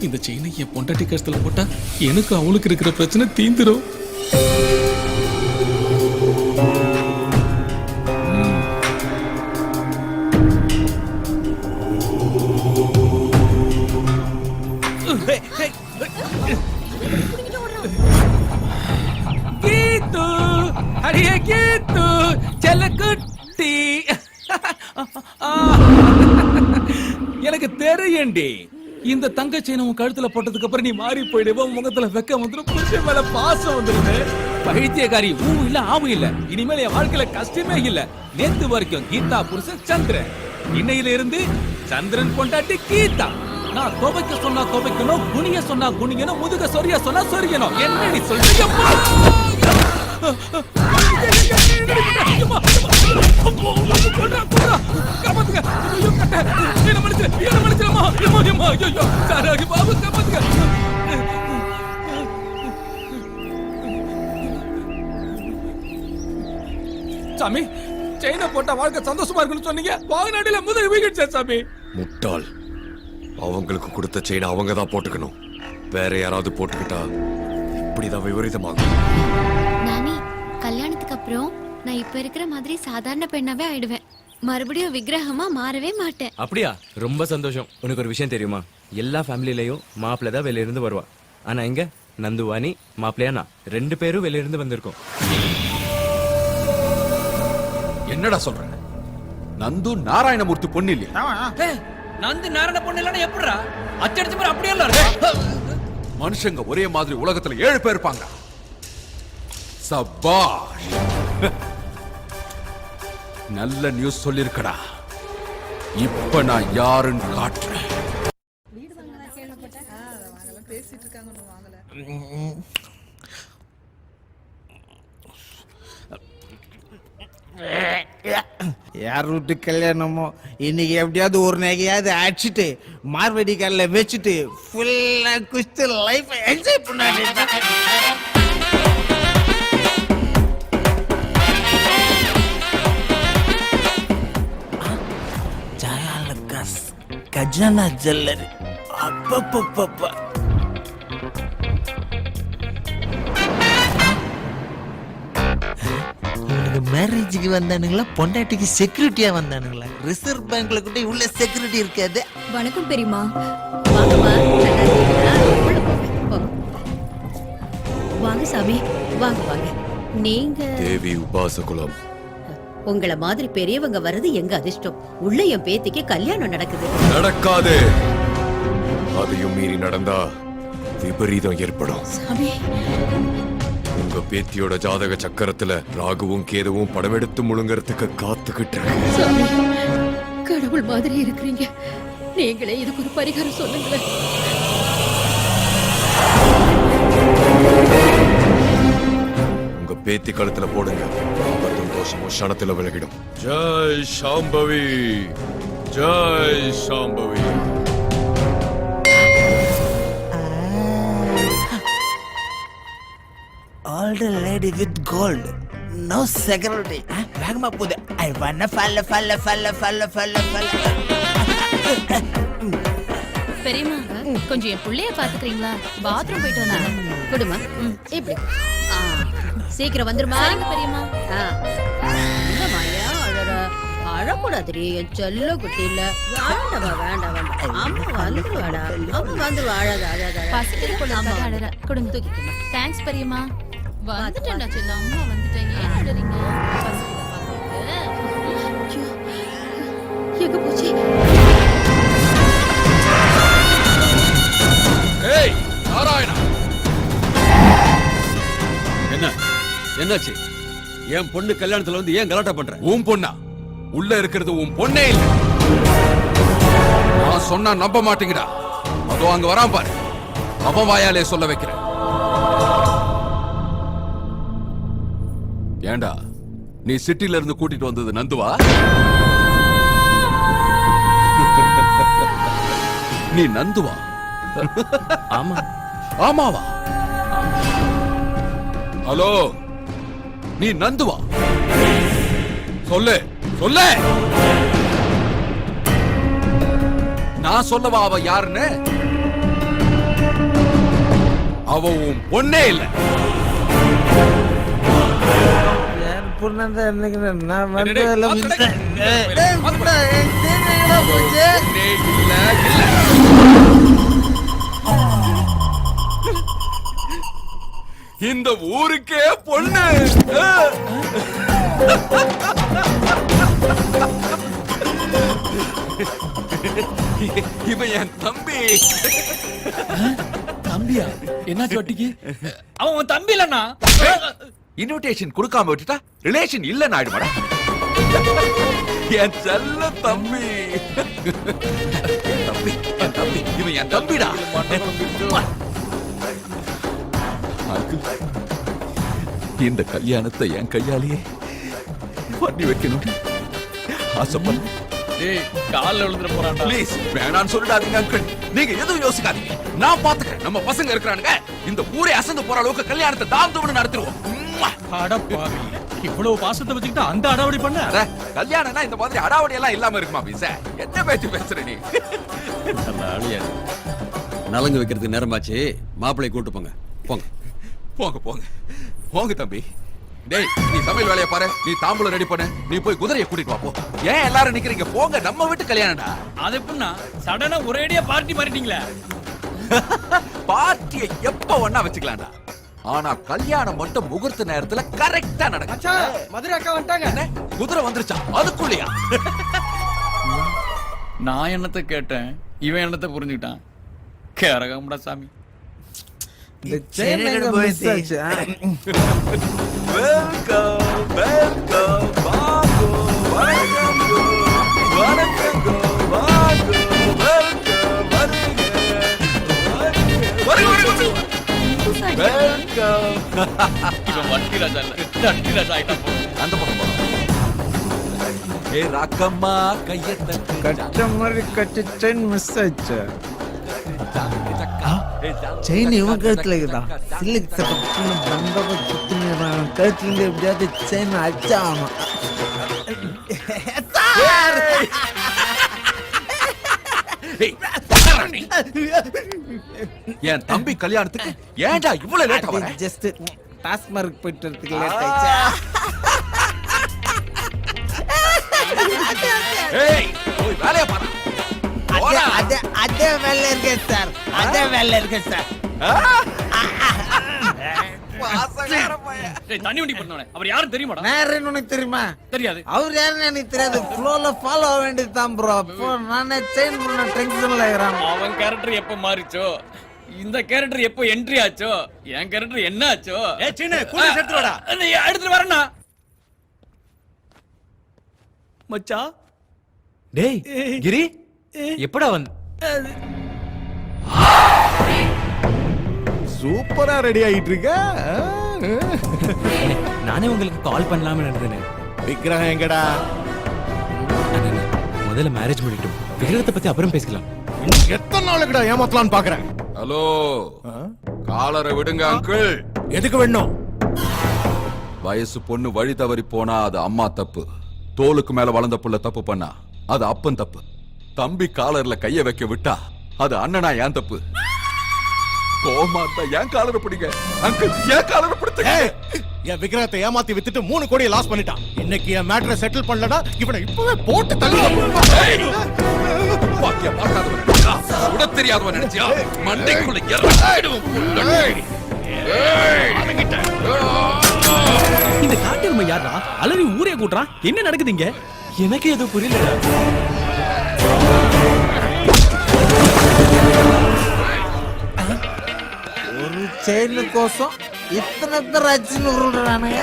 இந்த செயினை என் பொண்டாட்டி கழுத்துல போட்டா எனக்கு அவளுக்கு இருக்கிற பிரச்சனை தீந்துரும். கீத்து, அடியே கீத்து, செல்லக்குட்டி. எனக்கு தெரியும்டி, இந்த தங்க செயினை உன் கழுத்துல போட்டதுக்கு அப்புறம் நீ மாறி போயிடுவ. முகத்துல வெக்க வந்துடும், புருஷன் மேல பாசம் வந்துருது. பைத்தியக்காரி, ஊ இல்ல ஆவு இல்ல. இனிமேல் என் வாழ்க்கையில கஷ்டமே இல்ல. நேத்து வரைக்கும் கீதா புருஷன் சந்திரன், இன்னையில இருந்து சந்திரன் பொண்டாட்டி கீதா. நான் துவைக்க சொன்னா துவைக்கணும், குனிய சொன்னா குனியணும், முதுக சொரிய சொன்னா சொரியணும். என்னடி சொல்றீங்க? சாமி, செயினை போட்டா வாழ்க்கை சந்தோஷமா இருக்குன்னு சொன்னீங்க. வாகனாடியில முதல் வீடு சாமி. முட்டாள், அவங்களுக்கு கொடுத்த செயினை அவங்க தான் போட்டுக்கணும். வேற யாராவது போட்டுக்கிட்டா இப்படிதான் விபரீதமாகும். நானி, கல்யாணத்துக்கு அப்புறம் நான் இப்ப இருக்கிற மாதிரி சாதாரண பெண்ணாவே ஆயிடுவேன். மறுபடியும் விக்கிரகமா மாறவே மாட்டேன். அப்படியா? ரொம்ப சந்தோஷம். உனக்கு ஒரு விஷயம் தெரியுமா? எல்லா ஃபேமிலிலையும் மாப்பிள்ளை தான் வெளிய இருந்து வருவா. ஆனா இங்க நந்துவானி மாப்பிள்ளையா நான் 2 பேரும் வெளிய இருந்து வந்திருக்கோம். என்னடா சொல்ற? நந்து நாராயணமூர்த்தி பொண்ணு இல்லையா? நந்து நாராயண பொண்ணு இல்லன்னா எப்படிடா? அச்சடிச்ச மாதிரி அப்படியே இல்ல இருக்கு. மனுஷங்க ஒரே மாதிரி உலகத்துல 7 பேர் இருப்பாங்க. சபாஷ். நல்ல நியூஸ் சொல்லிருக்கடா. இப்ப நான் யாருன்னு காட்டுறேன். யார் வீட்டு கல்யாணமோ இன்னைக்கு எப்படியாவது ஒரு நகையாவது அடிச்சுட்டு மார்வடி கல்ல வச்சுட்டு ஃபுல்லா குஸ்து லைஃப் என்ஜாய் பண்ணாரு. ஜாயாலகாஸ் கஜானா ஜுவல்லரி அப்பப்பப்பப்பா. மேரேஜுக்கு வந்தானுங்களா பொண்டாட்டிக்கு செக்யூரிட்டியா வந்தானுங்களா? ரிசர்வ் பேங்க்ல கூட உள்ள செக்யூரிட்டி இருக்காது. வணக்கம் பெரியமா. வாங்க சாமி, வாங்க வாங்க. நீங்க தேவி உபாசகுலம். உங்கள மாதிரி பெரியவங்க வர்றது எங்க அதிர்ஷ்டம். உள்ள என் பேத்திக்கு கல்யாணம் நடக்குது. நடக்காது. அதையும் மீறி நடந்தா விபரீதம் ஏற்படும். சாமி, உங்க பேத்தியோட ஜாதக சக்கரத்துல ராகுவும் கேதுவும் படம் எடுத்து முழுங்கறதுக்கு காத்துக்கிட்டு இருக்கு. சாமி, கடவுள் மாதிரி இருக்கிறீங்க. நீங்களே இதுக்கு ஒரு பரிகாரம் சொல்லுங்களேன். உங்க பேத்தி கழுத்துல போடுங்க. ஆபத்தும் தோஷமும் க்ஷணத்துல விலகிடும். Jai Shambhavi, Jai Shambhavi. Old lady with gold, no security. வேகமா போகுது. I wanna fall. பெரியம்மா, கொஞ்சம் என் புள்ளைய பாத்துக்கிறீங்களா? பாத்ரூம் போயிட்டு வந்தாங்க. குடுமா, இப்படி சீக்கிரம் வந்துருமா. பெரியம்மா, இந்த மாயா அழற அழக்கூடாது. என் செல்ல குட்டி இல்ல. வேண்டாம். அம்மா வந்துருவாடா. அம்மா வந்துருவா. அழாத. பசிக்கிற பொண்ணு அழற. கொடுங்க, தூக்கிக்கமா. தேங்க்ஸ் பெரியம்மா. வந்துட்டேன்டா செல்ல. அம்மா வந்துட்டேன். ஏன் அழறீங்க? எங்க போச்சு? ஏய் நாராயணா, என்னாச்சு? என் பொண்ணு கல்யாணத்துல வந்து ஏன் கலாட்டா பண்ற? உன் பொண்ணா? உள்ள இருக்கிறது உன் பொண்ணே இல்ல. நான் சொன்னா நம்ப மாட்டீங்கடா. அதோ அங்க வரான் பாரு. அவன் வாயாலே சொல்ல வைக்கிறேன். ஏண்டா, நீ சிட்டில இருந்து கூட்டிட்டு வந்தது நந்துவா? நீ நந்துவா? ஆமா. ஆமாவா? ஹலோ, நீ நந்துவா? சொல்லு. நான் சொல்லவா அவ யாருன்னு? அவ உன் பொண்ணே இல்ல. நான் வந்து இந்த ஊருக்கே பொண்ணு. இவன் என் தம்பி. தம்பியா? என்னாச்சு வட்டிக்கு? அவன் உன் தம்பி இல்லண்ணா. இன்விடேஷன் கொடுக்காம விட்டுட்டா ரிலேஷன் இல்லன்னு ஆயிடுமாடா. என் செல்ல தம்பி. என் தம்பி. இவன் என் தம்பிடா. இந்த கல்யாணத்தை என் கையாலேயே பண்ணி வைக்கணும் ஆசைப்பட. கால்ல விழுந்துற போறான்டா. ப்ளீஸ் வேணான்னு சொல்லிடாதீங்க அங்கிள். நீங்க எதுவும் யோசிக்காதீங்க. நான் பாத்துக்கிறேன். நம்ம பசங்க இருக்கிறானுங்க. இந்த ஊரே அசந்து போற அளவுக்கு கல்யாணத்தை தாழ்ந்து நடத்துருவோம். இவ்வளவு பாசத்தை வச்சுக்கிட்டு அந்த அடாவடி பண்ண? கல்யாணம்னா இந்த மாதிரி அடாவடி எல்லாம் இல்லாம இருக்குமா பீச? என்ன பேச்சு பேசுற நீ? நலங்கு வைக்கிறதுக்கு நேரமாச்சு. மாப்பிள்ளை கூட்டு போங்க. போங்க போங்க போங்க போங்க தம்பி. டேய் நீ சமையல் வேலையை பாரு, நீ தாம்பூலம் ரெடி பண்ணு, நீ போய் குதிரையை கூட்டிட்டு வா போ. ஏன் எல்லாரும் நிக்கிறீங்க? போங்க, நம்ம வீட்டு கல்யாணம்டா. அது எப்படின்னா சடனா ஒரேடியா பார்ட்டி மாறிட்டீங்களே. பார்ட்டியை எப்ப வேணா வச்சுக்கலாம்டா, ஆனா கல்யாணம் மட்டும் முகூர்த்த நேரத்துல கரெக்டா நடக்கும். மதுரை அக்கா வந்துட்டாங்க. குதிரை வந்துருச்சா அதுக்குள்ளயா? நான் என்னத்தை கேட்டேன், இவன் என்னத்தை புரிஞ்சுக்கிட்டான். கேரகம்டா சாமி. இந்த செயின் எங்க மிஸ் ஆச்சு? வெல்கம் வெல்கம் வாங்கோ வணக்கம் வணக்கம் வாங்கோ வெல்கம் வெல்கம். இவன் வட்டி ராஜா இல்ல, தட்டி ராஜா ஆயிட்டான். அந்த பக்கம் போறோம். ஏ ராக்கம்மா கையை தட்டு. கட்ட மாதிரி கட்டி செயின் மிஸ் ஆச்சு. செயின் இவன் கழுத்துல இருக்குதா? சில்லுக்கு சட்டை பந்தவ சுத்தினான் கழுத்துல இருந்து எப்படியாவது செயின் அடிச்சாமா. என் தம்பி கல்யாணத்துக்கு ஏன்டா இவ்வளவு லேட்டா வர? ஜஸ்ட் டாஸ்மார்க் போயிட்டு வரதுக்கு லேட் ஆயிடுச்சு. ஏய் போய் வேலைய பாரு. அதே வேலை இருக்கு சார், அதே வேலை இருக்கு சார். தண்ணி வண்டி பண்ணவனே அவர் யாரும் தெரியுமாடா? நான் யாருன்னு உனக்கு தெரியுமா? தெரியாது. அவர் யாருன்னு எனக்கு தெரியாது. ஃப்ளோல ஃபாலோ ஆக வேண்டியது தான் ப்ரோ. அப்போ நானே செயின் பண்ண டென்ஷன்ல இருக்கிறேன். அவன் கேரக்டர் எப்ப மாறிச்சோ, இந்த கேரக்டர் எப்போ என்ட்ரி ஆச்சோ, என் கேரக்டர் என்ன ஆச்சோ? ஏ சின்ன கூட எடுத்து வாடா. எடுத்துட்டு வரேன்னா மச்சா. டேய் கிரி எப்படா வந்து? சூப்பரா ரெடி ஆயிட்டு இருக்க. நானே உங்களுக்கு கால் பண்ணலாம்னு நினைக்கிறேன். விக்கிரகம் எங்கடா? முதல்ல மேரேஜ் முடிக்கட்டும், விக்கிரகத்தை பத்தி அப்புறம் பேசிக்கலாம். எத்தனை நாளுக்குடா ஏமாத்தலாம்னு பாக்குறேன். ஹலோ காலரை விடுங்க அங்கிள். எதுக்கு வேணும்? வயசு பொண்ணு வழி தவறி போனா அது அம்மா தப்பு, தோலுக்கு மேல வளர்ந்த புள்ள தப்பு பண்ணா அது அப்பன் தப்பு. தம்பி காலர்ல கைய வைக்க விட்டா அது அண்ணனா ஏன் தப்பு. கோமா ஏன் காலரை பிடிங்க அங்கிள், ஏன் காலரை பிடிங்க. என் விக்கிரகத்தை ஏமாத்தி வித்துட்டு 3 கோடியை லாஸ் பண்ணிட்டான். இன்னைக்கு என் மேட்டரை செட்டில் பண்ணலனா இவனை இப்பவே போட்டு தள்ளி பாக்கியா பார்க்காதவன் உட தெரியாதவன் நினைச்சியா? மண்டைக்குள்ள இறங்கிடுவோம். இந்த காட்டெருமை யாரா அலறி ஊரே கூட்டுறான்? என்ன நடக்குதுங்க? எனக்கு எதுவும் புரியல. ஒரு செயின் கோசம் இத்தனை பேர் அச்சின்னு உருள்றானுங்க.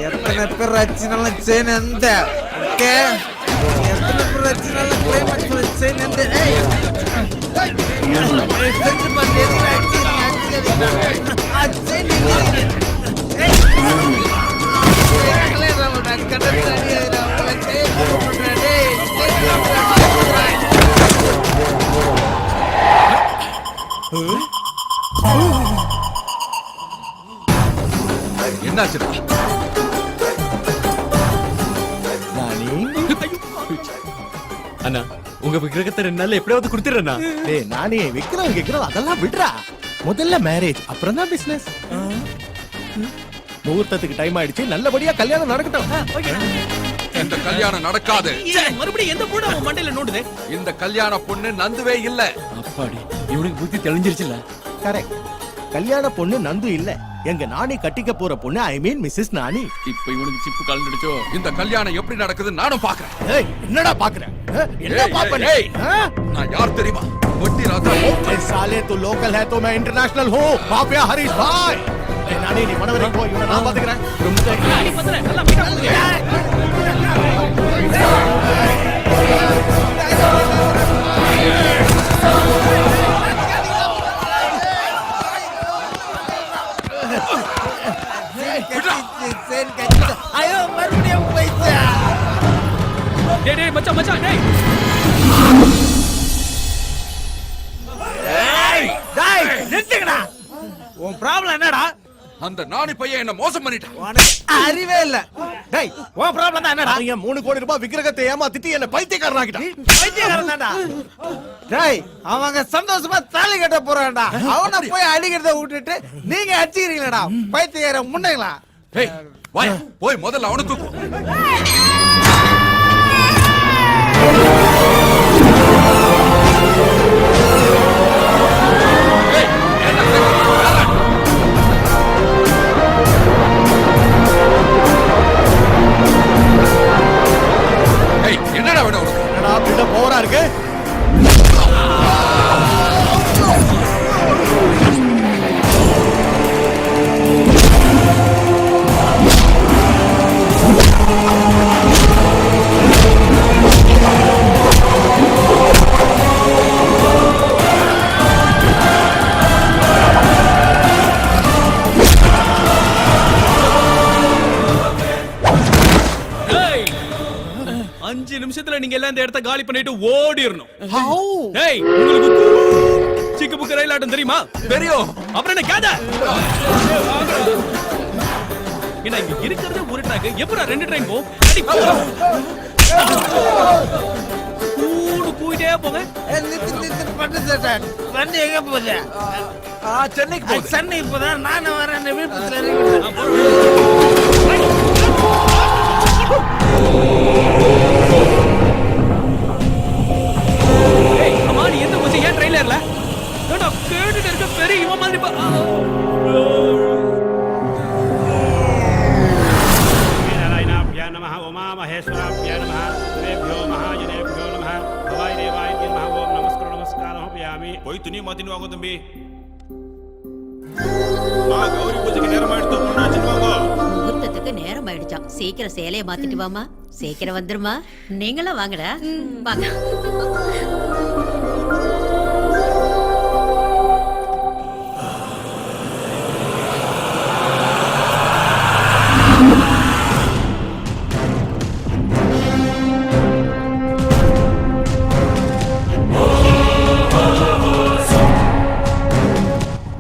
எத்தனை பேர் அச்சினாலும் செயின் எந்த ஓகே, எத்தனை பேர் அச்சினாலும் கிளைமேக்ஸ் செயின் எந்த. என்னாச்சுடா? அண்ணா உங்க விக்கிரகத்தை 2 நாள்ல எப்படியாவது கொடுத்துறேண்ணா. டேய் நானே விக்கிரகம் கேக்குறது அதெல்லாம் விடுறா. முதல்ல மேரேஜ் அப்புறம் தான் பிசினஸ். முகூர்த்தத்துக்கு டைம் ஆயிடுச்சு, நல்லபடியா கல்யாணம் நடக்கட்டும். இந்த கல்யாணம் நடக்காது. மறுபடியும் எந்த பொண்ணு அவன் மண்டையில நோடுது? இந்த கல்யாண பொண்ணு நந்துவே இல்ல. அப்பாடி இவனுக்கு புத்தி தெளிஞ்சிருச்சுல. கரெக்ட். கல்யாண பொண்ணு நந்து இல்ல, எங்க நானி கட்டிக்க போற பொண்ணு, ஐ மீன் மிஸ்ஸஸ் நானி. இப்ப இவனுக்கு சிப்பு கலந்துடுச்சோ. இந்த கல்யாணம் எப்படி நடக்குது நானும் பாக்குறேன். ஏய் என்னடா பாக்குற? என்ன பாப்ப நீ? நான் யார் தெரியுமா? வட்டி ராஜா. ए साले तू लोकल है तो मैं इंटरनेशनल हूँ. माफिया हरीश भाई. ए नानी நீ மனவரை போ, இவனை நான் பாத்துக்கிறேன். நானி பத்தற எல்லாம் மீட்டா போடுங்க. ஐயோ மறுபடியும் போயிச்சா. டேய் டேய் மச்சான் மச்சான் டேய். டேய் நிறுத்துங்கடா. உன் ப்ராப்ளம் என்னடா? அந்த நாணி பையன் என்ன மோசம் பண்ணிட்டான். அறிவே இல்ல. டேய் உன் ப்ராப்ளம் தான் என்னடா? நீங்க 3 கோடி ரூபாய் விக்கிரகத்தை ஏமாத்திட்டு என்ன பைத்தியக்காரன் ஆக்கிட்டான். பைத்தியக்காரன் தான்டா. டேய் அவங்க சந்தோஷமா தாலி கட்ட போறான்டா. அவன போய் அடிக்கிறத விட்டுட்டு நீங்க அடிச்சிக்கிறீங்களடா பைத்தியக்கார முண்டைங்களா. டேய் வாய் போய் முதல்ல அவனை தூக்கு. என்னடா வேணும் உனக்கு? என்னடா பிள்ள போரா இருக்கு? அஞ்சு நிமிஷத்துல நீங்க எல்லாம் இந்த இடத்த காலி பண்ணிட்டு ஓடிரணும். டேய் உங்களுக்கு சிக்கு புக்கு ரயில் ஆட்டம் தெரியுமா? தெரியும். அப்புறம் என்ன கேத? என்ன இங்க இருக்கிறது ஒரு ட்ராக், எப்படா 2 ட்ரெயின் போ? அடி போ. கூடே போங்க. நித்து பண்ணு சேட்டன். வண்டி எங்க போகுது? சென்னைக்கு போகுது. சென்னை போதா? நான் வரேன் விழுப்புரத்துல இறங்கி. ஏய் அம்மா நீ எந்த பஸ் ஏன் ட்ரெயின்ல ஏறல? நான் கேட்டுட்டு இருக்க பெரிய இவன் மாதிரி நாராயணாப்யா நமஹ உமா மகேஸ்வராப்யா நமஹ தேவ்யோ மகாஜனேப்யோ நமஹ பவாய் தேவாய் நமஹ ஓம் நமஸ்காரம் பியாமி. போய் துணி மாத்திட்டு வாங்க தம்பி. கௌரி பூஜைக்கு நேரம் ஆயிடுத்து. முகூர்த்தத்துக்கு நேரம் ஆயிடுச்சாம். சீக்கிரம் சேலையை மாத்திட்டு வாமா. சீக்கிரம் வந்துருமா. நீங்களும் வாங்கடா. வாங்க.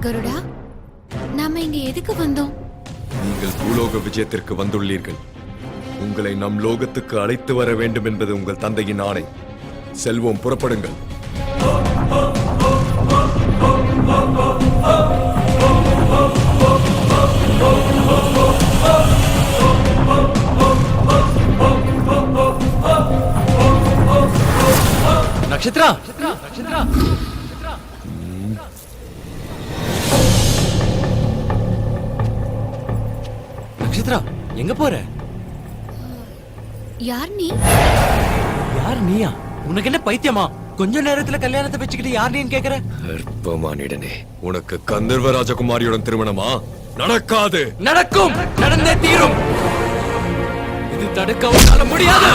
கருடா, நாம இங்க எதுக்கு வந்தோம்? நீங்கள் பூலோக விஜயத்திற்கு வந்துள்ளீர்கள். உங்களை நம் லோகத்துக்கு அழைத்து வர வேண்டும் என்பது உங்கள் தந்தையின் ஆணை. செல்வோம், புறப்படுங்கள். நட்சத்திரா, நட்சத்திரா எங்க போற? யார் நீ? யார் நீயா? உனக்கு என்ன பைத்தியமா? கொஞ்ச நேரத்துல கல்யாணத்தை வச்சுக்கிட்டு யார் நீன்னு கேக்குற? அற்பமானிடனே, உனக்கு கந்தர்வ ராஜகுமாரியுடன் திருமணமா? நடக்காது. நடக்கும், நடந்தே தீரும். இது தடுக்க உன்னால முடியாது.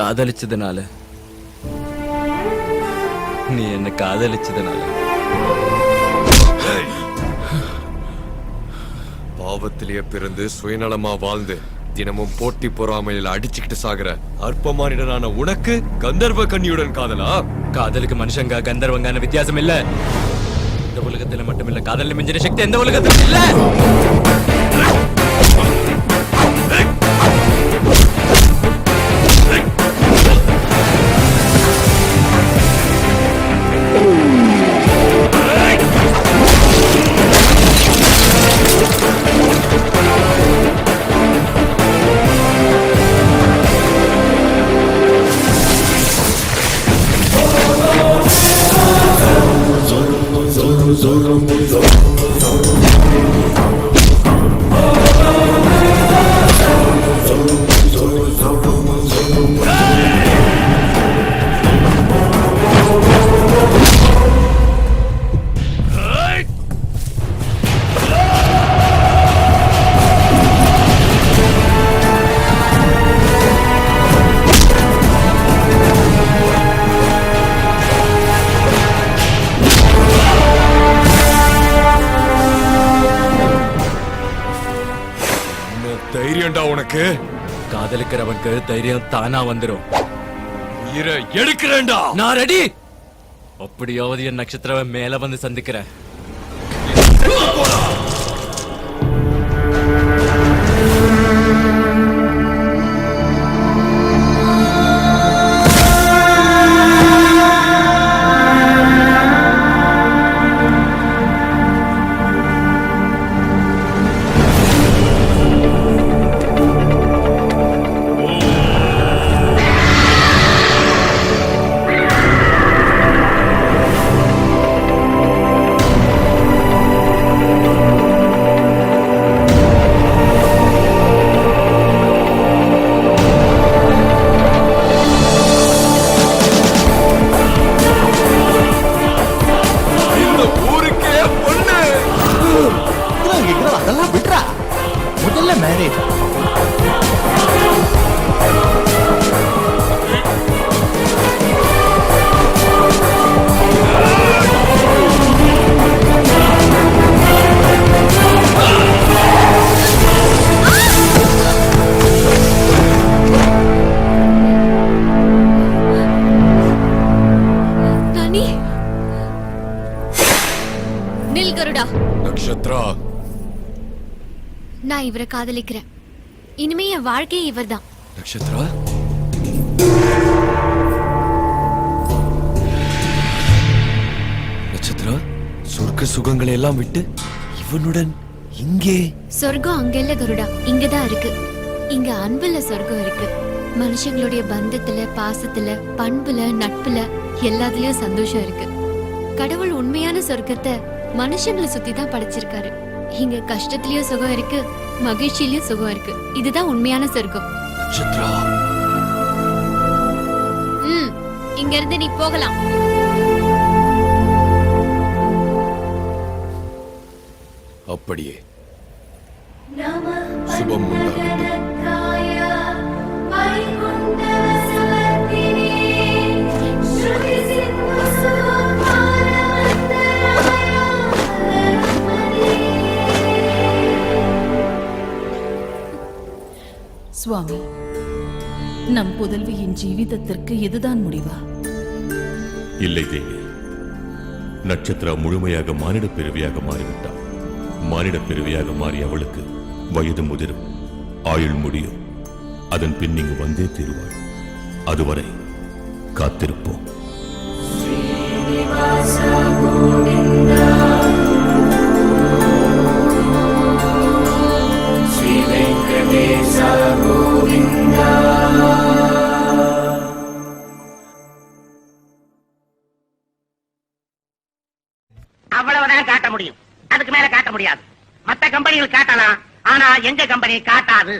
காதலிச்சதுனால நீ என்ன காதலிச்சதுனால பாவத்திலேயே பிறந்து சுயநலமா வாழ்ந்து தினமும் போட்டி பொறாமையில அடிச்சுக்கிட்டு சாகுற அற்பமானிடனான உனக்கு கந்தர்வ கன்னியுடன் காதலா? காதலுக்கு மனுஷங்க கந்தர்வங்கான வித்தியாசம் இல்ல. இந்த உலகத்துல மட்டுமில்ல, காதல் மிஞ்சின சக்தி எந்த உலகத்திலும் இல்ல. தைரியம்டா உனக்கு? காதலிக்கிறவனுக்கு தைரியம் தானா வந்துரும். உயிரை எடுக்கிறேன்டா. நான் ரெடி. அப்படியாவது என் நட்சத்திரவை மேல வந்து சந்திக்கிறேன். அதெல்லாம் விட்றா, முதல்ல மேரேஜ். நில் கருடா. நட்சத்திரா, நான் இவரை காதலிக்கிறேன். இனிமே என் வாழ்க்கையே இவர்தான். நட்சத்திரா, நட்சத்திரா, சொர்க்க சுகங்களை எல்லாம் விட்டு இவனுடன் இங்கே? சொர்க்கம் அங்க இல்ல கருடா, இங்கதான் இருக்கு. இங்க அன்புல சொர்க்கம் இருக்கு. மனுஷங்களுடைய பந்தத்துல, பாசத்துல, பண்புல, நட்புல எல்லாத்துலயும் சந்தோஷம் இருக்கு. கடவுள் உண்மையான சொர்க்கத்தை மனுஷங்களை சுத்தி தான் படைச்சிருக்காரு. இங்க கஷ்டத்திலயும் சுகம் இருக்கு, மகிழ்ச்சியிலயும் சுகம் இருக்கு. இதுதான் உண்மையான சொர்க்கம். இங்க இருந்து நீ போகலாம். அப்படியே சுபம் உண்டாகட்டும். சுவாமி, நம் புதல்வியின் ஜீவிதத்திற்கு இதுதான் முடிவா? இல்லை தேவி, நட்சத்திரா முழுமையாக மானிட பிறவியாக மாறிவிட்டாள். மானிட பிறவியாக மாறி அவளுக்கு வயது முதிரும், ஆயுள் முடியும். அதன் பின் இங்கு வந்தே தீருவாள். அதுவரை காத்திருப்போம். அவ்வளவுதான் காட்ட முடியும், அதுக்கு மேல காட்ட முடியாது. மத்த கம்பெனிகள் காட்டலாம், ஆனா எங்க கம்பெனி காட்டாது.